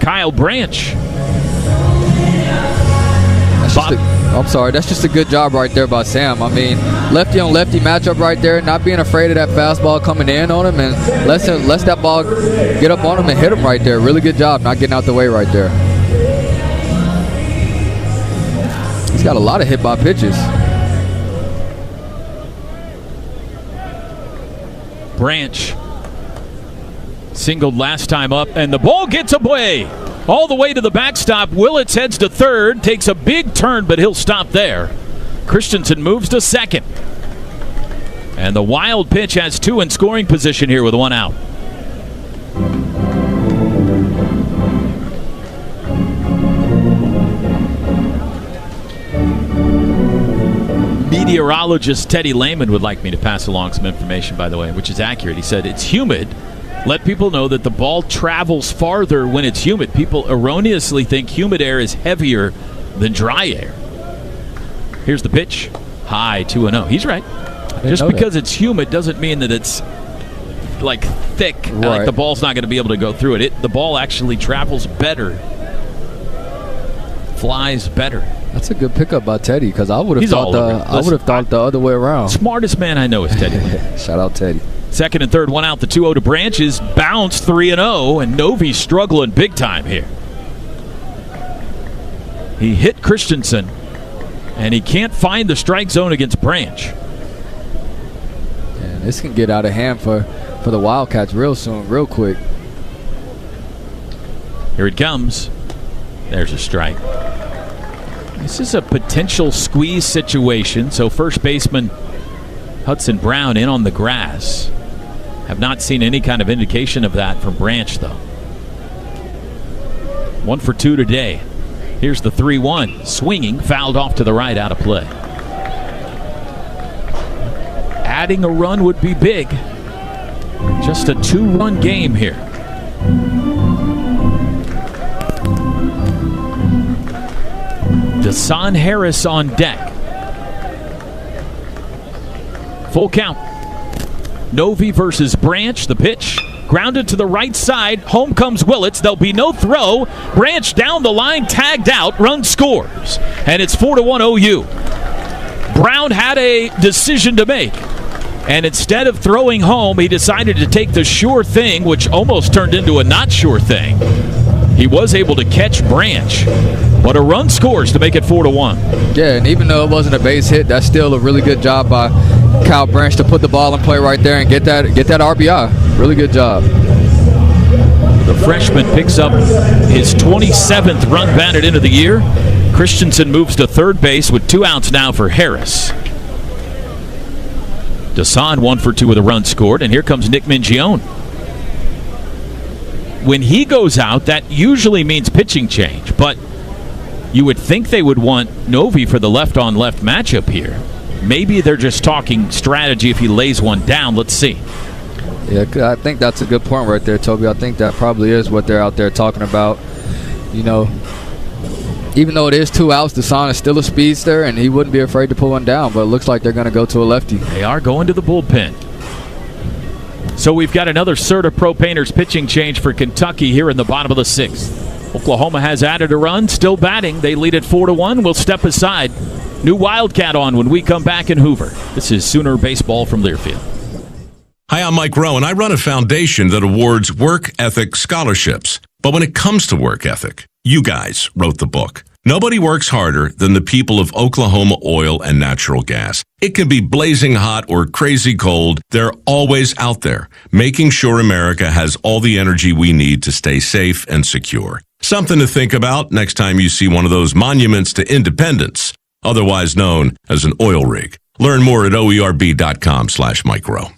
Kyle Branch. I'm sorry. That's just a good job right there by Sam. I mean, lefty on lefty matchup right there, not being afraid of that fastball coming in on him, and lets that ball get up on him and hit him right there. Really good job not getting out the way right there. He's got a lot of hit by pitches. Branch singled last time up, and the ball gets away all the way to the backstop. Willits heads to third, takes a big turn, but he'll stop there. Christensen moves to second. And the wild pitch has two in scoring position here with one out. Meteorologist Teddy Lehman would like me to pass along some information, by the way, which is accurate. He said it's humid. Let people know that the ball travels farther when it's humid. People erroneously think humid air is heavier than dry air. Here's the pitch. High, 2-0. He's right. Just because it's humid doesn't mean that it's like thick. Right. Like the ball's not going to be able to go through it. The ball actually travels better. Flies better. That's a good pickup by Teddy, because I would have thought the other way around. Smartest man I know is Teddy. Shout out Teddy. Second and third, one out. The 2-0 to Branch is bounced 3-0, and Novi's struggling big time here. He hit Christensen, and he can't find the strike zone against Branch. Yeah, this can get out of hand for the Wildcats real soon, real quick. Here it comes. There's a strike. This is a potential squeeze situation, so first baseman Hudson Brown in on the grass. Have not seen any kind of indication of that from Branch, though. 1 for 2 today. Here's the 3-1. Swinging, fouled off to the right, out of play. Adding a run would be big. Just a 2-run game here. Desan Harris on deck. Full count. Novi versus Branch. The pitch grounded to the right side. Home comes Willits. There'll be no throw. Branch down the line, tagged out. Run scores. And it's 4-1 OU. Brown had a decision to make. And instead of throwing home, he decided to take the sure thing, which almost turned into a not sure thing. He was able to catch Branch, but a run scores to make it 4-1. Yeah, and even though it wasn't a base hit, that's still a really good job by Kyle Branch to put the ball in play right there and get that RBI. Really good job. The freshman picks up his 27th run batted into the year. Christensen moves to third base with 2 outs now for Harris. Desan 1 for 2 with a run scored, and here comes Nick Mingione. When he goes out, that usually means pitching change, but you would think they would want Novi for the left-on-left matchup here. Maybe they're just talking strategy if he lays one down. Let's see. Yeah, I think that's a good point right there, Toby. I think that probably is what they're out there talking about. You know, even though it is 2 outs, Desan is still a speedster, and he wouldn't be afraid to pull one down, but it looks like they're going to go to a lefty. They are going to the bullpen. So we've got another Serta Pro Painters pitching change for Kentucky here in the bottom of the 6th. Oklahoma has added a run, still batting. They lead at 4-1. We'll step aside. New Wildcat on when we come back in Hoover. This is Sooner Baseball from Learfield. Hi, I'm Mike Rowe, and I run a foundation that awards work ethic scholarships. But when it comes to work ethic, you guys wrote the book. Nobody works harder than the people of Oklahoma Oil and Natural Gas. It can be blazing hot or crazy cold. They're always out there, making sure America has all the energy we need to stay safe and secure. Something to think about next time you see one of those monuments to independence, otherwise known as an oil rig. Learn more at oerb.com/micro.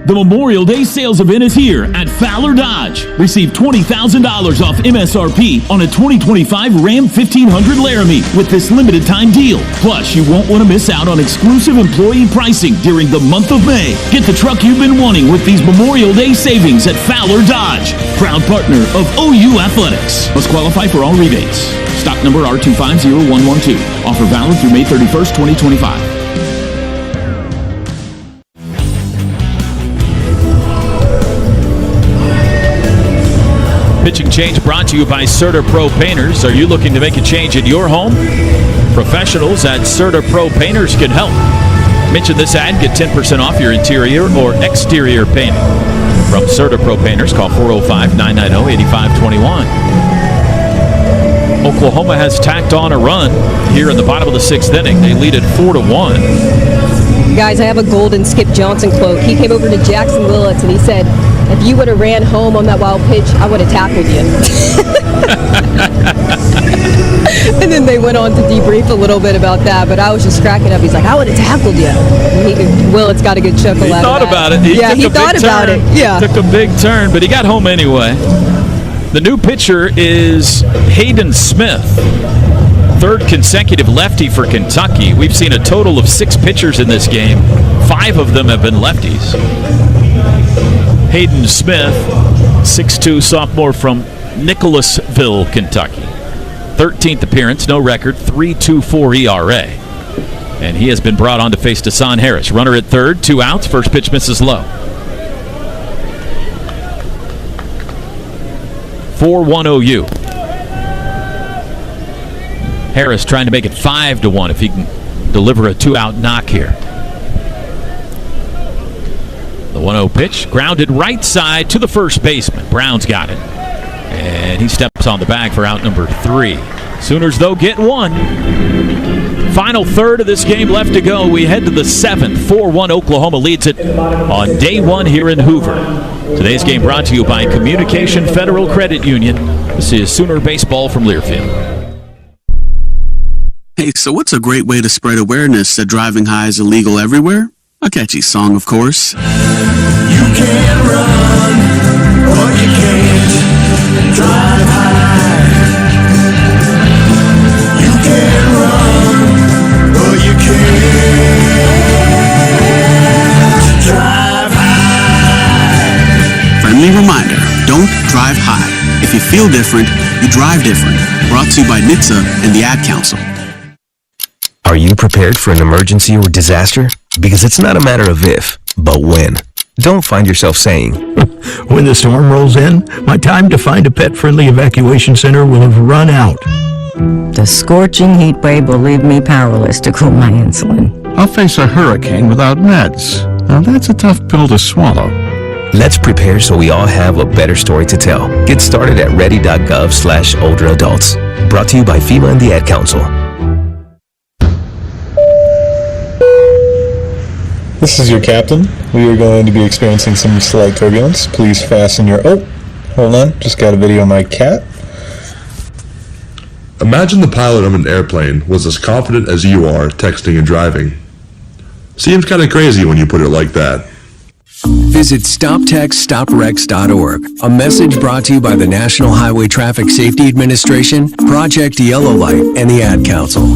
The Memorial Day sales event is here at Fowler Dodge. Receive $20,000 off MSRP on a 2025 Ram 1500 Laramie with this limited time deal. Plus, you won't want to miss out on exclusive employee pricing during the month of May. Get the truck you've been wanting with these Memorial Day savings at Fowler Dodge, proud partner of OU Athletics. Must qualify for all rebates. Stock number R250112. Offer valid through May 31st, 2025. Pitching change brought to you by Serta Pro Painters. Are you looking to make a change in your home? Professionals at Serta Pro Painters can help. Mention this ad, get 10% off your interior or exterior painting. From Serta Pro Painters, call 405-990-8521. Oklahoma has tacked on a run here in the bottom of the 6th inning. They lead it 4-1. Guys, I have a golden Skip Johnson quote. He came over to Jackson Willits and he said, if you would have ran home on that wild pitch, I would have tackled you. And then they went on to debrief a little bit about that, but I was just cracking up. He's like, I would have tackled you. Willits got a good chuckle out of that. He thought about it. He thought about it. Yeah. Took a big turn, but he got home anyway. The new pitcher is Hayden Smith. 3rd consecutive lefty for Kentucky. We've seen a total of 6 pitchers in this game. 5 of them have been lefties. Hayden Smith, 6'2", sophomore from Nicholasville, Kentucky. 13th appearance, no record, 3.24 ERA. And he has been brought on to face Dasan Harris. Runner at 3rd, 2 outs. First pitch misses low. 4-1 OU. Harris trying to make it 5-1 if he can deliver a 2-out knock here. The 1-0 pitch, grounded right side to the first baseman. Brown's got it. And he steps on the bag for out number 3. Sooners, though, get 1. Final third of this game left to go. We head to the 7th. 4-1 Oklahoma leads it on day 1 here in Hoover. Today's game brought to you by Communication Federal Credit Union. This is Sooner Baseball from Learfield. Hey, so what's a great way to spread awareness that driving high is illegal everywhere? A catchy song, of course. You can run, or you can't drive high. You can run, or you can't drive high. Friendly reminder, don't drive high. If you feel different, you drive different. Brought to you by NHTSA and the Ad Council. Are you prepared for an emergency or disaster? Because it's not a matter of if, but when. Don't find yourself saying, when the storm rolls in, my time to find a pet-friendly evacuation center will have run out. The scorching heat wave will leave me powerless to cool my insulin. I'll face a hurricane without meds. Now that's a tough pill to swallow. Let's prepare so we all have a better story to tell. Get started at ready.gov/older adults. Brought to you by FEMA and the Ad Council. This is your captain. We are going to be experiencing some slight turbulence. Please fasten your... Oh, hold on. Just got a video of my cat. Imagine the pilot of an airplane was as confident as you are texting and driving. Seems kind of crazy when you put it like that. Visit StopTextStopWrecks.org. A message brought to you by the National Highway Traffic Safety Administration, Project Yellow Light, and the Ad Council.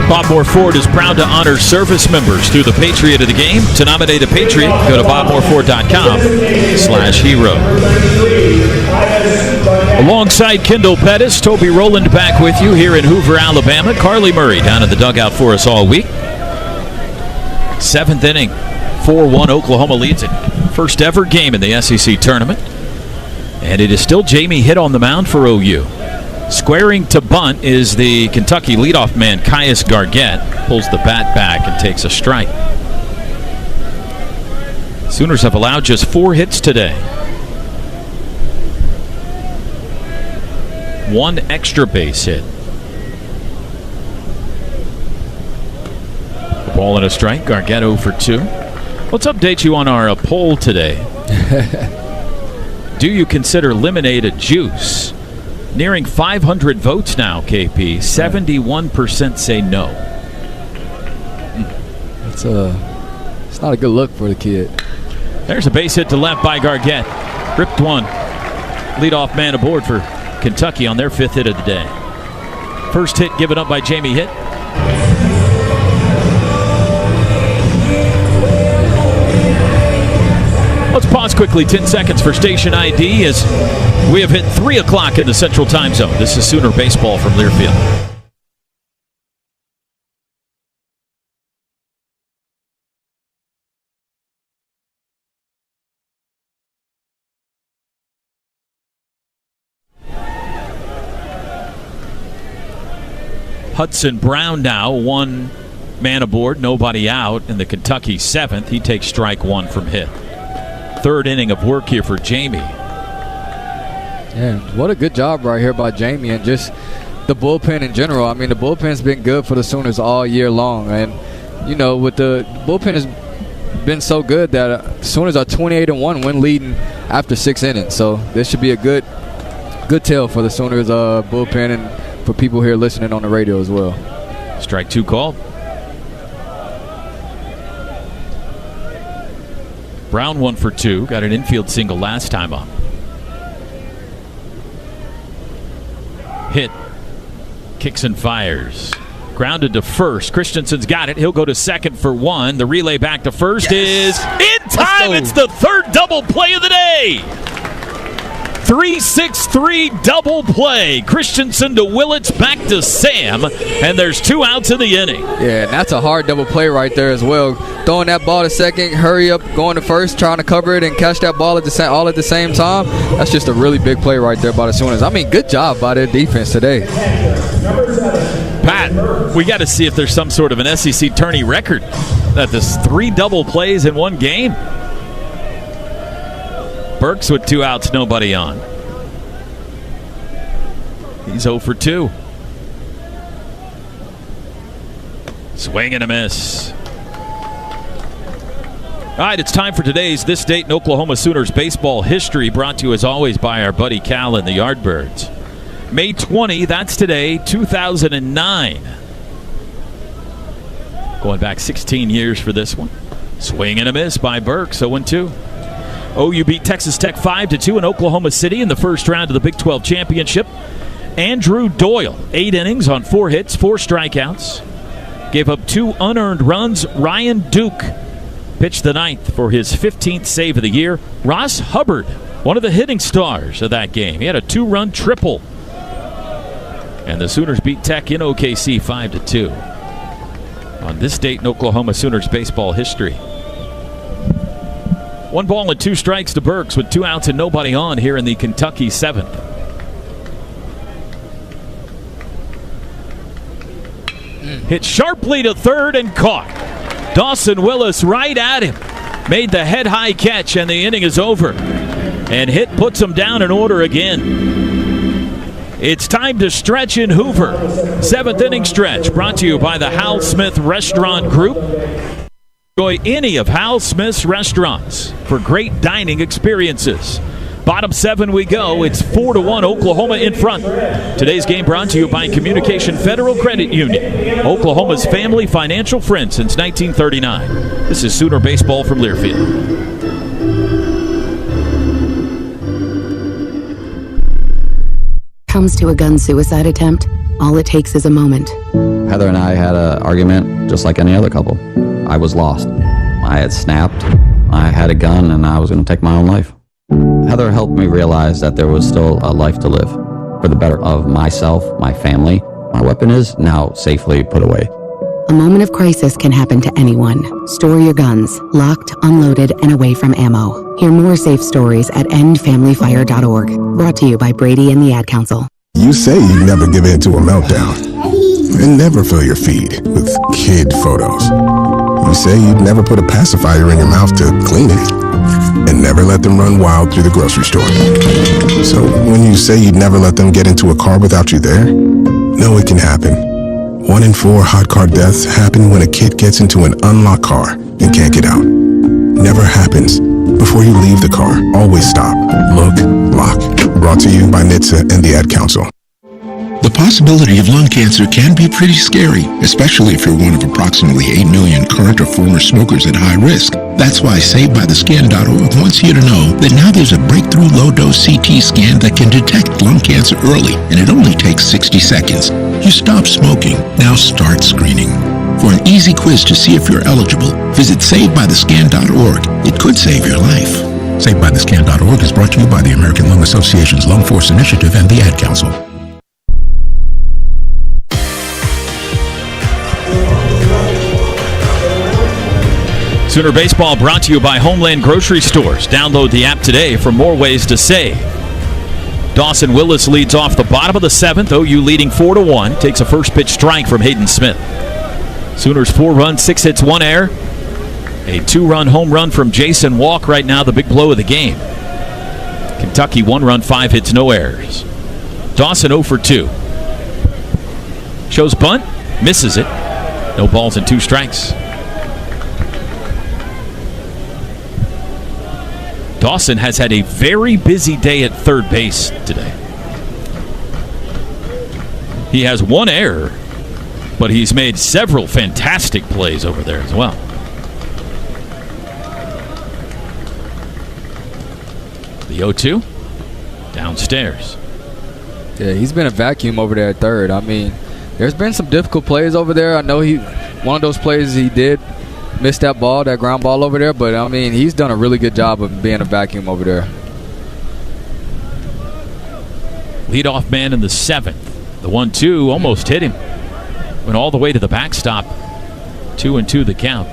Bob Moore Ford is proud to honor service members through the Patriot of the Game. To nominate a Patriot, go to bobmooreford.com/hero. Alongside Kendall Pettis, Toby Rowland back with you here in Hoover, Alabama. Carly Murray down in the dugout for us all week. 7th inning, 4-1 Oklahoma leads it. First ever game in the SEC tournament. And it is still Jamie Hitt on the mound for OU. Squaring to bunt is the Kentucky leadoff man, Caius Gargett. Pulls the bat back and takes a strike. Sooners have allowed just 4 hits today. 1 extra base hit. A ball and a strike. Gargett 0 for 2. Let's update you on our poll today. Do you consider lemonade a juice? Nearing 500 votes now, KP. 71% say no. It's not a good look for the kid. There's a base hit to left by Gargett. Ripped one. Leadoff man aboard for Kentucky on their 5th hit of the day. First hit given up by Jamie Hitt. Let's pause quickly, 10 seconds for station ID as we have hit 3 o'clock in the Central Time Zone. This is Sooner Baseball from Learfield. Hudson Brown now, 1 man aboard, nobody out in the Kentucky 7th. He takes strike 1 from hit. 3rd inning of work here for Jamie. Yeah, what a good job right here by Jamie and just the bullpen in general. I mean, the bullpen's been good for the Sooners all year long. And, you know, with the bullpen has been so good that Sooners are 28-1 when leading after 6 innings. So this should be a good tell for the Sooners bullpen and for people here listening on the radio as well. Strike 2 called. Brown 1 for 2. Got an infield single last time up. Hit. Kicks and fires. Grounded to first. Christensen's got it. He'll go to second for 1. The relay back to first is in time. It's the 3rd double play of the day. 3-6-3 double play. Christensen to Willits, back to Sam, and there's 2 outs in the inning. Yeah, and that's a hard double play right there as well. Throwing that ball to second, hurry up, going to first, trying to cover it and catch that ball all at the same time. That's just a really big play right there by the Sooners. I mean, good job by their defense today. Pat, we got to see if there's some sort of an SEC tourney record that there's 3 double plays in one game. Burks with 2 outs, nobody on. He's 0 for 2. Swing and a miss. All right, it's time for today's This Date in Oklahoma Sooners baseball history, brought to you as always by our buddy Cal and the Yardbirds. May 20, that's today, 2009. Going back 16 years for this one. Swing and a miss by Burks, 0-2. OU beat Texas Tech 5-2 in Oklahoma City in the first round of the Big 12 championship. Andrew Doyle, 8 innings on 4 hits, 4 strikeouts. Gave up 2 unearned runs. Ryan Duke pitched the 9th for his 15th save of the year. Ross Hubbard, one of the hitting stars of that game. He had a 2-run triple. And the Sooners beat Tech in OKC 5-2. On this date in Oklahoma Sooners baseball history. 1 ball and 2 strikes to Burks with 2 outs and nobody on here in the Kentucky 7th. Hit sharply to third and caught. Dawson Willis right at him. Made the head-high catch and the inning is over. And hit puts him down in order again. It's time to stretch in Hoover. 7th inning stretch brought to you by the Hal Smith Restaurant Group. Enjoy any of Hal Smith's restaurants for great dining experiences. Bottom 7 we go. It's 4-1 Oklahoma in front. Today's game brought to you by Communication Federal Credit Union, Oklahoma's family financial friend since 1939. This is Sooner Baseball from Learfield. Comes to a gun suicide attempt, all it takes is a moment. Heather and I had an argument just like any other couple. I was lost. I had snapped. I had a gun and I was going to take my own life. Heather helped me realize that there was still a life to live for the better of myself, my family. My weapon is now safely put away. A moment of crisis can happen to anyone. Store your guns, locked, unloaded, and away from ammo. Hear more safe stories at endfamilyfire.org. Brought to you by Brady and the Ad Council. You say you never give in to a meltdown and never fill your feed with kid photos. You say you'd never put a pacifier in your mouth to clean it and never let them run wild through the grocery store. So when you say you'd never let them get into a car without you there, know it can happen. 1 in 4 hot car deaths happen when a kid gets into an unlocked car and can't get out. Never happens. Before you leave the car, always stop, look, lock. Brought to you by NHTSA and the Ad Council. The possibility of lung cancer can be pretty scary, especially if you're one of approximately 8 million current or former smokers at high risk. That's why SavedByTheScan.org wants you to know that now there's a breakthrough low-dose CT scan that can detect lung cancer early, and it only takes 60 seconds. You stop smoking, now start screening. For an easy quiz to see if you're eligible, visit SavedByTheScan.org. It could save your life. SavedByTheScan.org is brought to you by the American Lung Association's Lung Force Initiative and the Ad Council. Sooner Baseball brought to you by Homeland Grocery Stores. Download the app today for more ways to save. Dawson Willis leads off the bottom of the 7th. OU leading 4-1. Takes a first pitch strike from Hayden Smith. Sooners 4 runs, 6 hits, 1 error. A 2-run home run from Jason Walk right now, the big blow of the game. Kentucky 1 run, 5 hits, no errors. Dawson 0 for 2. Shows bunt, misses it. No balls and 2 strikes. Dawson has had a very busy day at third base today. He has 1 error, but he's made several fantastic plays over there as well. The 0-2 downstairs. Yeah, he's been a vacuum over there at third. I mean, there's been some difficult plays over there. I know one of those plays he did miss that ground ball over there, but I mean, he's done a really good job of being a vacuum over there. Leadoff man in the 7th. The 1-2 almost hit him. Went all the way to the backstop. 2-2 the count.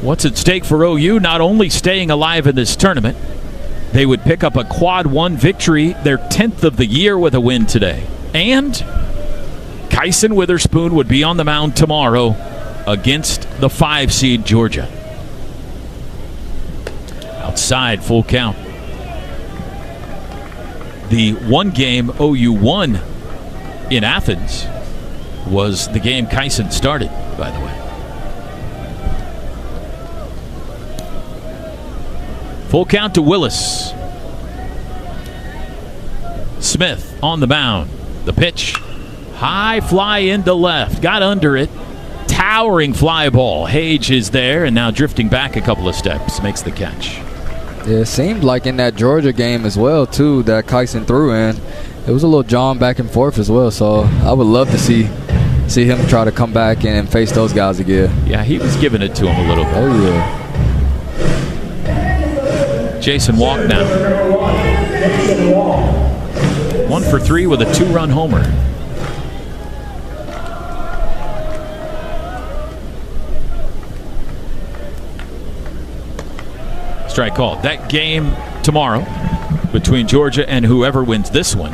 What's at stake for OU? Not only staying alive in this tournament, they would pick up a quad 1 victory, their 10th of the year with a win today. And Kyson Witherspoon would be on the mound tomorrow against the 5 seed Georgia. Outside, full count. The one game OU won in Athens was the game Kyson started, by the way. Full count to Willis. Smith on the mound. The pitch. High fly into left. Got under it. Towering fly ball. Hage is there and now drifting back a couple of steps. Makes the catch. Yeah, it seemed like in that Georgia game as well, too, that Kyson threw in. It was a little jawing back and forth as well. So I would love to see him try to come back and face those guys again. Yeah, he was giving it to him a little bit. Oh, yeah. Jason Walk now. 1 for 3 with a 2-run homer. Strike called. That game tomorrow between Georgia and whoever wins this one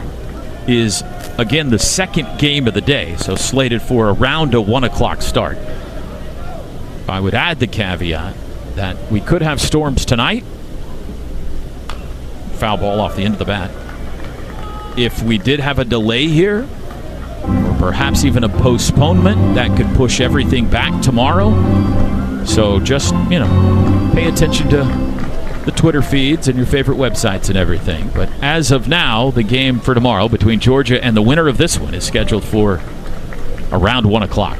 is, again, the second game of the day, so slated for around a 1 o'clock start. I would add the caveat that we could have storms tonight. Foul ball off the end of the bat. If we did have a delay here, or perhaps even a postponement, that could push everything back tomorrow. So just, pay attention to the Twitter feeds and your favorite websites and everything. But as of now, the game for tomorrow between Georgia and the winner of this one is scheduled for around 1 o'clock.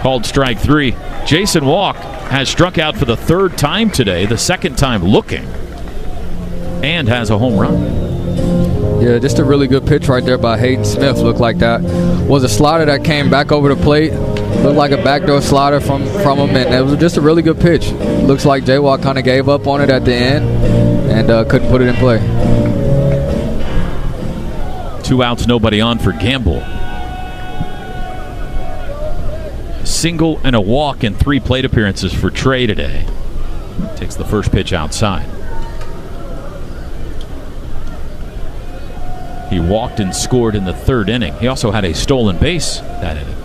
Called strike 3. Jason Walk has struck out for the 3rd time today, the 2nd time looking, and has a home run. Yeah, just a really good pitch right there by Hayden Smith. Looked like that was a slider that came back over the plate. Looked like a backdoor slider from him, and it was just a really good pitch. Looks like J-Walk kind of gave up on it at the end and couldn't put it in play. 2 outs, nobody on for Gamble. A single and a walk in 3 plate appearances for Trey today. Takes the first pitch outside. He walked and scored in the 3rd inning. He also had a stolen base that inning.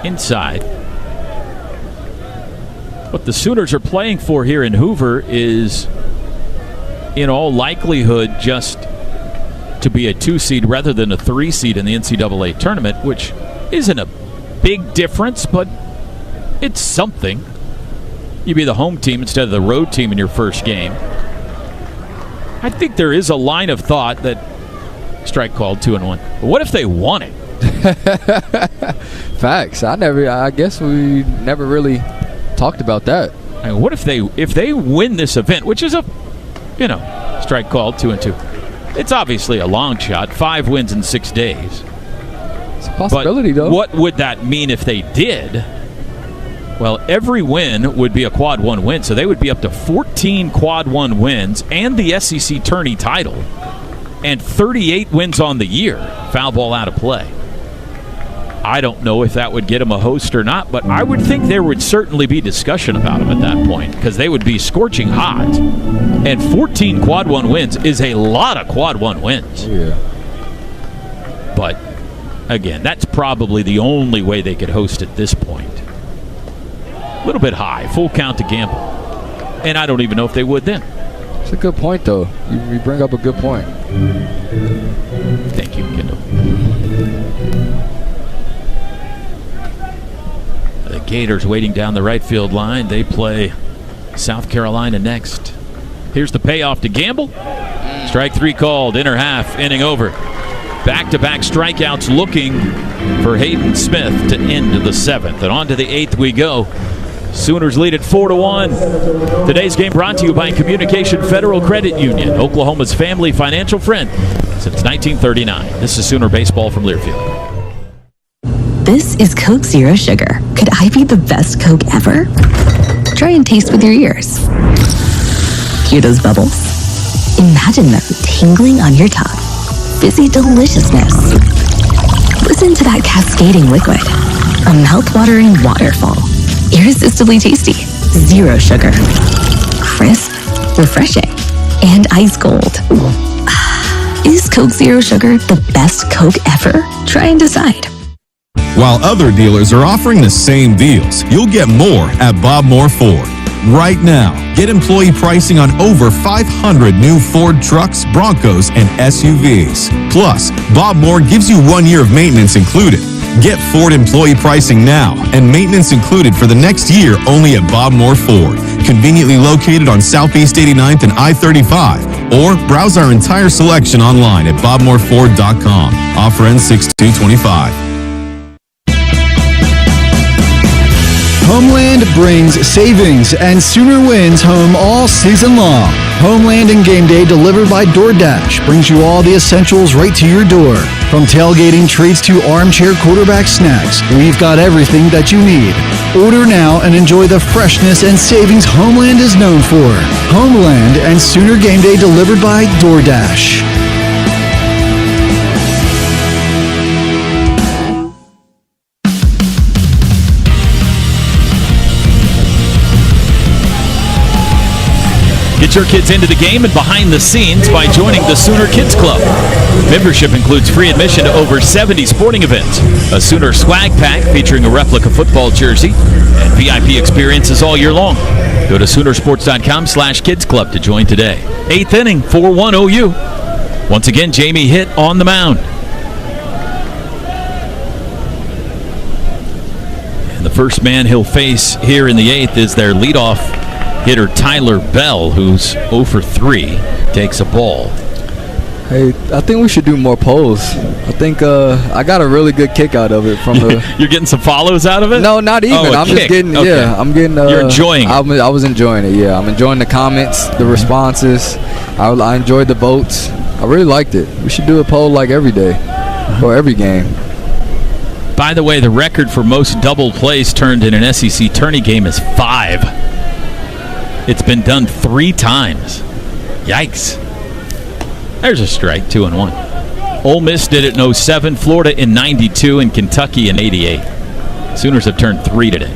Inside. What the Sooners are playing for here in Hoover is, in all likelihood, just to be a 2 seed rather than a 3 seed in the NCAA tournament, which isn't a big difference, but it's something. You be the home team instead of the road team in your first game. I think there is a line of thought that strike called 2-1. But what if they won it? Facts. I guess we never really talked about that. I mean, what if they win this event, which is a strike called 2-2. It's obviously a long shot. 5 wins in 6 days. It's a possibility, though. What would that mean if they did? Well, every win would be a quad 1 win, so they would be up to 14 quad 1 wins and the SEC tourney title, and 38 wins on the year. Foul ball out of play. I don't know if that would get him a host or not, but I would think there would certainly be discussion about him at that point because they would be scorching hot. And 14 Quad 1 wins is a lot of Quad 1 wins. Yeah. But, again, that's probably the only way they could host at this point. A little bit high. Full count to gamble. And I don't even know if they would then. It's a good point, though. You bring up a good point. Thank you, Kendall. The Gators waiting down the right field line. They play South Carolina next. Here's the payoff to Gamble. Strike 3 called. Inner half. Inning over. Back-to-back strikeouts looking for Hayden Smith to end the 7th. And on to the 8th we go. Sooners lead at 4-1. Today's game brought to you by Communication Federal Credit Union, Oklahoma's family financial friend since 1939. This is Sooner Baseball from Learfield. This is Coke Zero Sugar. Could I be the best Coke ever? Try and taste with your ears. Hear those bubbles? Imagine them tingling on your tongue. Fizzy deliciousness. Listen to that cascading liquid. A mouth-watering waterfall. Irresistibly tasty. Zero sugar. Crisp, refreshing, and ice cold. Is Coke Zero Sugar the best Coke ever? Try and decide. While other dealers are offering the same deals, you'll get more at Bob Moore Ford. Right now, get employee pricing on over 500 new Ford trucks, Broncos, and SUVs. Plus, Bob Moore gives you 1 year of maintenance included. Get Ford employee pricing now and maintenance included for the next year only at Bob Moore Ford. Conveniently located on Southeast 89th and I-35. Or browse our entire selection online at bobmooreford.com. Offer ends 6/2/25. Homeland brings savings and Sooner wins home all season long. Homeland and Game Day delivered by DoorDash brings you all the essentials right to your door. From tailgating treats to armchair quarterback snacks, we've got everything that you need. Order now and enjoy the freshness and savings Homeland is known for. Homeland and Sooner Game Day delivered by DoorDash. Get your kids into the game and behind the scenes by joining the Sooner Kids Club. Membership includes free admission to over 70 sporting events, a Sooner swag pack featuring a replica football jersey, and VIP experiences all year long. Go to Soonersports.com/Kids Club to join today. 8th inning, 4-1 OU. Once again, Jamie hit on the mound. And the first man he'll face here in the 8th is their leadoff hitter Tyler Bell, who's 0 for 3, takes a ball. Hey, I think we should do more polls. I think I got a really good kick out of it from the. You're getting some follows out of it? No, not even. I'm kick. just getting. Okay. Yeah, I'm getting. You're enjoying it. I was enjoying it. Yeah, I'm enjoying the comments, the responses. I enjoyed the votes. I really liked it. We should do a poll like every day or every game. By the way, the record for most double plays turned in an SEC tourney game is 5. It's been done 3 times. Yikes. There's a strike, 2-1. Ole Miss did it in 07, Florida in 92, and Kentucky in 88. Sooners have turned 3 today.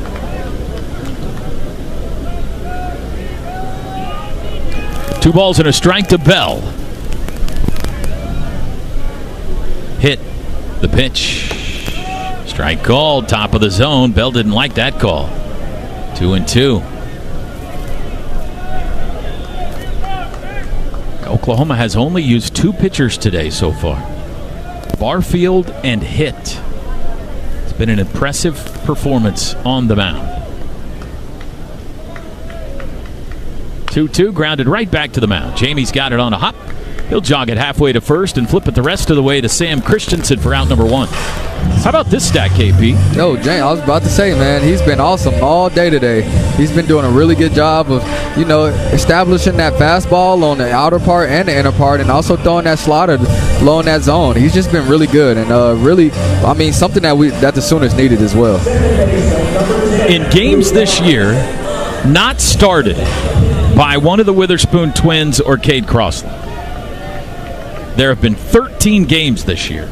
Two balls and a strike to Bell. Hit the pitch. Strike called, top of the zone. Bell didn't like that call. 2-2. Oklahoma has only used 2 pitchers today so far. Barfield and Hitt. It's been an impressive performance on the mound. 2-2, grounded right back to the mound. Jamie's got it on a hop. He'll jog it halfway to first and flip it the rest of the way to Sam Christensen for out number 1. How about this stat, KP? Yo, Jay, I was about to say, man, he's been awesome all day today. He's been doing a really good job of, establishing that fastball on the outer part and the inner part, and also throwing that slider low in that zone. He's just been really good, and something that the Sooners needed as well. In games this year, not started by one of the Witherspoon twins or Cade Crossland. There have been 13 games this year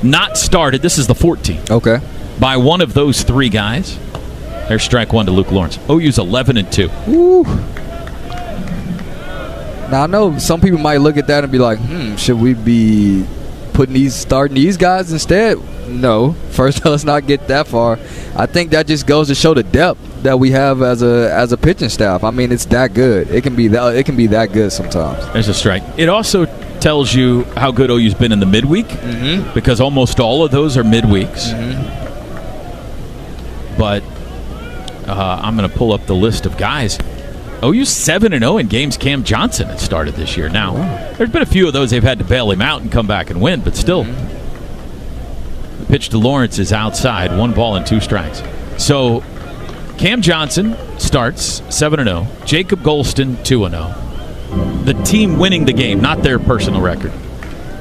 not started. This is the 14th. Okay. By one of those three guys. There's strike one to Luke Lawrence. OU's 11-2. Woo. Now, I know some people might look at that and be like, should we be starting these guys instead? No. First, let's not get that far. I think that just goes to show the depth that we have as a pitching staff. I mean, it's that good. It can be that good sometimes. There's a strike. It also tells you how good OU's been in the midweek, because almost all of those are midweeks. But I'm going to pull up the list of guys. OU's 7-0 in games Cam Johnson had started this year. Now, there's been a few of those they've had to bail him out and come back and win, but still, the pitch to Lawrence is outside. 1 ball and 2 strikes. So, Cam Johnson starts 7-0. Jacob Golston 2-0. The team winning the game, not their personal record.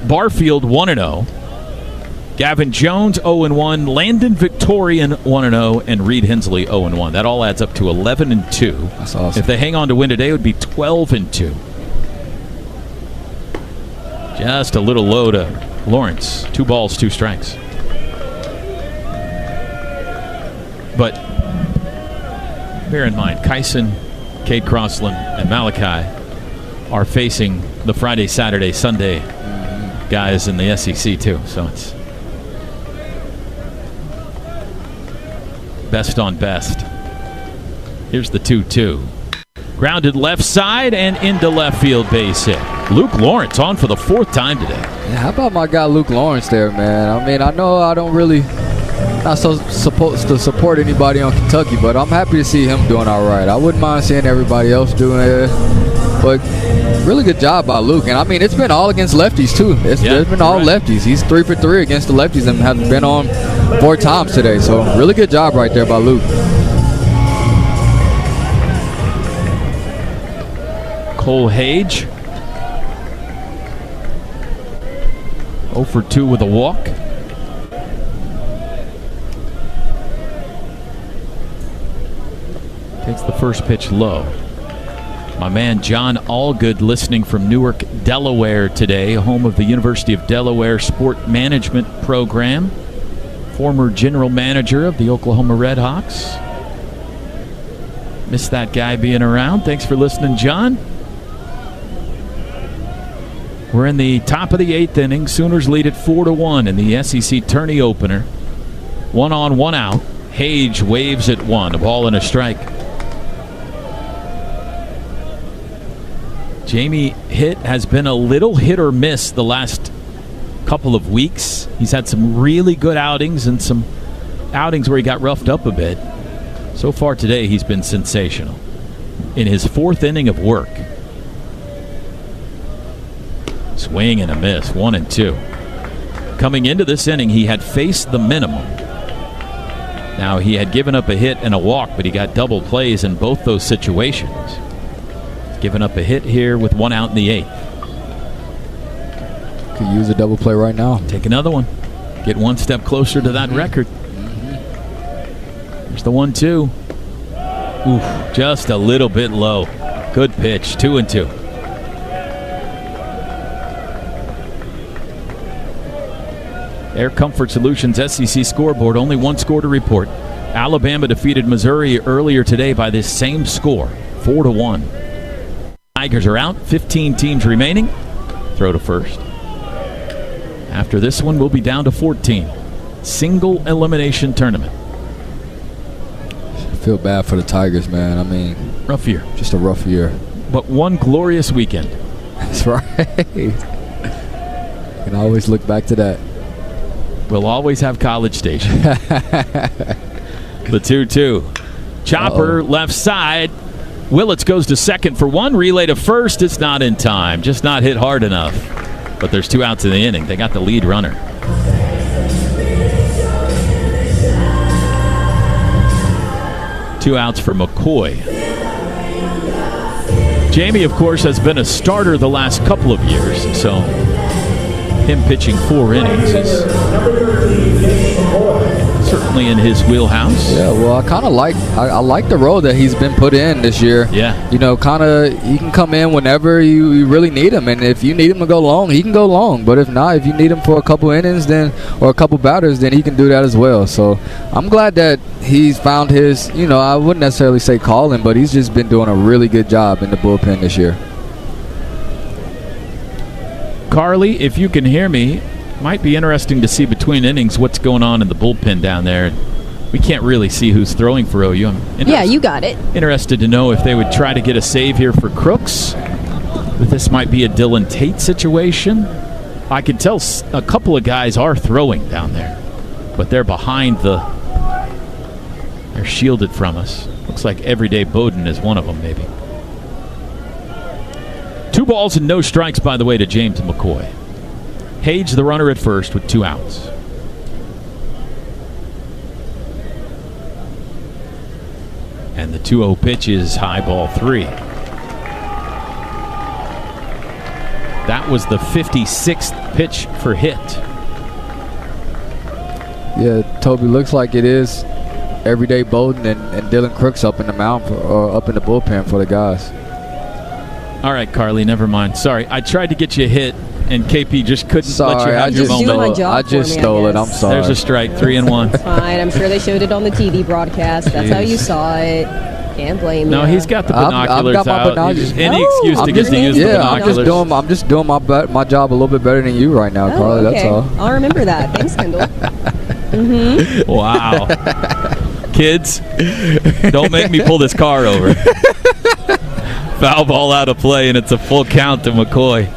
Barfield 1-0. Gavin Jones 0-1, Landon Victorian 1-0, and Reed Hensley 0-1. That all adds up to 11-2. That's awesome. If they hang on to win today, it would be 12-2. Just a little low to Lawrence. 2 balls, 2 strikes. But bear in mind, Kyson, Cade Crossland, and Malachi are facing the Friday, Saturday, Sunday guys in the SEC too. So it's best on best. Here's the 2-2. Grounded left side and into left field, base hit. Luke Lawrence on for the 4th time today. Yeah, how about my guy Luke Lawrence there, man? I mean, I know I don't really not so supposed to support anybody on Kentucky, but I'm happy to see him doing all right. I wouldn't mind seeing everybody else doing it, but really good job by Luke. And I mean, it's been all against lefties too. It's been all lefties. He's 3 for 3 against the lefties and has been on 4 times today. So really good job right there by Luke. Cole Hage 0 for 2 with a walk. Takes the first pitch low. My man John Allgood listening from Newark, Delaware today, home of the University of Delaware Sport Management Program. Former general manager of the Oklahoma Red Hawks. Miss that guy being around. Thanks for listening, John. We're in the top of the 8th inning. Sooners lead at 4-1 in the SEC tourney opener. 1 on, 1 out. Hage waves at 1. A ball and a strike. Jamie Hitt has been a little hit or miss the last couple of weeks. He's had some really good outings and some outings where he got roughed up a bit. So far today, he's been sensational. In his 4th inning of work. Swing and a miss, 1-2. Coming into this inning, he had faced the minimum. Now, he had given up a hit and a walk, but he got double plays in both those situations. Giving up a hit here with 1 out in the 8th. Could use a double play right now. Take another one. Get 1 step closer to that record. There's the 1-2. Oof, just a little bit low. Good pitch, 2-2. Air Comfort Solutions SEC scoreboard. Only 1 score to report. Alabama defeated Missouri earlier today by this same score, 4-1. Tigers are out, 15 teams remaining. Throw to first. After this one, we'll be down to 14. Single elimination tournament. I feel bad for the Tigers, man. I mean, rough year. Just a rough year. But one glorious weekend. That's right. You can always look back to that. We'll always have College Station. The 2-2. Chopper left side. Willits goes to second for 1. Relay to first. It's not in time. Just not hit hard enough. But there's 2 outs in the inning. They got the lead runner. Two outs for McCoy. Jamie, of course, has been a starter the last couple of years. So him pitching 4 innings is certainly certainly in his wheelhouse. Yeah, well, I like the role that he's been put in this year. Yeah. You know, kind of he can come in whenever you really need him, and if you need him to go long, he can go long. But if not, if you need him for a couple innings or a couple batters, then he can do that as well. So I'm glad that he's found his, I wouldn't necessarily say calling, but he's just been doing a really good job in the bullpen this year. Carly, if you can hear me, might be interesting to see between innings what's going on in the bullpen down there. We can't really see who's throwing for OU. Yeah, you got it. Interested to know if they would try to get a save here for Crooks. But this might be a Dylan Tate situation. I can tell a couple of guys are throwing down there, but they're behind they're shielded from us. Looks like Everyday Bowden is one of them, maybe. 2 balls and no strikes, by the way, to James McCoy. Hage, the runner at first, with 2 outs. And the 2-0 pitch is high ball 3. That was the 56th pitch for hit. Yeah, Toby, looks like it is Everyday Bowden and Dylan Crooks up in the mound or up in the bullpen for the guys. All right, Carly, never mind. Sorry, I tried to get you a hit, and KP just couldn't let you have your moment. I just stole it. I'm sorry. There's a strike, 3-1. It's fine. I'm sure they showed it on the TV broadcast. That's how you saw it. Can't blame you. No, he's got the binoculars I've got my binoculars. Any excuse to get to use the binoculars. I'm just doing my job a little bit better than you right now, Carly. Okay. That's all. I'll remember that. Thanks, Kendall. Wow. Kids, don't make me pull this car over. Foul ball out of play, and it's a full count to McCoy.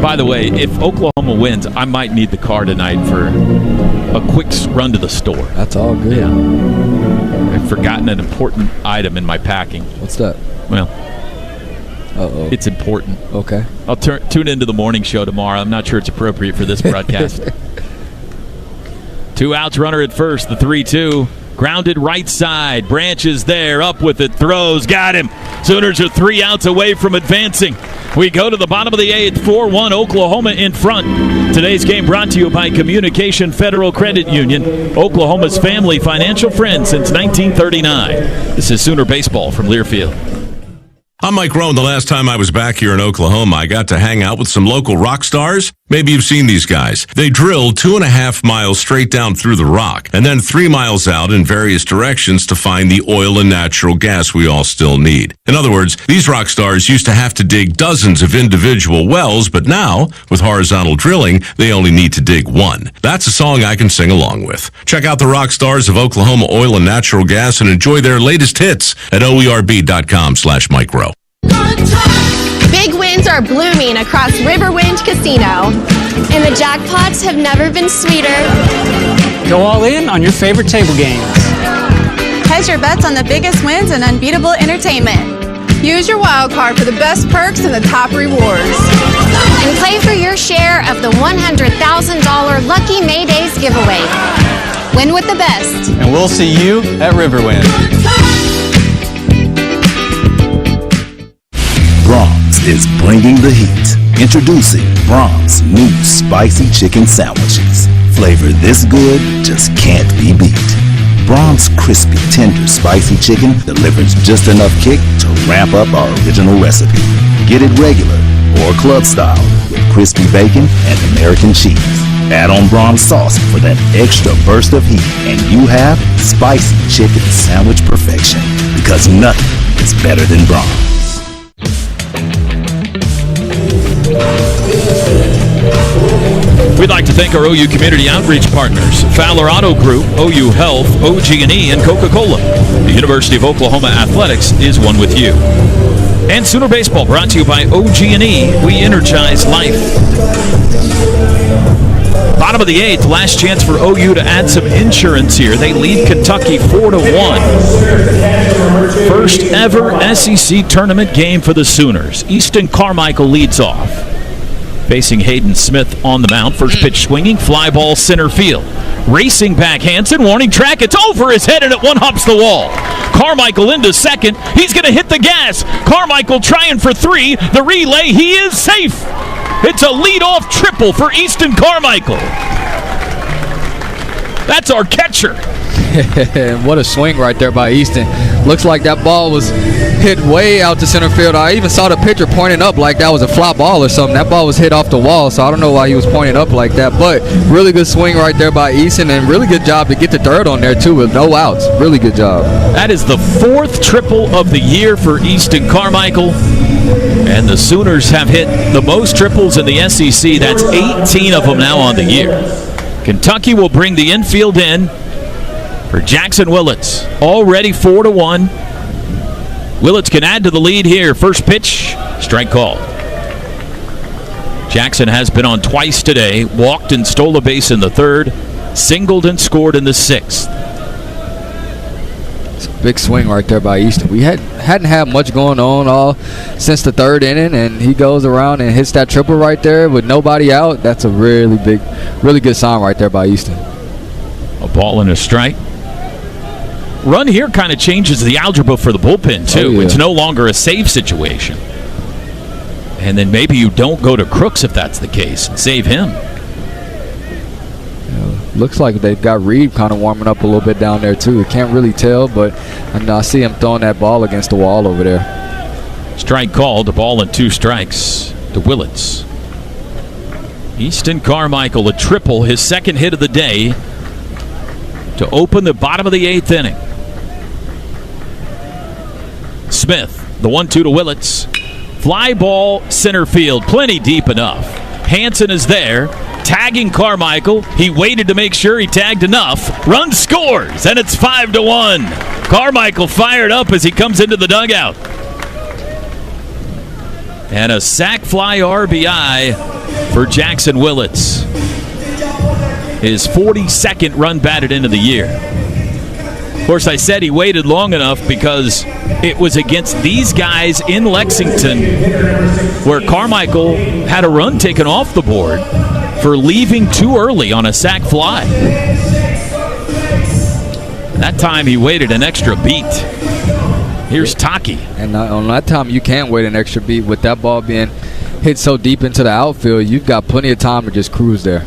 By the way, if Oklahoma wins, I might need the car tonight for a quick run to the store. That's all good. Yeah. I've forgotten an important item in my packing. What's that? Well, it's important. Okay. I'll tune into the morning show tomorrow. I'm not sure it's appropriate for this broadcast. 2 outs, runner at first, the 3-2. Grounded right side. Branch is there. Up with it. Throws. Got him. Sooners are 3 outs away from advancing. We go to the bottom of the 8th. 4-1 Oklahoma in front. Today's game brought to you by Communication Federal Credit Union, Oklahoma's family financial friend since 1939. This is Sooner Baseball from Learfield. I'm Mike Rohn. The last time I was back here in Oklahoma, I got to hang out with some local rock stars. Maybe you've seen these guys. They drilled 2.5 miles straight down through the rock and then 3 miles out in various directions to find the oil and natural gas we all still need. In other words, these rock stars used to have to dig dozens of individual wells, but now, with horizontal drilling, they only need to dig 1. That's a song I can sing along with. Check out the rock stars of Oklahoma Oil and Natural Gas and enjoy their latest hits at oerb.com/micro. Big wins are blooming across Riverwind Casino, and the jackpots have never been sweeter. Go all in on your favorite table games. Hedge your bets on the biggest wins and unbeatable entertainment. Use your wild card for the best perks and the top rewards. And play for your share of the $100,000 Lucky May Days giveaway. Win with the best. And we'll see you at Riverwind. Braum's is bringing the heat. Introducing Braum's new spicy chicken sandwiches. Flavor this good just can't be beat. Braum's crispy, tender, spicy chicken delivers just enough kick to ramp up our original recipe. Get it regular or club style with crispy bacon and American cheese. Add on Braum's sauce for that extra burst of heat, and you have spicy chicken sandwich perfection. Because nothing is better than Braum's. We'd like to thank our OU community outreach partners, Fowler Auto Group, OU Health, OG&E, and Coca-Cola. The University of Oklahoma Athletics is one with you. And Sooner Baseball brought to you by OG&E. We energize life. Bottom of the 8th, last chance for OU to add some insurance here. They lead Kentucky 4-1. First ever SEC tournament game for the Sooners. Easton Carmichael leads off. Facing Hayden Smith on the mound. First pitch swinging, fly ball center field. Racing back Hansen, warning track. It's over his head and it one-hops the wall. Carmichael into second. He's going to hit the gas. Carmichael trying for 3. The relay, he is safe. It's a leadoff triple for Easton Carmichael. That's our catcher. What a swing right there by Easton. Looks like that ball was hit way out to center field. I even saw the pitcher pointing up like that was a fly ball or something. That ball was hit off the wall, so I don't know why he was pointing up like that. But really good swing right there by Easton, and really good job to get the third on there, too, with no outs. Really good job. That is the 4th triple of the year for Easton Carmichael. And the Sooners have hit the most triples in the SEC. That's 18 of them now on the year. Kentucky will bring the infield in for Jackson Willits. Already 4-1. Willits can add to the lead here. First pitch, strike call. Jackson has been on twice today. Walked and stole a base in the 3rd. Singled and scored in the 6th. It's a big swing right there by Easton. We hadn't had much going on all since the 3rd inning, and he goes around and hits that triple right there with nobody out. That's a really good sign right there by Easton. A ball and a strike. Run here kind of changes the algebra for the bullpen, too. Oh, yeah. It's no longer a save situation. And then maybe you don't go to Crooks if that's the case and save him. Looks like they've got Reed kind of warming up a little bit down there, too. Can't really tell, but I see him throwing that ball against the wall over there. Strike called. A ball and 2 strikes to Willits. Easton Carmichael, a triple, his 2nd hit of the day to open the bottom of the 8th inning. Smith, the 1-2 to Willits. Fly ball center field, plenty deep enough. Hansen is there, tagging Carmichael. He waited to make sure he tagged enough. Run scores, and it's 5-1. Carmichael fired up as he comes into the dugout. And a sac fly RBI for Jackson Willits. His 42nd run batted into the year. Of course, I said he waited long enough because it was against these guys in Lexington where Carmichael had a run taken off the board for leaving too early on a sac fly. That time he waited an extra beat. Here's Taki. And on that time, you can wait an extra beat. With that ball being hit so deep into the outfield, you've got plenty of time to just cruise there.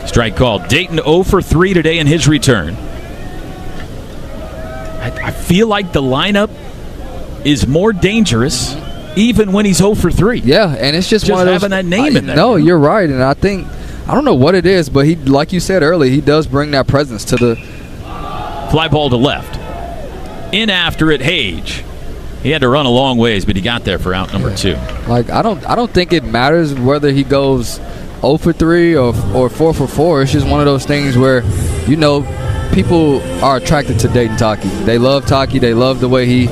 Strike called. Dayton 0 for 3 today in his return. I feel like the lineup is more dangerous even when he's 0 for 3. Yeah, and it's just one of those, having that name in there. No, you're right, and I don't know what it is, but he, like you said earlier, he does bring that presence to the fly ball to left. In after it, Hage. He had to run a long ways, but he got there for out number 2. Like I don't think it matters whether he goes 0 for 3 or 4 for 4. It's just one of those things where, people are attracted to Dayton Taki. They love Taki. They love the way he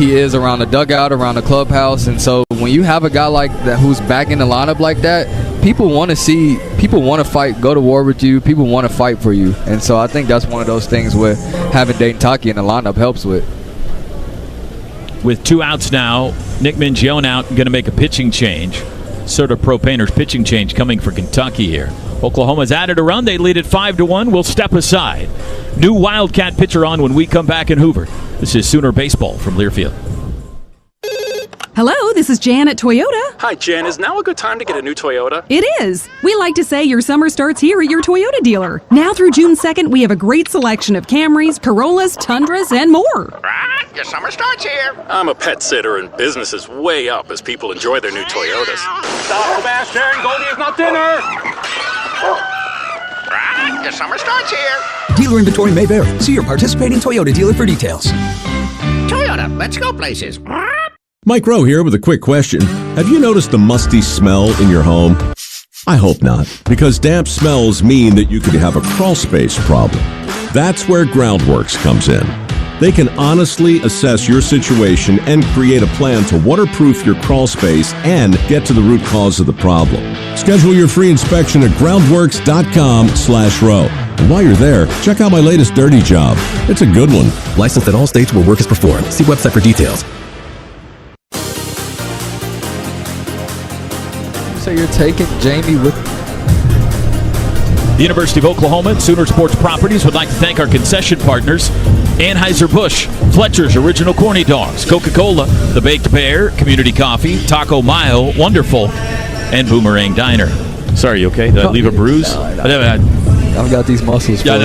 is around the dugout, around the clubhouse. And so when you have a guy like that who's back in the lineup like that, people want to fight, go to war with you. People want to fight for you. And so I think that's one of those things where having Dayton Taki in the lineup helps with. With 2 outs now, Nick Mingione out, going to make a pitching change. Sort of Pro-Painter's pitching change coming for Kentucky here. Oklahoma's added a run. They lead it 5-1. We'll step aside. New Wildcat pitcher on when we come back in Hoover. This is Sooner Baseball from Learfield. Hello, this is Jan at Toyota. Hi, Jan. Is now a good time to get a new Toyota? It is. We like to say your summer starts here at your Toyota dealer. Now through June 2nd, we have a great selection of Camrys, Corollas, Tundras, and more. Right, your summer starts here. I'm a pet sitter, and business is way up as people enjoy their new Toyotas. Stop, Sebastian. Goldie is not dinner. Right, your summer starts here. Dealer inventory may vary. See your participating Toyota dealer for details. Toyota, let's go places. Mike Rowe here with a quick question. Have you noticed the musty smell in your home? I hope not, because damp smells mean that you could have a crawl space problem. That's where Groundworks comes in. They can honestly assess your situation and create a plan to waterproof your crawl space and get to the root cause of the problem. Schedule your free inspection at groundworks.com/row. And while you're there, check out my latest dirty job. It's a good one. Licensed in all states where work is performed. See website for details. So you're taking Jamie with... The University of Oklahoma and Sooner Sports Properties would like to thank our concession partners, Anheuser-Busch, Fletcher's Original Corny Dogs, Coca-Cola, The Baked Bear, Community Coffee, Taco Mile, Wonderful, and Boomerang Diner. Sorry, you okay? Did I leave a bruise? No. I've got these muscles. Yeah, I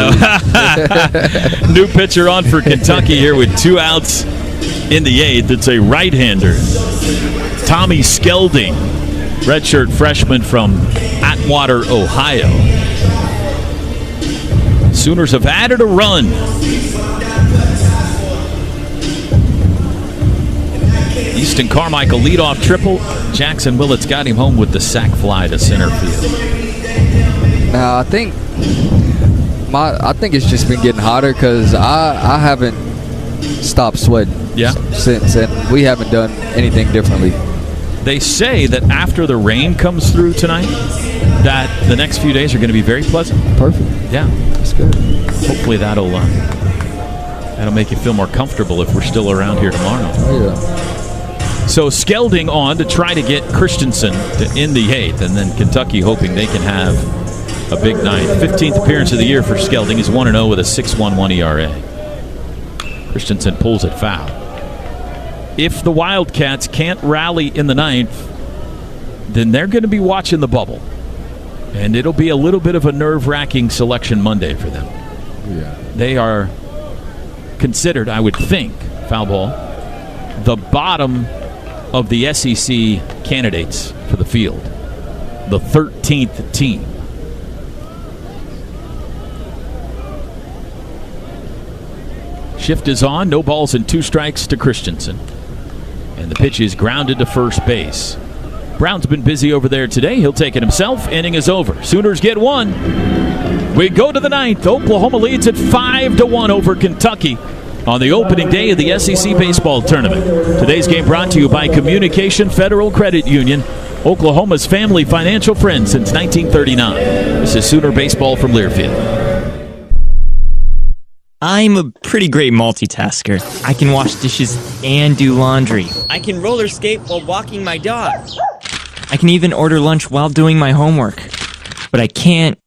know. New pitcher on for Kentucky here with 2 outs in the 8th. It's a right-hander. Tommy Skelding, redshirt freshman from Atwater, Ohio. Sooners have added a run. Easton Carmichael leadoff triple. Jackson Willits got him home with the sac fly to center field. Now I think it's just been getting hotter because I haven't stopped sweating. Yeah. Since, and we haven't done anything differently. They say that after the rain comes through tonight, that the next few days are going to be very pleasant. Perfect. Yeah, that's good. Hopefully that'll make you feel more comfortable if we're still around here tomorrow. Yeah. So Skelding on to try to get Christensen in the 8th, and then Kentucky hoping they can have a big night. 15th appearance of the year for Skelding. He's 1-0 with a 6.11 ERA. Christensen pulls it foul. If the Wildcats can't rally in the 9th, then they're going to be watching the bubble. And it'll be a little bit of a nerve-wracking selection Monday for them. Yeah. They are considered, I would think, foul ball, the bottom of the SEC candidates for the field. The 13th team. Shift is on. No balls and 2 strikes to Christensen. And the pitch is grounded to first base. Brown's been busy over there today. He'll take it himself. Inning is over. Sooners get 1. We go to the 9th. Oklahoma leads at 5-1 over Kentucky on the opening day of the SEC Baseball Tournament. Today's game brought to you by Communication Federal Credit Union, Oklahoma's family financial friend since 1939. This is Sooner Baseball from Learfield. I'm a pretty great multitasker. I can wash dishes and do laundry. I can roller skate while walking my dog. I can even order lunch while doing my homework. But I can't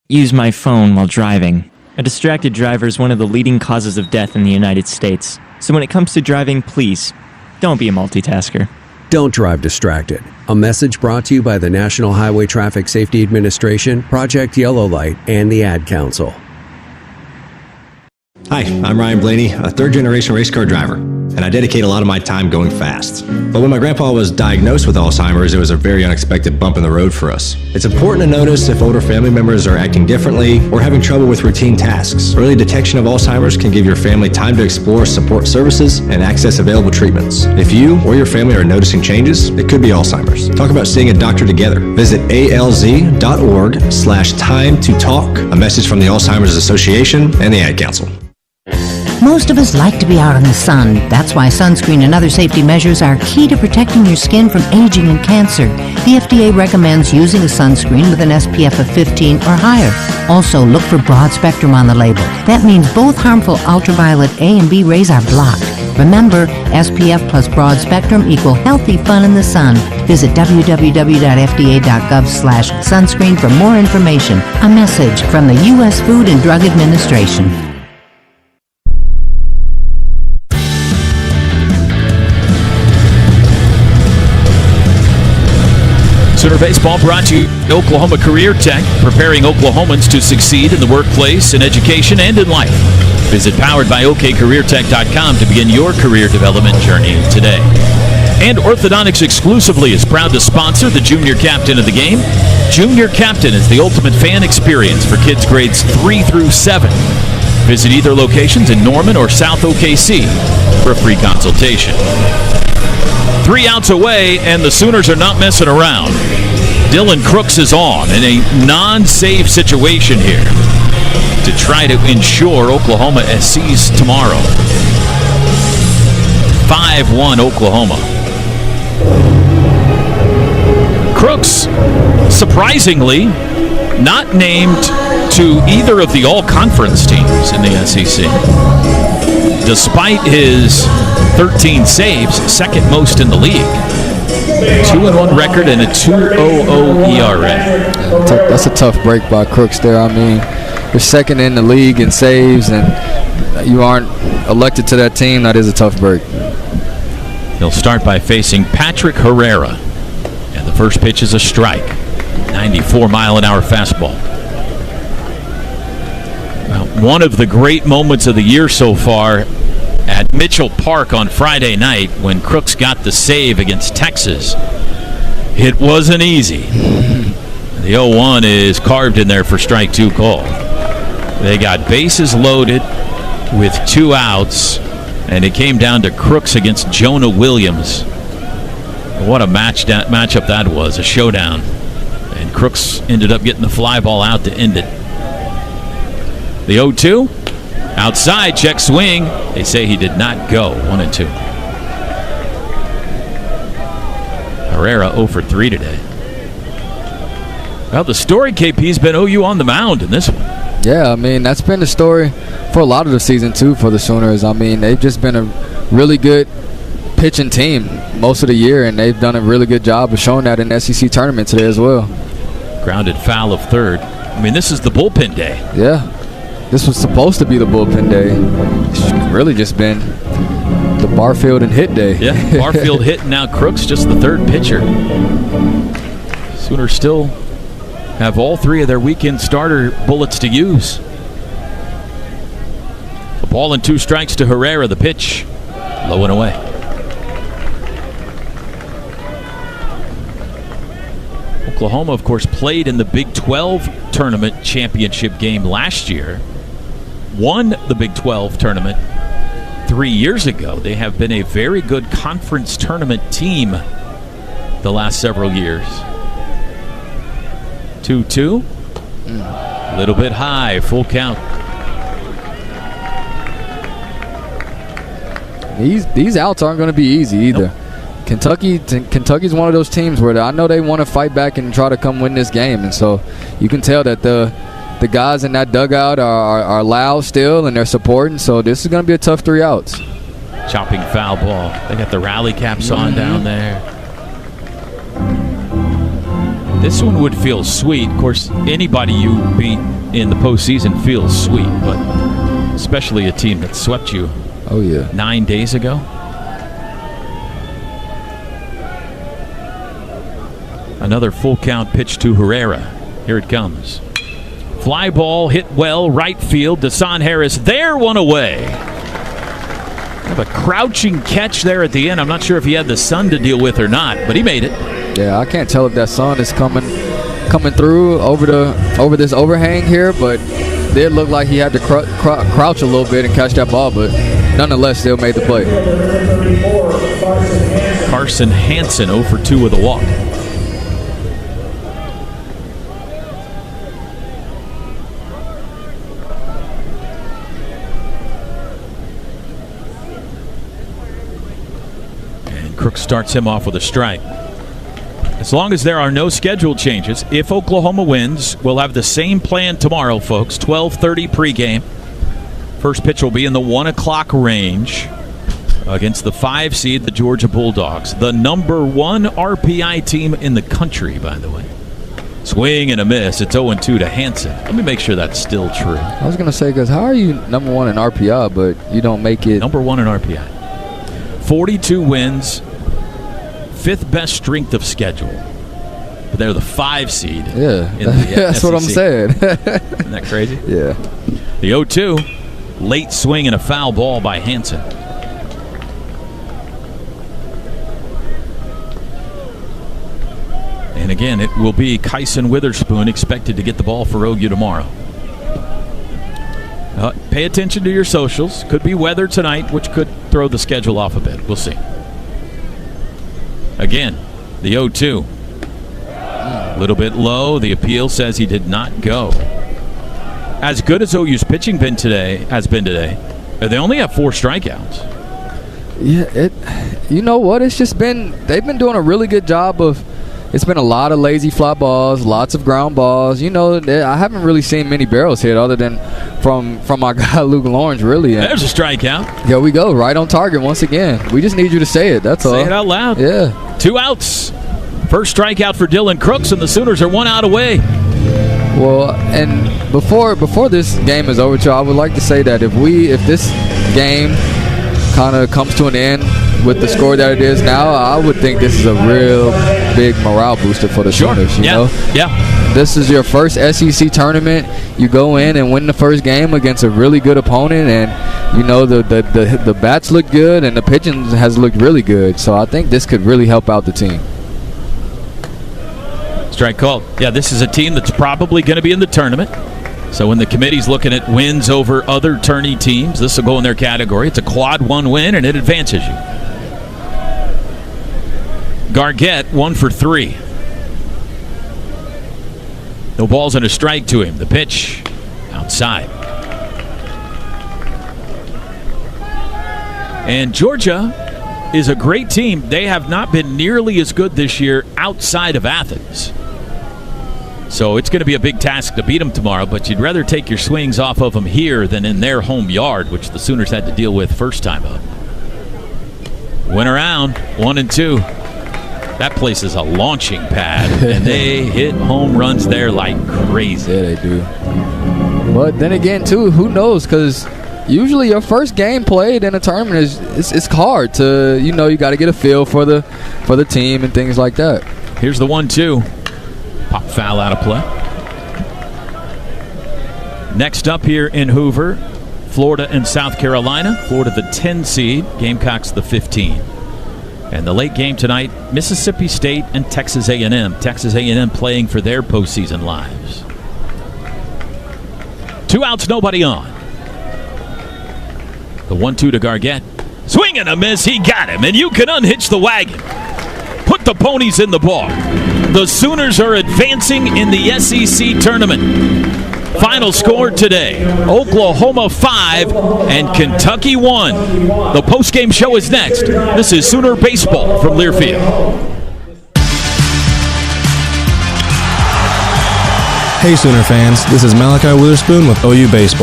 use my phone while driving. A distracted driver is one of the leading causes of death in the United States. So when it comes to driving, please, don't be a multitasker. Don't drive distracted. A message brought to you by the National Highway Traffic Safety Administration, Project Yellow Light, and the Ad Council. Hi, I'm Ryan Blaney, a third-generation race car driver, and I dedicate a lot of my time going fast. But when my grandpa was diagnosed with Alzheimer's, it was a very unexpected bump in the road for us. It's important to notice if older family members are acting differently or having trouble with routine tasks. Early detection of Alzheimer's can give your family time to explore support services and access available treatments. If you or your family are noticing changes, it could be Alzheimer's. Talk about seeing a doctor together. Visit alz.org/time to talk. A message from the Alzheimer's Association and the Ad Council. Most of us like to be out in the sun. That's why sunscreen and other safety measures are key to protecting your skin from aging and cancer. The FDA recommends using a sunscreen with an SPF of 15 or higher. Also, look for broad spectrum on the label. That means both harmful ultraviolet A and B rays are blocked. Remember, SPF plus broad spectrum equal healthy fun in the sun. Visit www.fda.gov/sunscreen for more information. A message from the U.S. Food and Drug Administration. Sooner Baseball brought to you by Oklahoma Career Tech, preparing Oklahomans to succeed in the workplace, in education, and in life. Visit poweredbyokcareertech.com to begin your career development journey today. And Orthodontics Exclusively is proud to sponsor the Junior Captain of the game. Junior Captain is the ultimate fan experience for kids grades 3 through 7. Visit either locations in Norman or South OKC for a free consultation. 3 outs away, and the Sooners are not messing around. Dylan Crooks is on in a non-save situation here to try to ensure Oklahoma SC's tomorrow. 5-1 Oklahoma. Crooks, surprisingly, not named to either of the all-conference teams in the SEC. Despite his 13 saves, second most in the league. 2-1 record and a 2.00 ERA. That's a tough break by Crooks there. I mean, you're second in the league in saves, and you aren't elected to that team. That is a tough break. He'll start by facing Patrick Herrera. And the first pitch is a strike. 94-mile-an-hour fastball. one of the great moments of the year so far at Mitchell Park on Friday night when Crooks got the save against Texas. It wasn't easy. The 0-1 is carved in there for strike 2 call. They got bases loaded with 2 outs, and it came down to Crooks against Jonah Williams. What a matchup that was, a showdown. And Crooks ended up getting the fly ball out to end it. The 0-2, outside, check swing. They say he did not go, 1-2. Herrera 0 for 3 today. Well, the story, KP, has been OU on the mound in this one. Yeah, I mean, that's been the story for a lot of the season, too, for the Sooners. I mean, they've just been a really good pitching team most of the year, and they've done a really good job of showing that in the SEC tournament today as well. Grounded foul of third. I mean, this is the bullpen day. Yeah, this was supposed to be the bullpen day. It's really just been the Barfield and hit day. Yeah, Barfield hit, and now Crooks just the third pitcher. Sooners still have all 3 of their weekend starter bullets to use. A ball and 2 strikes to Herrera. The pitch, low and away. Oklahoma, of course, played in the Big 12 tournament championship game last year. Won the Big 12 tournament 3 years ago. They have been a very good conference tournament team the last several years. 2-2. A little bit high. Full count. These outs aren't going to be easy either. Nope. Kentucky's one of those teams where I know they want to fight back and try to come win this game, and so you can tell that the guys in that dugout are loud still and they're supporting. So this is going to be a tough 3 outs. Chopping foul ball. They got the rally caps on down there. This one would feel sweet. Of course, anybody you beat in the postseason feels sweet, but especially a team that swept you 9 days ago. Another full count pitch to Herrera. Here it comes. Fly ball hit well, right field. Desan Harris there, 1 away. Have a crouching catch there at the end. I'm not sure if he had the sun to deal with or not, but he made it. Yeah, I can't tell if that sun is coming through over this overhang here, but it did look like he had to crouch a little bit and catch that ball, but nonetheless still made the play. Carson Hansen 0 for 2 with a walk. Crooks starts him off with a strike. As long as there are no scheduled changes, if Oklahoma wins, we'll have the same plan tomorrow, folks. 12:30 pregame. First pitch will be in the 1 o'clock range against the 5 seed, the Georgia Bulldogs. The number 1 RPI team in the country, by the way. Swing and a miss. It's 0-2 to Hansen. Let me make sure that's still true. I was going to say, because how are you number 1 in RPI, but you don't make it? Number 1 in RPI. 42 wins. 5th best strength of schedule. But they're the 5 seed. Yeah, that's SEC. what I'm saying. Isn't that crazy? Yeah. The 0-2, late swing and a foul ball by Hansen. And again, it will be Kyson Witherspoon expected to get the ball for OU tomorrow. Pay attention to your socials. Could be weather tonight, which could throw the schedule off a bit. We'll see. Again, the 0-2. A little bit low. The appeal says he did not go. As good as OU's pitching has been today, they only have 4 strikeouts. Yeah, you know what? It's just they've been doing a really good job of. It's been a lot of lazy fly balls, lots of ground balls. You know, I haven't really seen many barrels hit other than from my guy Luke Lawrence, really. There's a strikeout. Here we go, right on target once again. We just need you to say it, that's all. Say it out loud. Yeah. 2 outs. First strikeout for Dylan Crooks, and the Sooners are 1 out away. Well, and before this game is over, I would like to say that if this game kind of comes to an end with the score that it is now, I would think this is a real big morale booster for the Sooners. You know? Yeah. This is your first SEC tournament. You go in and win the first game against a really good opponent, and you know the bats look good and the pitching has looked really good. So I think this could really help out the team. Strike called. Yeah, this is a team that's probably going to be in the tournament. So when the committee's looking at wins over other tourney teams, this will go in their category. It's a quad 1 win, and it advances you. Gargett 1 for 3. No balls and a strike to him. The pitch outside. And Georgia is a great team. They have not been nearly as good this year outside of Athens. So it's going to be a big task to beat them tomorrow, but you'd rather take your swings off of them here than in their home yard, which the Sooners had to deal with first time up. Went around 1-2. That place is a launching pad, and they hit home runs there like crazy. Yeah, they do. But then again, too, who knows? Because usually your first game played in a tournament it's hard to, you know, you got to get a feel for the team and things like that. Here's the 1-2. Pop foul out of play. Next up here in Hoover, Florida and South Carolina. Florida the 10 seed, Gamecocks the 15. And the late game tonight, Mississippi State and Texas A&M. Texas A&M playing for their postseason lives. 2 outs, nobody on. The 1-2 to Gargett. Swing and a miss, he got him, and you can unhitch the wagon. Put the ponies in the bar. The Sooners are advancing in the SEC tournament. Final score today, Oklahoma 5 and Kentucky 1. The postgame show is next. This is Sooner Baseball from Learfield. Hey Sooner fans, this is Malachi Witherspoon with OU Baseball.